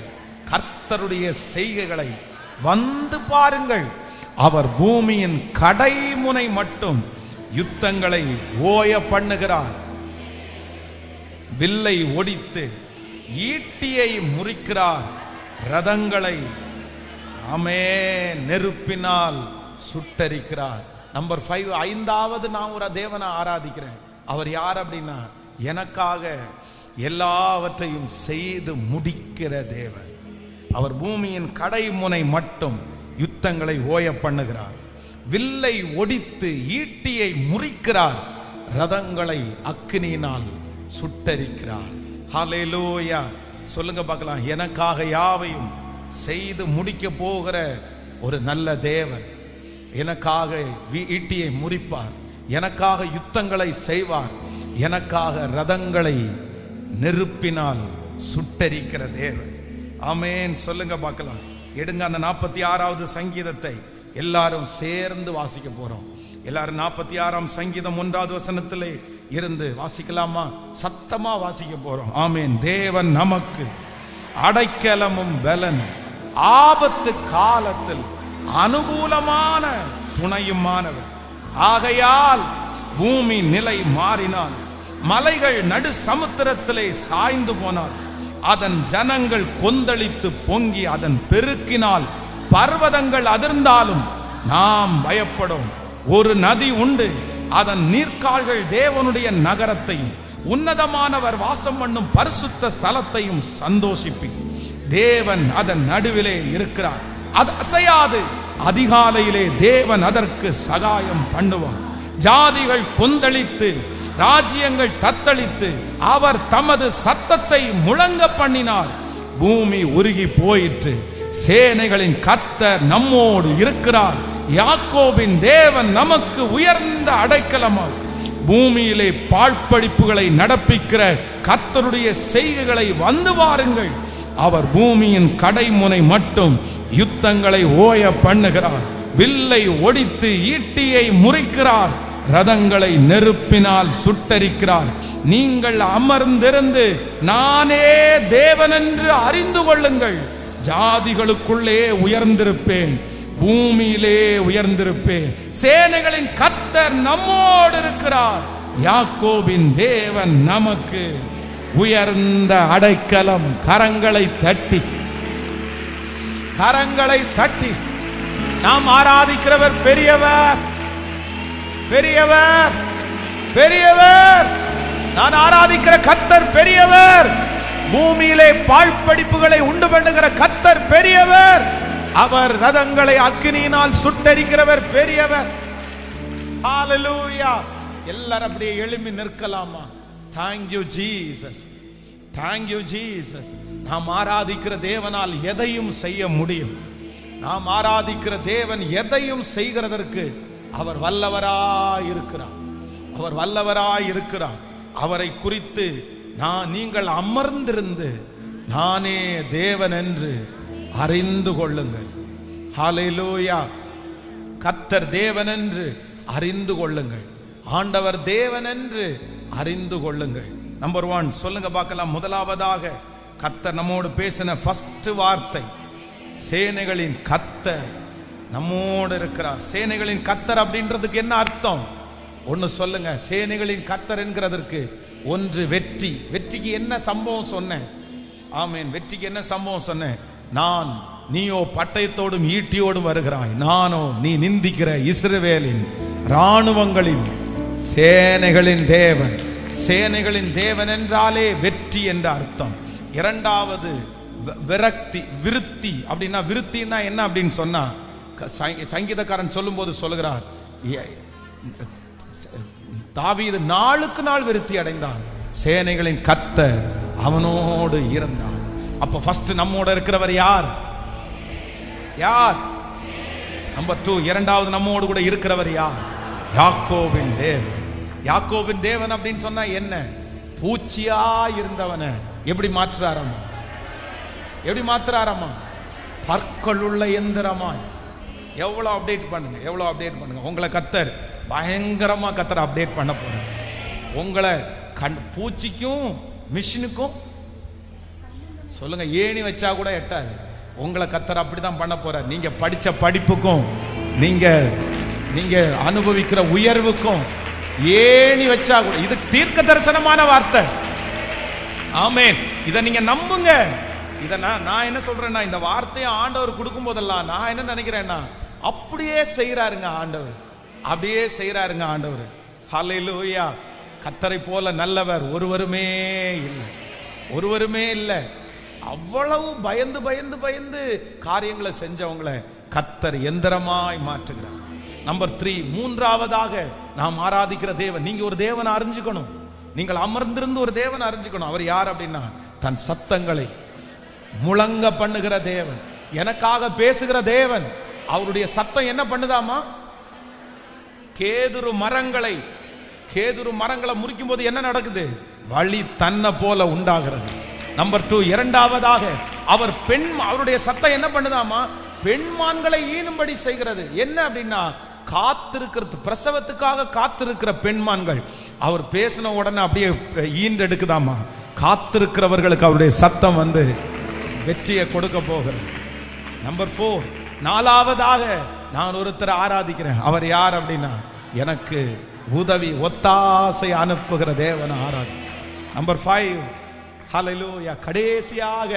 கர்த்தருடைய செய்கைகளை வந்து பாருங்கள். அவர் பூமியின் கடைமுனை மட்டும் யுத்தங்களை ஓய பண்ணுகிறார். வில்லை ஒடித்து ஈட்டியை முறிக்கிறார். ரதங்களை நெருப்பினால் சுட்டரிக்கிறார். நம்பர் 5 ஐந்தாவது நான் ஒரு தேவனை ஆராதிக்கிறேன். அவர் யார் அப்படின்னா எனக்காக எல்லாவற்றையும் செய்து முடிக்கிற தேவன். அவர் பூமியின் கடைமுனை மட்டும் யுத்தங்களை ஓய பண்ணுகிறார். வில்லை ஒடித்து ஈட்டியை முறிக்கிறார். ரதங்களை அக்கினியினால் சுட்டரிக்கிறார். ஹல்லேலூயா. சொல்லுங்க பார்க்கலாம். எனக்காக யாவையும் செய்து முடிக்க போகிற ஒரு நல்ல தேவன். எனக்காக ஈட்டியை முறிப்பார். எனக்காக யுத்தங்களை செய்வார். எனக்காக ரதங்களை நெருப்பினால் சுட்டரிக்கிற தேவன். ஆமென். சொல்லுங்க பார்க்கலாம். எடுங்க அந்த 46வது சங்கீதத்தை எல்லாரும் சேர்ந்து வாசிக்க போறோம். எல்லாரும் 46ஆம் சங்கீதம் 1வது வசனத்திலே இருந்து வாசிக்கலாமா? சத்தமா வாசிக்க போறோம். ஆமென். தேவன் நமக்கு அடைக்கலமும் பலனும் ஆபத்து காலத்தில் அனுகூலமான துணையுமானவர். ஆகையால் பூமி நிலை மாறினால், மலைகள் நடு சமுத்திரத்திலே சாய்ந்து போனால், அதன் ஜனங்கள் கொந்தளித்து பொங்கி அதன் பெருக்கினால் பர்வதங்கள் அதிர்ந்தாலும் நாம் பயப்படும். ஒரு நதி உண்டு, அதன் நீர்க்கால்கள் தேவனுடைய நகரத்தையும் உன்னதமானவர் வாசம் பண்ணும் பரிசுத்த ஸ்தலத்தையும் சந்தோஷிப்பிக்கும். தேவன் அதன் நடுவிலே இருக்கிறார், அது அசையாது. அதிகாலையிலே தேவன் அதற்கு சகாயம் பண்ணுவார். ஜாதிகள் கொந்தளித்து ராஜ்யங்கள் தத்தளித்து அவர் தமது சத்தத்தை முழங்க பண்ணினார். பூமி உருகி போயிற்று. சேனைகளின் கர்த்தர் நம்மோடு இருக்கிறார். யாக்கோபின் தேவன் நமக்கு உயர்ந்த அடைக்கலமாம். பூமியிலே பாழ்படிப்புகளை நடப்பிக்கிற கர்த்தருடைய செய்கைகளை வந்து பாருங்கள். அவர் பூமியின் கடைமுனை மட்டும் யுத்தங்களை ஓய பண்ணுகிறார். வில்லை ஒடித்து ஈட்டியை முறிக்கிறார். ரதங்களை நெருப்பினால் சுட்டரிக்கிறார். நீங்கள் அமர்ந்திருந்து நானே தேவன் என்று அறிந்து கொள்ளுங்கள். ஜாதிகளுக்குள்ளே உயர்ந்திருப்பேன், பூமியிலே உயர்ந்திருப்பேன். சேனைகளின் கர்த்தர் நம்மோடு இருக்கிறார். யாக்கோபின் தேவன் நமக்கு உயர்ந்த அடைக்கலம். கரங்களை தட்டி நாம் ஆராதிக்கிறவர் பெரியவர், பெரியவர், பெரியவர். நான் ஆராதிக்கிற கர்த்தர் பெரியவர். பூமியிலே பாழ்படிப்புகளை உண்டு பண்ணுகிற கர்த்தர் பெரியவர். அவர் ரதங்களை அக்கினியினால் சுட்டரிக்கிறவர் பெரியவர். ஹல்லேலூயா. எல்லாரும் அப்படியே எழும்பி நிற்கலாமா? Thank you Jesus. Thank you Jesus. நாம் ஆராதிக்கிற தேவனால் எதையும் செய்ய முடியும். நாம் ஆராதிக்கிற தேவன் எதையும் செய்கிறதற்கு அவர் வல்லவராய் இருக்கிறார். அவர் வல்லவராய் இருக்கிறார். அவரை குறித்து நீங்கள் அமர்ந்திருந்து நானே தேவன் என்று அறிந்து கொள்ளுங்கள். ஹல்லேலூயா. கர்த்தர் தேவன் என்று அறிந்து கொள்ளுங்கள். ஆண்டவர் தேவன் என்று அறிந்து கொள்ளுங்கள். நம்பர் 1 சொல்லுங்க பார்க்கலாம். முதலாவதாக கர்த்தர் நம்மோடு பேசின ஃபர்ஸ்ட் வார்த்தை, சேனைகளின் கர்த்தர் நம்மோடு இருக்கிறார். சேனைகளின் கர்த்தர் அப்படின்றதுக்கு என்ன அர்த்தம்? ஒன்னு சொல்லுங்க. சேனைகளின் கர்த்தர் என்கிறதற்கு ஒன்று வெற்றி. வெற்றிக்கு என்ன சம்பவம் சொன்னேன்? ஆமென். வெற்றிக்கு என்ன சம்பவம் சொன்னேன்? நீயோ பட்டயத்தோடும் ஈட்டியோடும் வருகிறாய், நானோ நீ நிந்திக்கிற இஸ்ரவேலின் இராணுவங்களின் சேனைகளின் தேவன். சேனைகளின் தேவன் என்றாலே வெற்றி என்ற அர்த்தம். இரண்டாவது விருத்தி. அப்படின்னா விருத்தின்னா என்ன அப்படின்னு சொன்னா, சங்கீதக்காரன் சொல்லும் போது சொல்லுகிறார், தாவீது நாளுக்கு நாள் விருத்தி அடைந்தான், சேனைகளின் கர்த்தர் அவனோடு இருந்தான். அப்ப ஃபர்ஸ்ட் நம்மோட இருக்கிறவர் யார்? நம்பர் 2, இரண்டாவது நம்மோடு கூட இருக்கிறவர் யார்? யாக்கோபின் தேவன். யாக்கோபின் தேவன் அப்படின்னு சொன்னா என்ன? பூச்சியா இருந்தவனை எப்படி மாற்றுறாராமா? எப்படி மாற்றுறாராமா? பற்களுள்ள எந்திரமாய். எவ்வளவு அப்டேட் பண்ணுங்க, எவ்வளவு அப்டேட் பண்ணுங்க. உங்களை கர்த்தர் பயங்கரமா அப்டேட் பண்ண போறார். உங்களை பூச்சிக்கும் மிஷினுக்கும் சொல்லுங்க ஏணி வச்சா கூட எட்டாது. உங்களை கர்த்தர் அப்படிதான் பண்ண போறார். நீங்க படிச்ச படிப்புக்கும் நீங்க அனுபவிக்கிற உயர்வுக்கும் ஏணி வச்சா கூட, இது தீர்க்க தரிசனமான வார்த்தை. ஆமென். இதை நீங்க நம்புங்க. இதை நான் என்ன சொல்றேன்னா, இந்த வார்த்தையை ஆண்டவர் கொடுக்கும் போதெல்லாம் நான் என்ன நினைக்கிறேன்னா, அப்படியே செய்யறாருங்க ஆண்டவர், அப்படியே செய்யறாருங்க ஆண்டவர். ஹல்லேலூயா. கர்த்தரை போல நல்லவர் ஒருவருமே இல்லை, ஒருவருமே இல்லை. அவ்வளவு பயந்து பயந்து பயந்து காரியங்களை செஞ்சவங்களை கர்த்தர் எந்திரமாய் மாற்றுகிறார். நம்பர் 3, மூன்றாவதாக நாம் ஆராதிக்கிற தேவன். நீங்க ஒரு தேவனை அறிஞ்சுக்கணும். நீங்கள் அமர்ந்திருந்து ஒரு தேவனை அறிஞ்சுக்கணும். அவர் யார் அப்படின்னா, தன் சத்தங்களை முழங்க பண்ணுகிற தேவன், எனக்காக பேசுகிற தேவன். அவருடைய சத்தம் என்ன பண்ணுதாமா? கேதுரு மரங்களை முறிக்கும் போது என்ன நடக்குது? வழி தன்னை போல உண்டாகிறது. நம்பர் 2, இரண்டாவதாக அவருடைய சத்தம் என்ன பண்ணுதாமா? பெண்மான்களை ஈனும்படி செய்கிறது. என்ன அப்படின்னா, காத்திருக்கிறது, பிரசவத்துக்காக காத்திருக்கிற பெண்மான்கள் அவர் பேசின உடனே அப்படியே ஈன்றெடுக்குதாமா. காத்திருக்கிறவர்களுக்கு அவருடைய சத்தம் வெற்றியை கொடுக்க போகிறது. நம்பர் 4, நாலாவதாக நான் ஒருத்தரை ஆராதிக்கிறேன். அவர் யார் அப்படின்னா, எனக்கு உதவி ஒத்தாசை அனுப்புகிற தேவனை ஆராதி. நம்பர் 5, ஹல்லேலூயா. கடைசியாக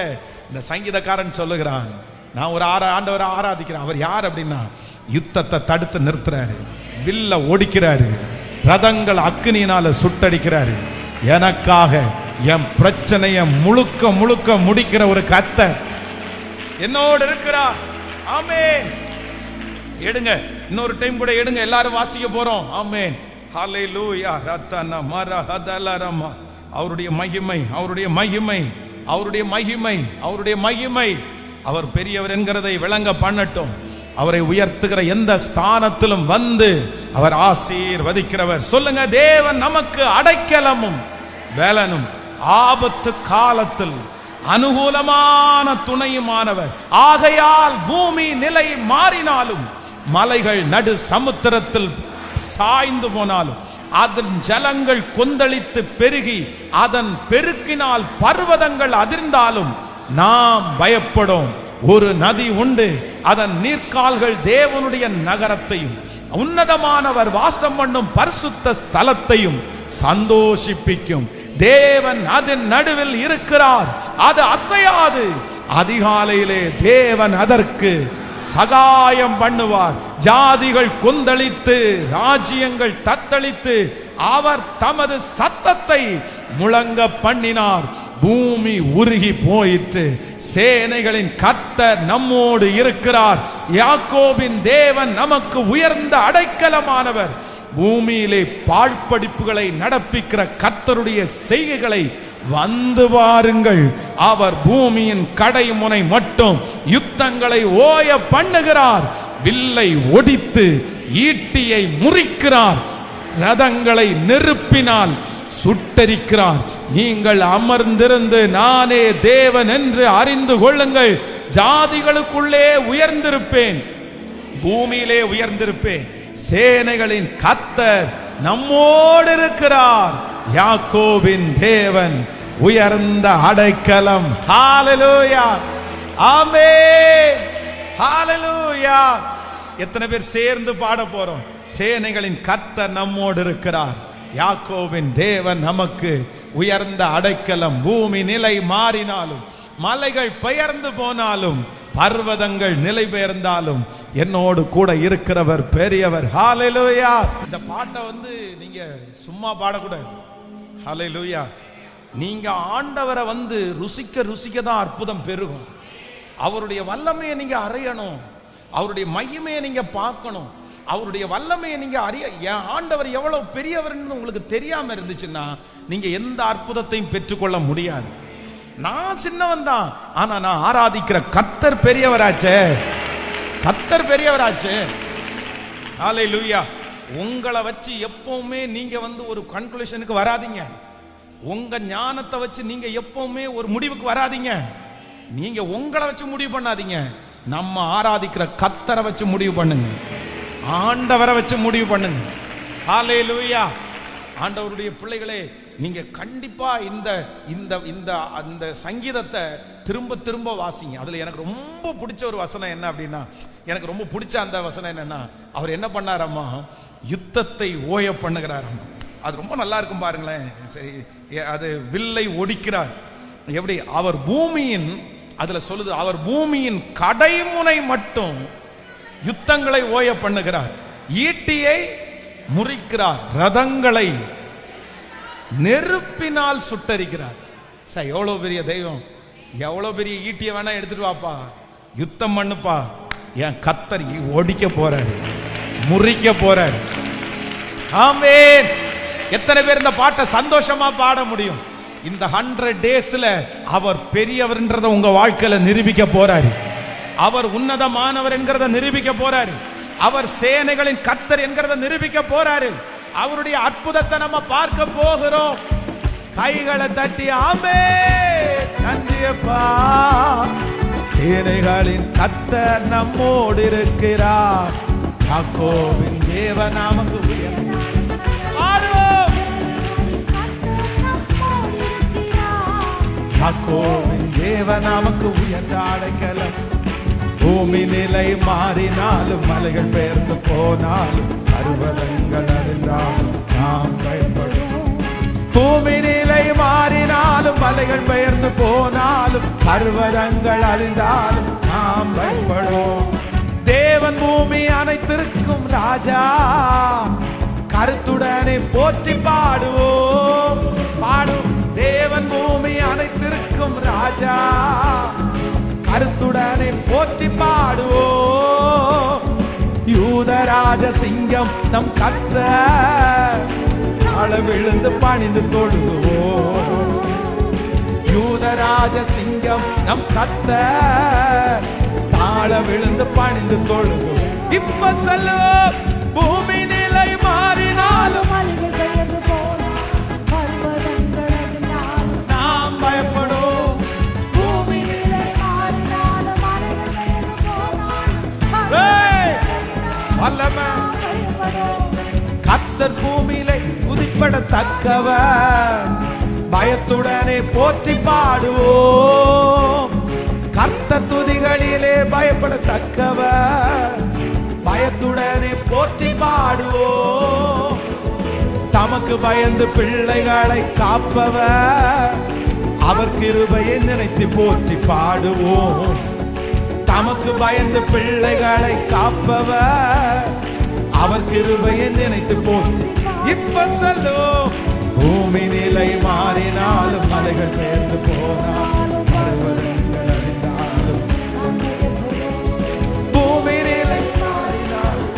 இந்த சங்கீதக்காரன் சொல்லுகிறான், நான் ஒரு ஆண்டவரை ஆராதிக்கிறேன். அவர் யார் அப்படின்னா, யுத்தத்தை தடுத்து நிறுத்துறாரு, வில்ல ஒடிக்கிறாரு, ரதங்கள் அக்னியினால சுட்டடிக்கிறாரு. எனக்காக என் பிரச்சனையை முழுக்க முழுக்க முடிக்கிற ஒரு கர்த்தர் என்னோடு இருக்கிறார். ஆமென். எடுங்க, இன்னொரு டைம் கூட எடுங்க, எல்லாரும் வாசிக்க போறோம். ஆமென். ஹல்லேலூயா. ரத்தன மரஹதலரமா. அவருடைய மகிமை, அவருடைய மகிமை, அவருடைய மகிமை, அவருடைய மகிமை. அவர் பெரியவர் என்கிறதை விளங்க பண்ணட்டும். அவரை உயர்த்துகிற எந்த ஸ்தானத்திலும் அவர் ஆசீர்வதிக்கிறவர். சொல்லுங்க, தேவன் நமக்கு அடைக்கலமும் பலனும் ஆபத்து காலத்தில் அனுகூலமான துணையுமானவர். ஆகையால் பூமி நிலை மாறினாலும், மலைகள் நடு சமுத்திரத்தில் சாய்ந்து போனாலும், அதன் ஜலங்கள் கொந்தளித்து பெருகி அதன் பெருக்கினால் பர்வதங்கள் அதிர்ந்தாலும் நாம் பயப்படும். ஒரு நதி உண்டு, அதன் நீர்க்கால்கள் தேவனுடைய நகரத்தையும் உன்னதமானவர் வாசம் பண்ணும் பரிசுத்த ஸ்தலத்தையும் சந்தோஷிப்பிக்கும். தேவன் அதன் நடுவில் இருக்கிறார், அது அசையாது. அதிகாலையிலே தேவன் அதற்கு சகாயம் பண்ணுவார். ஜாதிகள் கொந்தளித்து ராஜ்யங்கள் தத்தளித்து அவர் தமது சத்தத்தை முழங்க பண்ணினார். பூமி உருகி போயிற்று. சேனைகளின் கர்த்தர் நம்மோடு இருக்கிறார். யாக்கோபின் தேவன் நமக்கு உயர்ந்த அடைக்கலமானவர். பூமியிலே பாழ்படிப்புகளை நடப்பிக்கிற கர்த்தருடைய செய்கைகளை வந்து பாருங்கள். அவர் பூமியின் கடைமுனை மட்டும் யுத்தங்களை ஓய பண்ணுகிறார். வில்லை ஒடித்து ஈட்டியை முறிக்கிறார். ரதங்களை நெருப்பினால் சுட்டரிக்கிறார். நீங்கள் அமர்ந்திருந்து நானே தேவன் என்று அறிந்து கொள்ளுங்கள். ஜாதிகளுக்குள்ளே உயர்ந்திருப்பேன், பூமியிலே உயர்ந்திருப்பேன். சேனைகளின் கர்த்தர் நம்மோடு இருக்கிறார். யாக்கோபின் தேவன் உயர்ந்த அடைக்கலம். ஹalleluya, ஆமென், ஹalleluya. எத்தனை பேர் சேர்ந்து பாட போறோம்? சேனைகளின் கர்த்தர் நம்மோடு இருக்கிறார். யாக்கோபின் தேவன் நமக்கு உயர்ந்த அடைக்கலம். பூமி நிலை மாறினாலும், மலைகள் பெயர்ந்து போனாலும், பர்வதங்கள் நிலை பெயர்ந்தாலும் என்னோடு கூட இருக்கிறவர் பெரியவர். ஹalleluya. இந்த பாட்டை நீங்க சும்மா பாடக்கூடாது. ஹalleluya. நீங்க ஆண்டவரை ருசிக்க ருசிக்க தான் அற்புதம் பெருகும். அவருடைய வல்லமையை நீங்க அறியணும், அவருடைய மகிமையை நீங்க பார்க்கணும், அவருடைய வல்லமையை நீங்க ஆண்டவர் எவ்வளவு பெரியவர்னு உங்களுக்கு தெரியாம இருந்துச்சுன்னா நீங்க எந்த அற்புதத்தையும் பெற்றுக்கொள்ள முடியாது. நான் சின்னவன் தான், ஆனா நான் ஆராதிக்கிற கர்த்தர் பெரியவராச்சே, கர்த்தர் பெரியவராச்சே. ஹalleluya. உங்களை வச்சு எப்பவுமே நீங்க ஒரு கன்க்ளூஷனுக்கு வராதீங்க. உங்க ஞானத்தை வச்சு நீங்க எப்பவுமே ஒரு முடிவுக்கு வராதீங்க. நீங்க உங்களை வச்சு முடிவு பண்ணாதீங்க. நம்ம ஆராதிக்கிற கர்த்தரை வச்சு முடிவு பண்ணுங்க, ஆண்டவரை வச்சு முடிவு பண்ணுங்க. ஹalleluya. ஆண்டவருடைய பிள்ளைகளே, நீங்க கண்டிப்பா இந்த இந்த இந்த அந்த சங்கீதத்தை திரும்ப திரும்ப வாசிங்க. அதுல எனக்கு ரொம்ப பிடிச்ச ஒரு வசனம் என்ன அப்படின்னா, எனக்கு ரொம்ப பிடிச்ச அந்த வசனம் என்னன்னா, அவர் என்ன பண்ணாரம்மா, யுத்தத்தை ஓய பண்ணுகிறாரம்மா. அது ரொம்ப நல்லா இருக்கும் பாருங்களேன். சரி, அது வில்லை ஒடிக்கிறார். எப்படி அவர் பூமியின், அதுல சொல்லுது, அவர் பூமியின் கடைமுனை மட்டும் யுத்தங்களை ஓய பண்ணுகிறார், ஈட்டியை முறிக்கிறார், ரதங்களை நெருப்பினால் சுட்டரிக்கிறார். சார், எவ்வளவு பெரிய தெய்வம், எவ்வளவு பெரிய ஈட்டியை வேணா எடுத்துட்டு வாப்பா, யுத்தம் பண்ணுப்பா, என் கர்த்தர் ஒடிக்க போறாரு, முறிக்க போறாரு. ஆமென். எத்தனை பேர் இந்த பாட்டை சந்தோஷமா பாட முடியும்? இந்த 100 daysல அவர் பெரியவர்ன்றத உங்க வாழ்க்கையில நிரூபிக்க போறாரு. அவர் உன்னதமானவர் என்கிறத நிரூபிக்க போறாரு. அவர் சேனைகளின் கர்த்தர் என்கிறத நிரூபிக்க போறாரு. அவருடைய அற்புதத்தை நம்ம பார்க்க போகிறோம். கைகளை தட்டி ஆமென், நன்றியப்பா. சேனைகளின் கர்த்தர் நம்மோடு இருக்கிறார். யாக்கோபின் தேவன் நமக்கு உயர்ந்த யாக்கோபின் தேவன் நமக்கு உயர்ந்த அடைக்கலம். பூமி நிலை மாறினாலும், மலைகள் பெயர்ந்து போனாலும், பர்வதங்கள் அறிந்தாலும் நாம் பயன்படும். பூமி நிலை மாறினாலும், மலைகள் பெயர்ந்து போனாலும், பர்வதங்கள் அறிந்தாலும் நாம் பயன்படும். தேவன் பூமி அனைத்திற்கும் ராஜா, கருத்துடனே போற்றி பாடுவோம், பாடும். தேவன் பூமி அனைத்திற்கும் ராஜா, கருத்துடனே போற்றி பாடுவோம். யூதராஜ சிங்கம் நம் கர்த்தர், விழுந்து பணிந்து தொழுவோம். யூதராஜ சிங்கம் நம் கர்த்தர், தாழ விழுந்து பணிந்து தொழுவோம். இப்ப சொல்லுவோம், பூமி நிலை மாறினாலும், நாம் பயப்படும். பூமி நிலை மாறினாலும், கர்த்தர் பூமியிலே உதிப்படத்தக்கவர், பயத்துடனே போற்றி பாடுவோம். கர்த்தர் துதிகளிலே பயப்படத்தக்கவர், பயத்துடனே போற்றி பாடுவோம். தமக்கு பயந்து பிள்ளைகளை காப்பவர், அவர் கிருபையை நினைத்து போற்றி பாடுவோம். தமக்கு பயந்து பிள்ளைகளை காப்பவர், அவர் கிருபையை நினைத்து போற்றி. இப்ப சொல்லும், பூமி நிலை மாறினாலும், மலைகள் பெயர்ந்து போனாலும், பர்வதங்கள் அறிந்தாலும், பூமி நிலை மாறினாலும்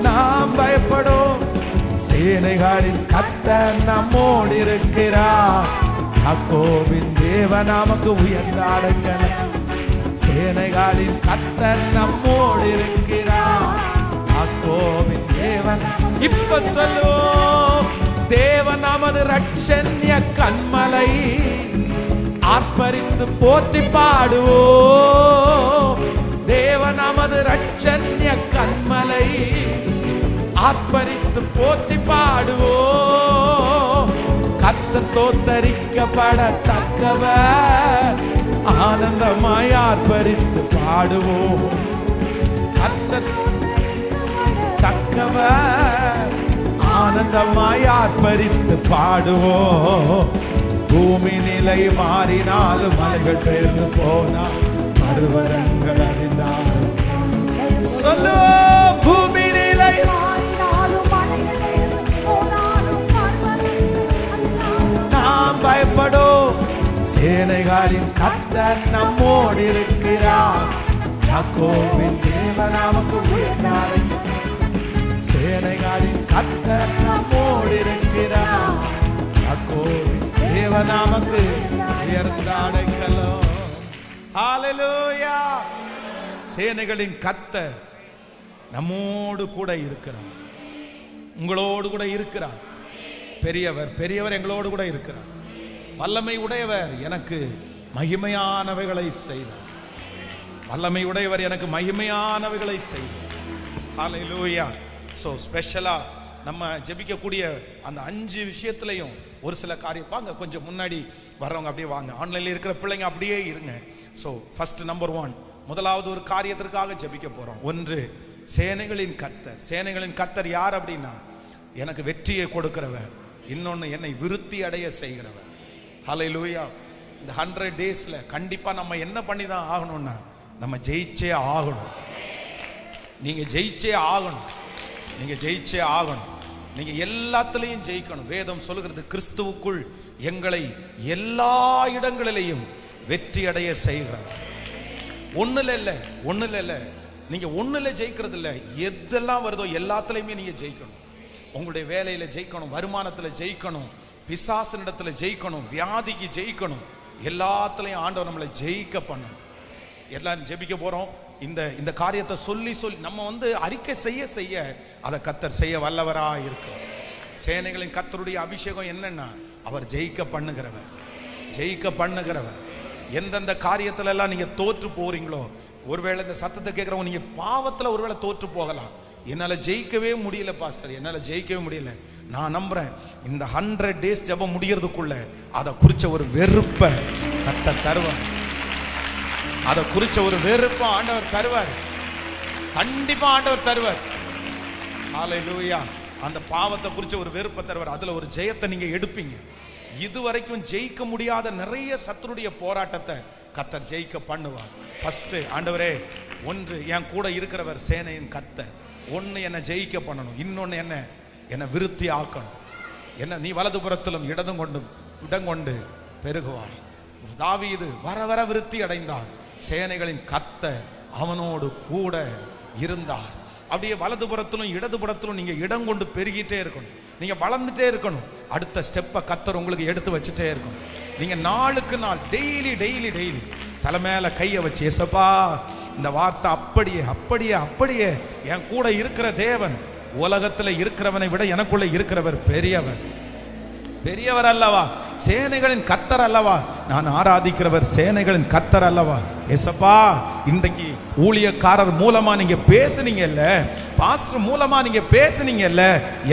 நாம் பயப்படும். சேனைகளின் கர்த்தர் நம்மோடு இருக்கிறார். யாக்கோபின் தேவன் நமக்கு உயர்ந்த அடைக்கலம். சேனைகளின் கர்த்தர் நம்மோடு இருக்கிறார். யாக்கோபின் தேவன். இப்ப சொல்லுவோம், தேவன் நமது ரட்சண்ய கன்மலை, ஆர்ப்பரித்து போற்றி பாடுவோம். தேவன் நமது ரட்சண்ய கன்மலை, ஆர்ப்பரித்து போற்றி பாடுவோம். கர்த்தர் ஸ்தோத்தரிக்கப்படத்தக்கவர், ஆனந்தமாய் ஆர்ப்பரித்து பாடுவோம். கர்த்தர் தக்கவர், ஆனந்தமாய் ஆர்ப்பரித்து பாடுவோம். பூமி நிலை மாறினாலும் மலைகள் பெயர்ந்து போனால் பர்வதங்கள் அறிந்தாலும் சொல்லு, பூமி நிலை மாறினாலும் மலைகள் பெயர்ந்து போனாலும் நாம் பயப்படும். சேனைகளின் கர்த்தர் நம்மோடு இருக்கிறார். யாக்கோபின் தேவன் நமக்கு உயர்ந்தார். சேனைகளின் கர்த்தர் நம்மோடு இருக்கிறார். யாக்கோபின் தேவன் நமக்கு உயர்ந்தாடைக்கலம். ஹல்லேலூயா. சேனைகளின் கர்த்தர் நம்மோடு கூட இருக்கிறார். உங்களோடு கூட இருக்கிறார். பெரியவர், பெரியவர் எங்களோடு கூட இருக்கிறார். வல்லமை உடையவர் எனக்கு மகிமையானவைகளை செய்தார். வல்லமை உடையவர் எனக்கு மகிமையானவைகளை செய்தார். ஹல்லேலூயா. சோ ஸ்பெஷலா நம்ம ஜெபிக்கக்கூடிய அந்த 5 விஷயத்திலையும் ஒரு சில காரியம். வாங்க கொஞ்சம் முன்னாடி வர்றவங்க அப்படியே வாங்க, ஆன்லைன்ல இருக்கிற பிள்ளைங்க அப்படியே இருங்க. ஸோ ஃபர்ஸ்ட் நம்பர் 1, முதலாவது ஒரு காரியத்திற்காக ஜெபிக்க போறோம். ஒன்று, சேனைகளின் கர்த்தர். சேனைகளின் கர்த்தர் யார் அப்படின்னா, எனக்கு வெற்றியை கொடுக்கிறவர், இன்னொன்று என்னை விருத்தி அடைய செய்கிறவர். ஹல்லேலூயா. இந்த 100 டேஸ்ல கண்டிப்பா நம்ம என்ன பண்ணி தான் ஆகணும்னா, நம்ம ஜெயிச்சே ஆகணும். நீங்க ஜெயிச்சே ஆகணும். நீங்க ஜெயிச்சே ஆகணும். நீங்க எல்லாத்திலையும் ஜெயிக்கணும். வேதம் சொல்லுகிறது, கிறிஸ்துவுக்குள் எங்களை எல்லா இடங்களிலையும் வெற்றி அடைய செய்கிறவர். ஒண்ணுல இல்ல நீங்க ஒண்ணுல ஜெயிக்கிறது இல்ல, எதெல்லாம் வருதோ எல்லாத்துலயுமே நீங்க ஜெயிக்கணும். உங்களுடைய வேலையில ஜெயிக்கணும், வருமானத்துல ஜெயிக்கணும், பிசாசினிடத்துல ஜெயிக்கணும், வியாதிக்கு ஜெயிக்கணும். எல்லாத்துலயும் ஆண்டவர் நம்மளை ஜெயிக்க பண்ணணும். எல்லாரும் ஜெபிக்க போறோம். இந்த காரியத்தை சொல்லி நம்ம அறிக்கை செய்ய அதை கர்த்தர் செய்ய வல்லவரா இருக்கு. சேனைகளின் கர்த்தருடைய அபிஷேகம் என்னன்னா, அவர் ஜெயிக்க பண்ணுகிறவர். எந்தெந்த காரியத்துல எல்லாம் நீங்க தோற்று போறீங்களோ, ஒருவேளை இந்த சத்தத்தை கேட்கிறவங்க நீங்க பாவத்துல ஒருவேளை தோற்று போகலாம். என்னால ஜெயிக்கவே முடியல பாஸ்டர், என்னால ஜெயிக்கவே முடியல. நான் நம்புறேன், இந்த 100 டேஸ் ஜெபம் முடியறதுக்குள்ள அதை குறிச்ச ஒரு வெறுப்பை கர்த்தர் தருவார். அதை குறிச்ச ஒரு வெறுப்பை ஆண்டவர் தருவார். கண்டிப்பா ஆண்டவர் தருவார். ஹல்லேலூயா. அந்த பாவத்தை குறிச்ச ஒரு வெறுப்பை தருவார். அதுல ஒரு ஜெயத்தை நீங்க எடுப்பீங்க. இதுவரைக்கும் ஜெயிக்க முடியாத நிறைய சத்துருடைய போராட்டத்தை கர்த்தர் ஜெயிக்க பண்ணுவார். ஃபர்ஸ்ட், ஆண்டவரே, ஒன்று என் கூட இருக்கிறவர் சேனையின் கர்த்தர். ஒன்று என்னை ஜெயிக்க பண்ணணும், இன்னொன்று என்னை விருத்தி ஆக்கணும். என்ன நீ வலதுபுறத்திலும் இடங்கொண்டு பெருகுவாய். தாவீது வர வர விருத்தி அடைந்தான். சேனைகளின் கர்த்தர் அவனோடு கூட இருந்தார். அப்படியே வலதுபுறத்திலும் இடதுபுறத்திலும் நீங்க இடம் கொண்டு பெருகிட்டே இருக்கணும். நீங்க வளர்ந்துட்டே இருக்கணும். அடுத்த ஸ்டெப்பை கர்த்தர் உங்களுக்கு எடுத்து வச்சுட்டே இருக்கணும். நீங்க நாளுக்கு நாள் டெய்லி தலை மேல கையை வச்சு, ஏசப்பா, இந்த வார்த்தை அப்படியே என் கூட இருக்கிற தேவன் உலகத்துல இருக்கிறவனை விட எனக்குள்ள இருக்கிறவர் பெரியவர் அல்லவா, சேனைகளின் கர்த்தர் அல்லவா, நான் ஆராதிக்கிறவர் சேனைகளின் கர்த்தர் அல்லவா. ஏசப்பா, இன்றைக்கு ஊழியக்காரர் மூலமா நீங்க பேசுனீங்கல்ல, பாஸ்டர் மூலமா நீங்க பேசுனீங்கல்ல,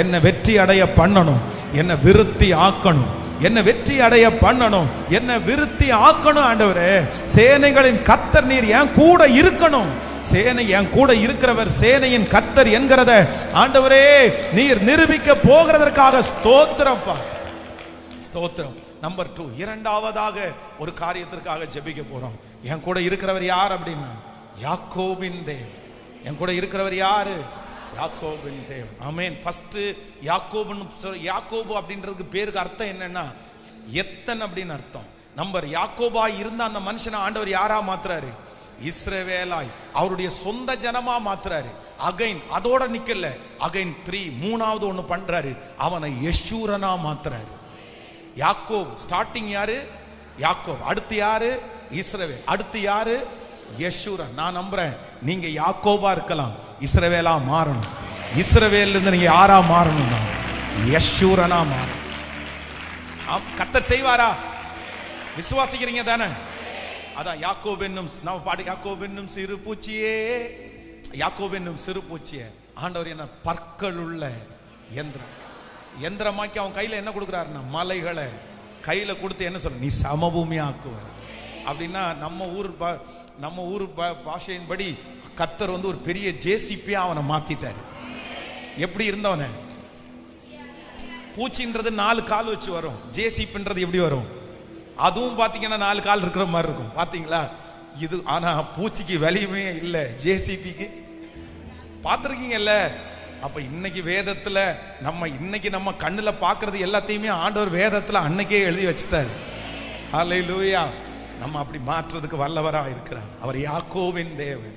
என்னை வெற்றி அடைய பண்ணணும், என்னை விருத்தி ஆக்கணும், என்னை வெற்றி அடைய பண்ணணும், என்னை விருத்தி ஆக்கணும். ஆண்டவரே, சேனைகளின் கர்த்தர் நீர் என் கூட இருக்கணும். சேனை என் கூட இருக்கிறவர் சேனையின் கர்த்தர் என்கிறத ஆண்டவரே நீர் நிரூபிக்க போகிறதற்காக ஸ்தோத்திரம்ப்பா, ஸ்தோத்திரம். நம்பர் 2, இரண்டாவதாக ஒரு காரியத்திற்காக ஜெபிக்க போறோம். என் கூட இருக்கிறவர் யார் அப்படின்னா, யாக்கோபின் தேவன். என் கூட இருக்கிறவர் யாரு? யாக்கோபின் தேவன். ஆமென். ஃபர்ஸ்ட் யாக்கோபு அப்படின்றதுக்கு பேருக்கு அர்த்தம் என்னன்னா, எத்தன் அப்படின்னு அர்த்தம். நம்பர் யாக்கோபாய் இருந்த அந்த மனுஷனை ஆண்டவர் யாரா மாத்துறாரு? இஸ்ரவேலாய், அவருடைய சொந்த ஜனமா மாத்துறாரு. அகைன் அதோட நிக்கல, அகைன் 3 மூணாவது ஒண்ணு பண்றாரு, அவனை யெஷூரனா மாத்துறாரு. யாக்கோப் ஸ்டார்டிங் யாரு? யாக்கோப். அடுத்து யாரு? இஸ்ரவேல். அடுத்து யாரு? யெஷூரன். நான் நம்புறேன் நீங்க யாக்கோபா இருக்கலாம், இஸ்ரவேலா மாறணும். இஸ்ரவேல்ல இருந்து நீங்க யாரா மாறணும்னா யெஷூரனா மாறணும். கர்த்தர் செய்வாரா? விசுவாசிக்கிறீங்க தானே? அதான் யாக்கோபு என்னும் நம்ம பாடு, யாக்கோபு என்னும் சிறு பூச்சியே, யாக்கோபு என்னும் சிறு பூச்சியே ஆண்டவர் என்ன பற்கள் உள்ள எந்திரமாக்கி அவன் கையில என்ன கொடுக்குறாருன்னா மலைகளை கையில கொடுத்து என்ன சொல்ல, நீ சமபூமி ஆக்குவ அப்படின்னா நம்ம ஊர் பாஷையின்படி கர்த்தர் வந்து ஒரு பெரிய ஜேசிபியா அவனை மாத்திட்டாரு. எப்படி இருந்தவன? பூச்சின்றது 4 கால் வச்சு வரும், ஜேசிபின்றது எப்படி வரும்? அதுவும் பாத்தீங்கன்னா 4 கால் இருக்கிற மாதிரி இருக்கும், பாத்தீங்களா? இது ஆனா பூச்சிக்கு வலியுமே இல்லை, ஜேசிபிக்கு. பார்த்துருக்கீங்கல்ல? அப்ப இன்னைக்கு வேதத்துல நம்ம கண்ணுல பாக்குறது எல்லாத்தையுமே ஆண்டவர் வேதத்துல அன்னைக்கே எழுதி வச்சுட்டாரு. ஹல்லேலூயா. நம்ம அப்படி மாற்றுறதுக்கு வல்லவரா இருக்கிறார். அவர் யாக்கோபின் தேவன்,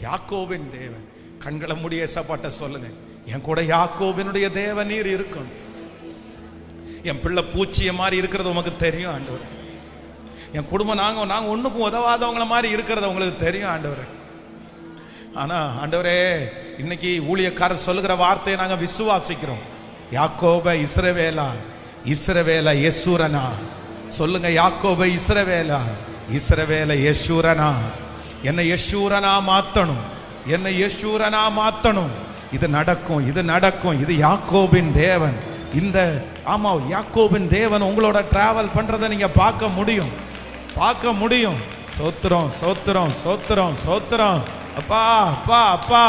யாக்கோபின் தேவன். கண்களை மூடி ஏசப்பாட்ட சொல்லுங்க, என் கூட யாக்கோபினுடைய தேவன் நீர் இருக்கும். என் பிள்ளை பூச்சிய மாதிரி இருக்கிறது உமக்கு தெரியும் ஆண்டவர். என் குடும்பம் நாங்க ஒண்ணுக்கும் உதவாதவங்கள மாதிரி இருக்கிறது உங்களுக்கு தெரியும் ஆண்டவர். ஆனா ஆண்டவரே, இன்னைக்கு ஊழியக்காரர் சொல்லுகிற வார்த்தையை நாங்க விசுவாசிக்கிறோம். யாக்கோப இஸ்ரவேலா, இஸ்ரவேல யெஷூரனா. சொல்லுங்க, யாக்கோப இஸ்ரவேலா, இஸ்ரவேல யெஷூரனா. என்னை யெஷூரனா மாத்தணும், என்னை யெஷூரனா மாத்தணும். இது நடக்கும், இது நடக்கும். இது யாக்கோபின் தேவன். இந்த ஆமா, யாக்கோபின் தேவன் உங்களோட டிராவல் பண்றதை நீங்க பார்க்க முடியும், பார்க்க முடியும். சோத்திரம், சோத்திரம், சோத்திரம், சோத்திரம். அப்பா அப்பா அப்பா,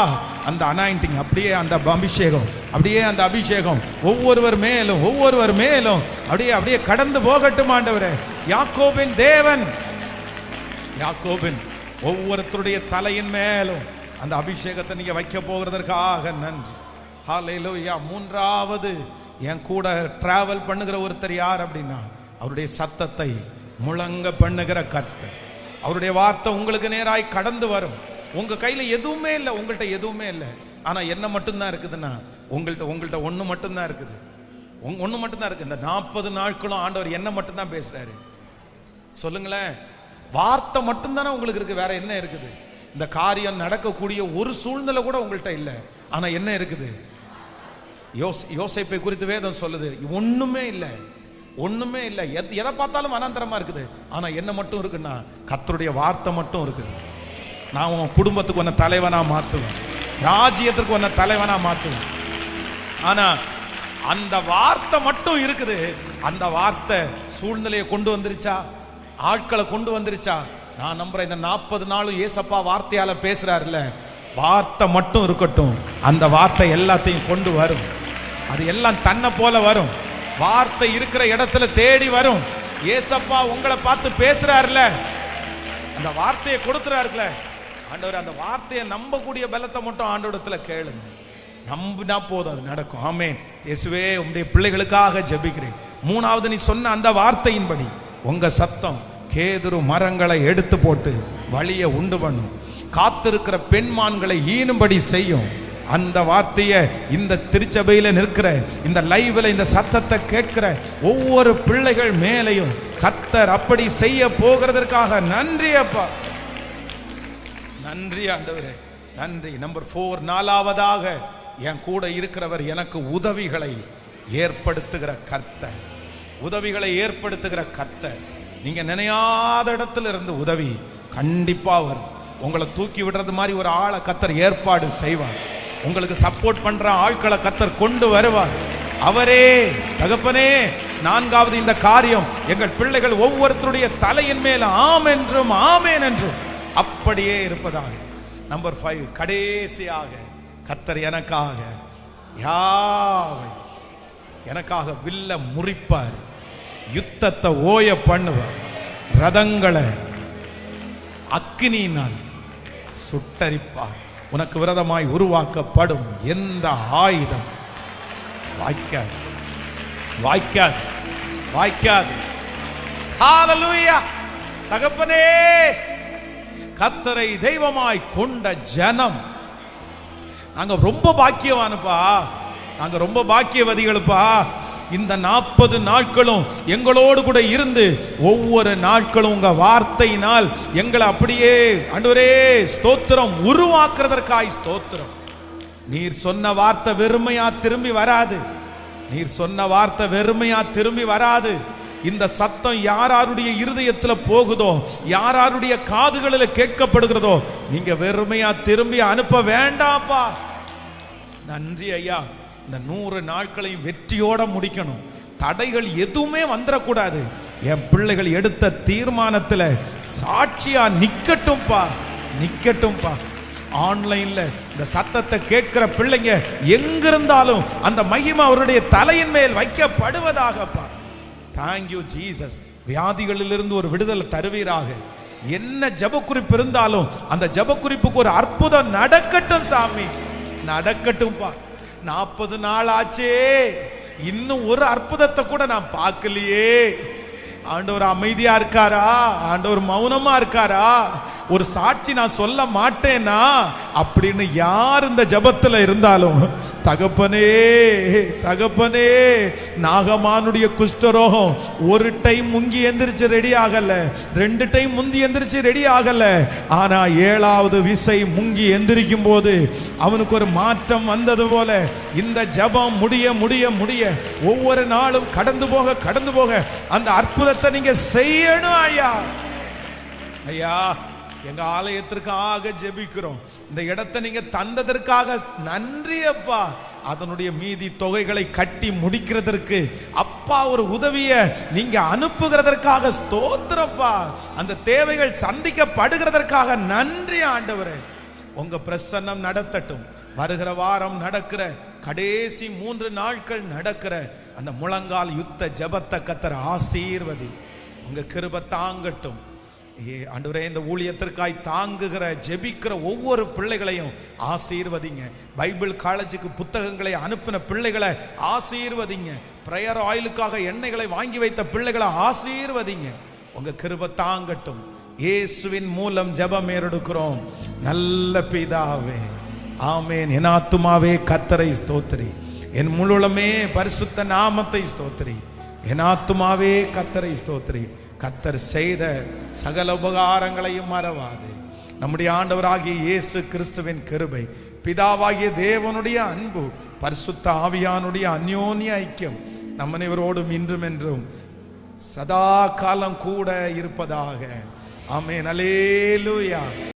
அந்த அனாயிண்டிங் அப்படியே, அந்த அபிஷேகம் அப்படியே, அந்த அபிஷேகம் ஒவ்வொருவர் மேலும் அப்படியே கடந்து போகட்டும் ஆண்டவரே. யாக்கோபின் தேவன், யாக்கோபின் ஒவ்வொருத்தருடைய தலையின் மேலும் அந்த அபிஷேகத்தை நீங்க வைக்க போகிறதற்காக நன்றி. ஹல்லேலூயா. 3வது என் கூட டிராவல் பண்ணுகிற ஒருத்தர் யார் அப்படின்னா, அவருடைய சத்தத்தை முழங்க பண்ணுகிற கர்த்தர். அவருடைய வார்த்தை உங்களுக்கு நேராய் கடந்து வரும். உங்க கையில எதுவுமே இல்லை, உங்கள்கிட்ட எதுவுமே இல்லை. ஆனா என்ன மட்டும்தான் இருக்குதுன்னா, உங்கள்கிட்ட ஒண்ணு மட்டும்தான் இருக்குது, ஒண்ணு மட்டும்தான் இருக்கு. இந்த 40 நாட்களும் ஆண்டவர் என்ன மட்டும்தான் பேசுறாரு. சொல்லுங்களேன், வார்த்தை மட்டும்தானே உங்களுக்கு இருக்கு, வேற என்ன இருக்குது? இந்த காரியம் நடக்கக்கூடிய ஒரு சூழ்நிலை கூட உங்கள்கிட்ட இல்லை. ஆனா என்ன இருக்குது? யோசேப்பை குறித்து வேதம் சொல்லுது, ஒண்ணுமே இல்லை, ஒண்ணுமே இல்லை. எதை பார்த்தாலும் அனாந்தரமா இருக்குது. ஆனா என்ன மட்டும் இருக்குன்னா, கர்த்தருடைய வார்த்தை மட்டும் இருக்குது. நான் உன் குடும்பத்துக்கு உன்னை தலைவனா மாத்துவேன், ராஜ்யத்திற்கு உன்னை தலைவனா மாத்துவேன். ஆனா அந்த வார்த்தை மட்டும் இருக்குது. அந்த வார்த்தை சூழ்நிலையை கொண்டு வந்துருச்சா, ஆட்களை கொண்டு வந்துருச்சா? நான் நம்புறேன், இந்த 40 நாளும் ஏசப்பா வார்த்தையால பேசுறாருல்ல, வார்த்தை மட்டும் இருக்கட்டும். அந்த வார்த்தை எல்லாத்தையும் கொண்டு வரும். அது எல்லாம் தன்னை போல வரும். வார்த்தை இருக்கிற இடத்துல தேடி வரும். ஏசப்பா உங்களை பார்த்து பேசுறாருல, அந்த வார்த்தையை கொடுத்துறாருல ஆண்டவர். அந்த வார்த்தையை நம்பக்கூடிய பலத்தை மட்டும் ஆண்டவரிடத்துல கேளுங்க, நம்பினா போதும், அது நடக்கும். ஆமென். இயேசுவே, உம்முடைய பிள்ளைகளுக்காக ஜெபிக்கிறேன். 3வது நீ சொன்ன அந்த வார்த்தையின்படி உங்க சத்தம் கேதுரு மரங்களை எடுத்து போட்டு வழியை உண்டு பண்ணும், காத்திருக்கிற பெண்மான்களை ஈனும்படி செய்யும். அந்த வார்த்தையை இந்த திருச்சபையில நிற்கிற, இந்த லைவ்ல இந்த சத்தத்தை கேட்கிற ஒவ்வொரு பிள்ளைகள் மேலையும் கர்த்தர் அப்படி செய்ய போகிறதற்காக நன்றி அப்பா, நன்றி ஆண்டவரே, நன்றி. நம்பர் 4, 4வதாக என் கூட இருக்கிறவர் எனக்கு உதவிகளை ஏற்படுத்துகிற கர்த்தர், உதவிகளை ஏற்படுத்துகிற கர்த்தர். நீங்க நினையாத இடத்துல இருந்து உதவி கண்டிப்பா வரும். உங்களை தூக்கி விடுறது மாதிரி ஒரு ஆளை கர்த்தர் ஏற்பாடு செய்வார். உங்களுக்கு சப்போர்ட் பண்ற ஆட்களை கர்த்தர் கொண்டு வருவார். அவரே தகப்பனே. 4வது இந்த காரியம் எங்கள் பிள்ளைகள் ஒவ்வொருத்தருடைய தலையின் மேல் ஆம் என்றும் ஆமேன் என்றும் அப்படியே இருப்பதாக. நம்பர் 5, கடைசியாக கர்த்தர் எனக்காக யாவை எனக்காக வில்ல முறிப்பார், யுத்தத்தை ஓய பண்ணுவார், ரதங்களை அக்கினியினால் சுட்டரிப்பார். உனக்கு விரதமாய் உருவாக்கப்படும் எந்த ஆயுதம் வாய்க்காது, வாய்க்காது, வாய்க்காது. ஹல்லேலூயா. தகப்பனே, கர்த்தரை தெய்வமாய் கொண்ட ஜனம் நாங்க ரொம்ப பாக்கியவானுப்பா, நாங்க ரொம்ப பாக்கியவதிகளுப்பா. இந்த 40 நாட்களும் எங்களோடு கூட இருந்து ஒவ்வொரு நாட்களும் உங்க வார்த்தையினால் எங்களை அப்படியே ஆண்டவரே ஸ்தோத்திரம் உருவாக்குறதற்காய் ஸ்தோத்திரம், நீர் சொன்ன வார்த்தை வெறுமையா திரும்பி வராது. நீர் சொன்ன வார்த்தை வெறுமையா திரும்பி வராது. இந்த சத்தம் யாருடைய இருதயத்துல போகுதோ, யாருடைய காதுகளில் கேட்கப்படுகிறதோ, நீங்க வெறுமையா திரும்பி அனுப்ப வேண்டாம்ப்பா. நன்றி ஐயா. இந்த 100 நாட்களையும் வெற்றியோட முடிக்கணும். தடைகள் எதுவுமே வந்துடக்கூடாது. என் பிள்ளைகள் எடுத்த தீர்மானத்துல சாட்சியா நிக்கட்டும்பா, நிக்கட்டும்பா. ஆன்லைன்ல இந்த சத்தத்தை கேட்கிற பிள்ளைங்க எங்கிருந்தாலும் அந்த மகிமை அவருடைய தலையின் மேல் வைக்கப்படுவதாகப்பா. Thank you Jesus. வியாதிகளிலிருந்து ஒரு விடுதலை தருவீராக. என்ன ஜபக்குறிப்பு இருந்தாலும் அந்த ஜபக்குறிப்புக்கு ஒரு அற்புதம் நடக்கட்டும் சாமி, நடக்கட்டும்பா. 40 நாள் ஆச்சே, இன்னும் ஒரு அற்புதத்தை கூட நான் பார்க்கலையே. ஆண்டவர் அமைதியா இருக்காரா? ஆண்டவர் மௌனமா இருக்காரா? ஒரு சாட்சி நான் சொல்ல மாட்டேனா அப்படின்னு யார் இந்த ஜபத்துல இருந்தாலும், தகப்பனே தகப்பனே, நாகமானுடைய குஷ்டரோகம் ஒரு டைம் முங்கி எந்திரிச்சு ரெடி ஆகல, 2 டைம் முந்தி எந்திரிச்சு ரெடி ஆகல. ஆனா 7வது விசை முங்கி எந்திரிக்கும் போது அவனுக்கு ஒரு மாற்றம் வந்தது போல இந்த ஜபம் முடிய முடிய முடிய ஒவ்வொரு நாளும் கடந்து போக அந்த அற்புதத்தை நீங்க செய்யணும் ஐயா. ஐயா, எங்க ஆலயத்திற்காக ஜெபிக்கிறோம். இந்த இடத்தை நீங்க தந்ததற்காக நன்றி அப்பா. அதனுடைய மீதி தொகைகளை கட்டி முடிக்கிறதற்கு அப்பா ஒரு உதவியை நீங்க அனுப்புகிறதற்காக ஸ்தோத்திரப்பா. அந்த தேவைகள் சந்திக்கப்படுகிறதற்காக நன்றி ஆண்டவரே. உங்க பிரசன்னம் நடத்தட்டும். வருகிற வாரம் நடக்கிற கடைசி 3 நாட்கள் நடக்கிற அந்த முழங்கால் யுத்த ஜெபத்தை கர்த்தர் ஆசீர்வதி. உங்க கிருபை தாங்கட்டும் ஆண்டவரே. இந்த ஊழியத்திற்காய் தாங்குகிற ஜெபிக்கிற ஒவ்வொரு பிள்ளைகளையும் ஆசீர்வதிங்க. பைபிள் காலேஜுக்கு புத்தகங்களை அனுப்பின பிள்ளைகளை ஆசீர்வதிங்க. பிரேயர் ஆயிலுக்காக எண்ணெய்களை வாங்கி வைத்த பிள்ளைகளை ஆசீர்வதிங்க. உங்க கிருபை தாங்கட்டும். இயேசுவின் மூலம் ஜெபம் ஏறெடுக்கிறோம் நல்ல பிதாவே, ஆமென். என் ஆத்துமாவே கர்த்தரை ஸ்தோத்திரி, என் முழுமே பரிசுத்த நாமத்தை ஸ்தோத்திரி. என் ஆத்துமாவே கர்த்தரை ஸ்தோத்திரி. கர்த்தர் செய்த சகல உபகாரங்களையும் மறவாது. நம்முடைய ஆண்டவராகிய இயேசு கிறிஸ்துவின் கிருபை, பிதாவாகிய தேவனுடைய அன்பு, பரிசுத்த ஆவியானுடைய அந்யோன்ய ஐக்கியம் நம் அனைவரோடும் இன்றும் என்றும் சதா காலம் கூட இருப்பதாக. ஆமென். அல்லேலூயா.